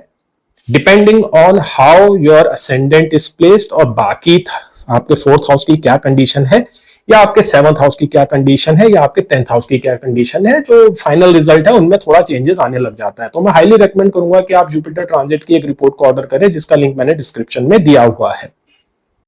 depending on how your ascendant is placed, और बाकी आपके 4th हाउस की क्या कंडीशन है, या आपके 7th हाउस की क्या कंडीशन है, या आपके 10th हाउस की क्या कंडीशन है। जो फाइनल रिजल्ट है उनमें थोड़ा चेंजेस आने लग जाता है। तो मैं हाईली रेकमेंड करूंगा कि आप जुपिटर ट्रांजिट की एक रिपोर्ट को ऑर्डर करें, जिसका लिंक मैंने डिस्क्रिप्शन में दिया हुआ है।